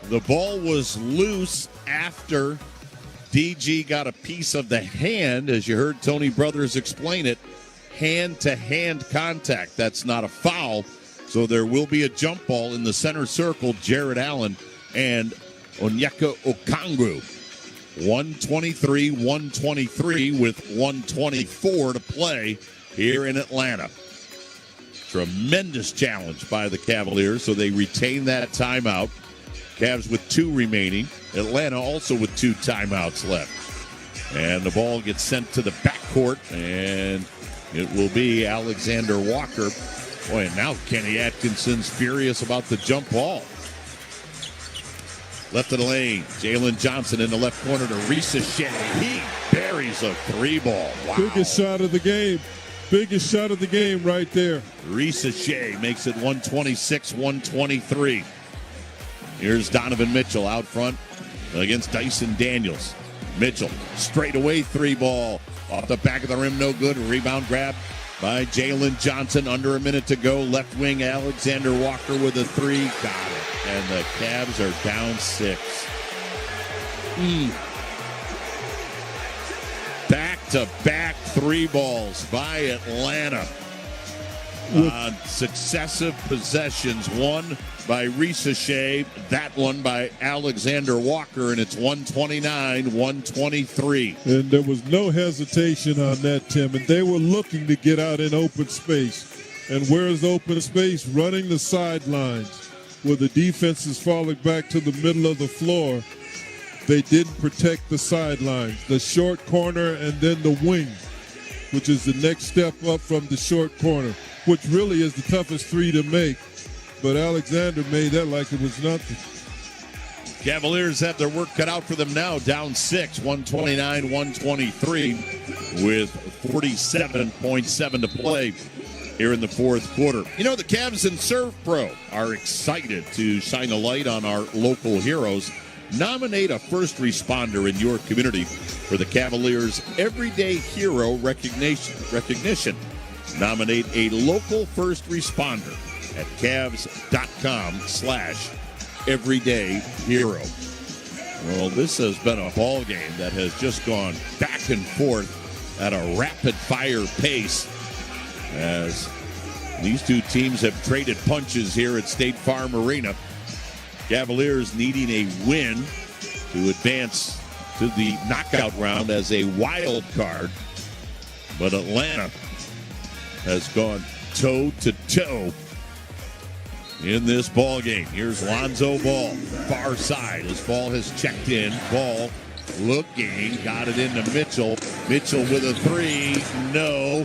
[SPEAKER 1] The ball was loose after DG got a piece of the hand, as you heard Tony Brothers explain it, hand-to-hand contact. That's not a foul, so there will be a jump ball in the center circle. Jared Allen and Onyeka Okongwu. 123-123 with 124 to play here in Atlanta. Tremendous challenge by the Cavaliers, so they retain that timeout. Cavs with 2 remaining. Atlanta also with 2 timeouts left. And the ball gets sent to the backcourt, and it will be Alexander Walker. Boy, and now Kenny Atkinson's furious about the jump ball. Left of the lane, Jalen Johnson in the left corner to Risa Shea. He buries a 3-ball. Wow.
[SPEAKER 2] Biggest shot of the game. Biggest shot of the game right there.
[SPEAKER 1] Risa Shea makes it 126-123. Here's Donovan Mitchell out front against Dyson Daniels. Mitchell, straightaway 3-ball. Off the back of the rim, no good. Rebound grab by Jalen Johnson. Under a minute to go. Left wing, Alexander Walker with a 3. Got it. And the Cavs are down 6. Back-to-back 3-balls by Atlanta. On successive possessions, one by Risa Shea, that one by Alexander Walker, and it's 129-123.
[SPEAKER 2] And there was no hesitation on that, Tim, and they were looking to get out in open space. And where's open space? Running the sidelines, where the defense is falling back to the middle of the floor. They didn't protect the sidelines, the short corner and then the wing, which is the next step up from the short corner, which really is the toughest 3 to make. But Alexander made that like it was nothing.
[SPEAKER 1] Cavaliers have their work cut out for them now, down 6, 129-123 with 47.7 to play here in the fourth quarter. You know, the Cavs and Serve Pro are excited to shine a light on our local heroes. Nominate a first responder in your community for the Cavaliers Everyday Hero recognition. Nominate a local first responder at Cavs.com/everydayhero. Well, this has been a ball game that has just gone back and forth at a rapid-fire pace as these two teams have traded punches here at State Farm Arena. Cavaliers needing a win to advance to the knockout round as a wild card. But Atlanta has gone toe-to-toe in this ball game. Here's Lonzo Ball, far side as Ball has checked in. Ball looking, got it into Mitchell. Mitchell with a three. No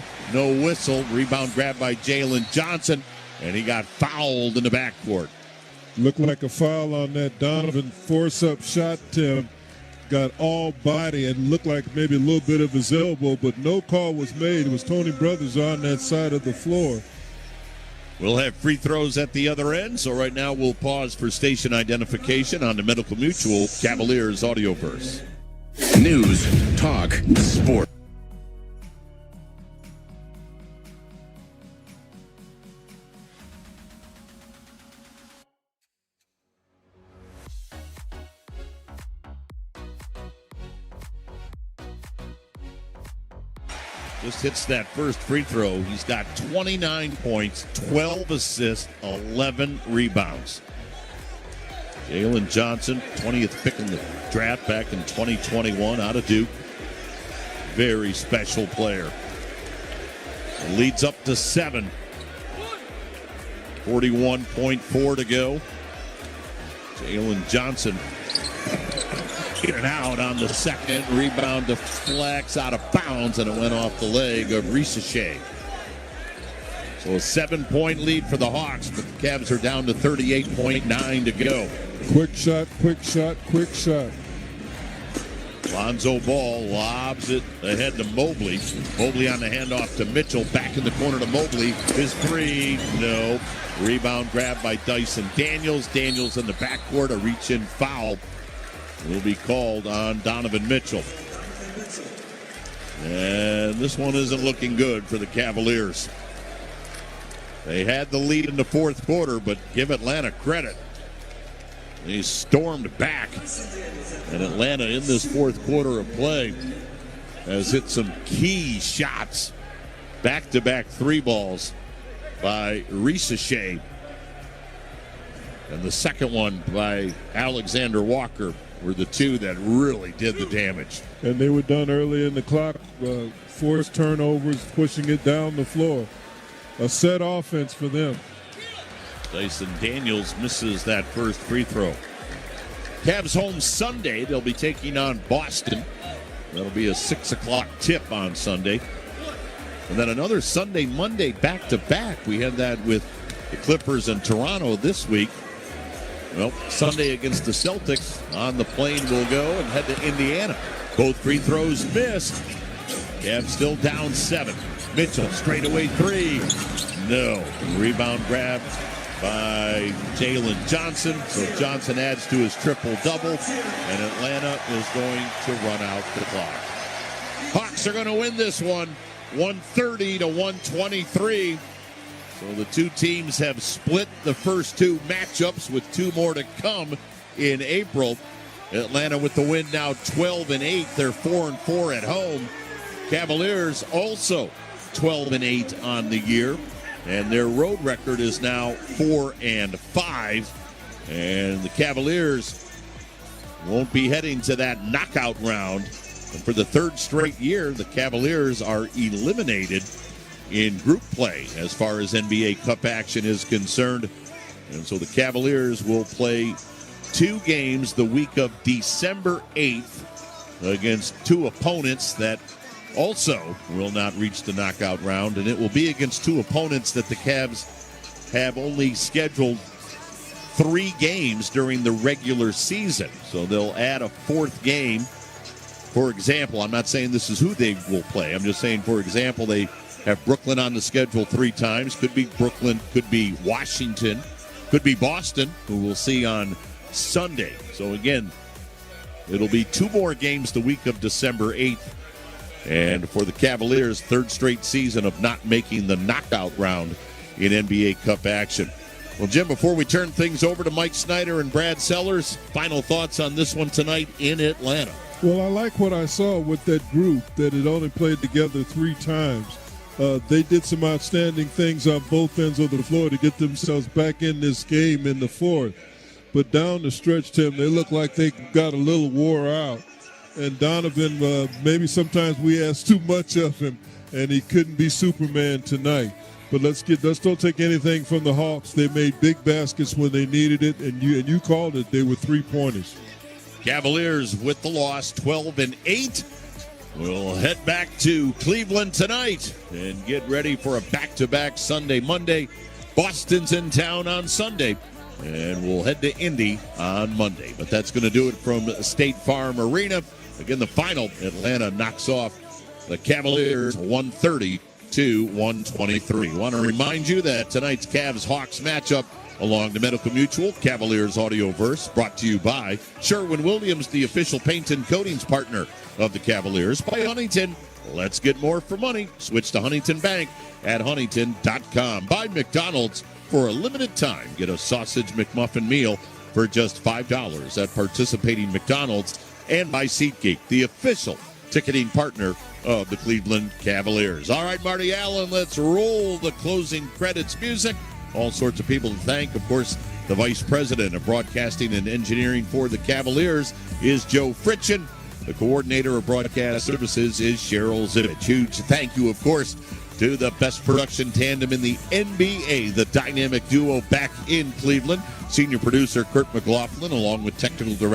[SPEAKER 1] whistle. Rebound grabbed by Jalen Johnson, and he got fouled in the backcourt.
[SPEAKER 2] Looked like a foul on that Donovan force-up shot, Tim. Got all body and looked like maybe a little bit of his elbow, but no call was made. It was Tony Brothers on that side of the floor.
[SPEAKER 1] We'll have free throws at the other end, so right now we'll pause for station identification on the Medical Mutual Cavaliers Audioverse.
[SPEAKER 6] News, talk, sport.
[SPEAKER 1] Just hits that first free throw. He's got 29 points, 12 assists, 11 rebounds. Jalen Johnson, 20th pick in the draft back in 2021 out of Duke. Very special player. Leads up to 7. 41.4 to go. Jalen Johnson in and out on the second. Rebound deflects out of bounds, and it went off the leg of Risache. So a 7-point lead for the Hawks, but the Cavs are down to 38.9 to go.
[SPEAKER 2] Quick shot, quick shot, quick shot.
[SPEAKER 1] Lonzo Ball lobs it ahead to Mobley. Mobley on the handoff to Mitchell. Back in the corner to Mobley. His three, no. Rebound grab by Dyson Daniels. Daniels in the backcourt. A reach-in foul will be called on Donovan Mitchell. And this one isn't looking good for the Cavaliers. They had the lead in the fourth quarter, but give Atlanta credit. They stormed back. And Atlanta in this fourth quarter of play has hit some key shots. Back-to-back three balls by Risache. And the second one by Alexander Walker were the two that really did the damage.
[SPEAKER 2] And they were done early in the clock. Forced turnovers, pushing it down the floor. A set offense for them.
[SPEAKER 1] Dyson Daniels misses that first free throw. Cavs home Sunday. They'll be taking on Boston. That'll be a 6 o'clock tip on Sunday. And then another Sunday, Monday back-to-back. We had that with the Clippers and Toronto this week. Well, Sunday against the Celtics. On the plane we'll go and head to Indiana. Both free throws missed. Cavs still down 7. Mitchell, straightaway three. No. Rebound grab by Jalen Johnson. So Johnson adds to his triple-double. And Atlanta is going to run out the clock. Hawks are going to win this one, 130 to 123. So the two teams have split the first two matchups with two more to come in April. Atlanta with the win now 12-8. They're 4-4 at home. Cavaliers also 12-8 on the year. And their road record is now 4-5. And the Cavaliers won't be heading to that knockout round. And for the third straight year, the Cavaliers are eliminated in group play as far as NBA Cup action is concerned. And so the Cavaliers will play 2 games the week of December 8th against 2 opponents that also will not reach the knockout round. And it will be against 2 opponents that the Cavs have only scheduled 3 games during the regular season. So they'll add a 4th game For example, I'm not saying this is who they will play. I'm just saying, for example, they have Brooklyn on the schedule 3 times. Could be Brooklyn, could be Washington, could be Boston, who we'll see on Sunday. So, again, it'll be 2 more games the week of December 8th. And for the Cavaliers, 3rd straight season of not making the knockout round in NBA Cup action. Well, Jim, before we turn things over to Mike Snyder and Brad Sellers, final thoughts on this one tonight in Atlanta.
[SPEAKER 2] Well, I like what I saw with that group that had only played together 3 times. They did some outstanding things on both ends of the floor to get themselves back in this game in the 4th. But down the stretch, Tim, they look like they got a little wore out. And Donovan, maybe sometimes we ask too much of him, and he couldn't be Superman tonight. But let's don't take anything from the Hawks. They made big baskets when they needed it, and you called it. They were 3-pointers.
[SPEAKER 1] Cavaliers with the loss, 12-8. We'll head back to Cleveland tonight and get ready for a back-to-back Sunday, Monday. Boston's in town on Sunday, and we'll head to Indy on Monday. But that's going to do it from State Farm Arena. Again, the final, Atlanta knocks off the Cavaliers 130-123. Want to remind you that tonight's Cavs-Hawks matchup along the Medical Mutual Cavaliers Audioverse, brought to you by Sherwin-Williams, the official paint and coatings partner of the Cavaliers. By Huntington, let's get more for money. Switch to Huntington Bank at huntington.com. By McDonald's, for a limited time, get a sausage McMuffin meal for just $5 at participating McDonald's. And by SeatGeek, the official ticketing partner of the Cleveland Cavaliers. All right, Marty Allen, let's roll the closing credits music. All sorts of people to thank. Of course, the Vice President of Broadcasting and Engineering for the Cavaliers is Joe Fritchen. The Coordinator of Broadcast Services is Cheryl Zivich. Huge thank you, of course, to the best production tandem in the NBA, the dynamic duo back in Cleveland. Senior producer Kurt McLaughlin, along with technical director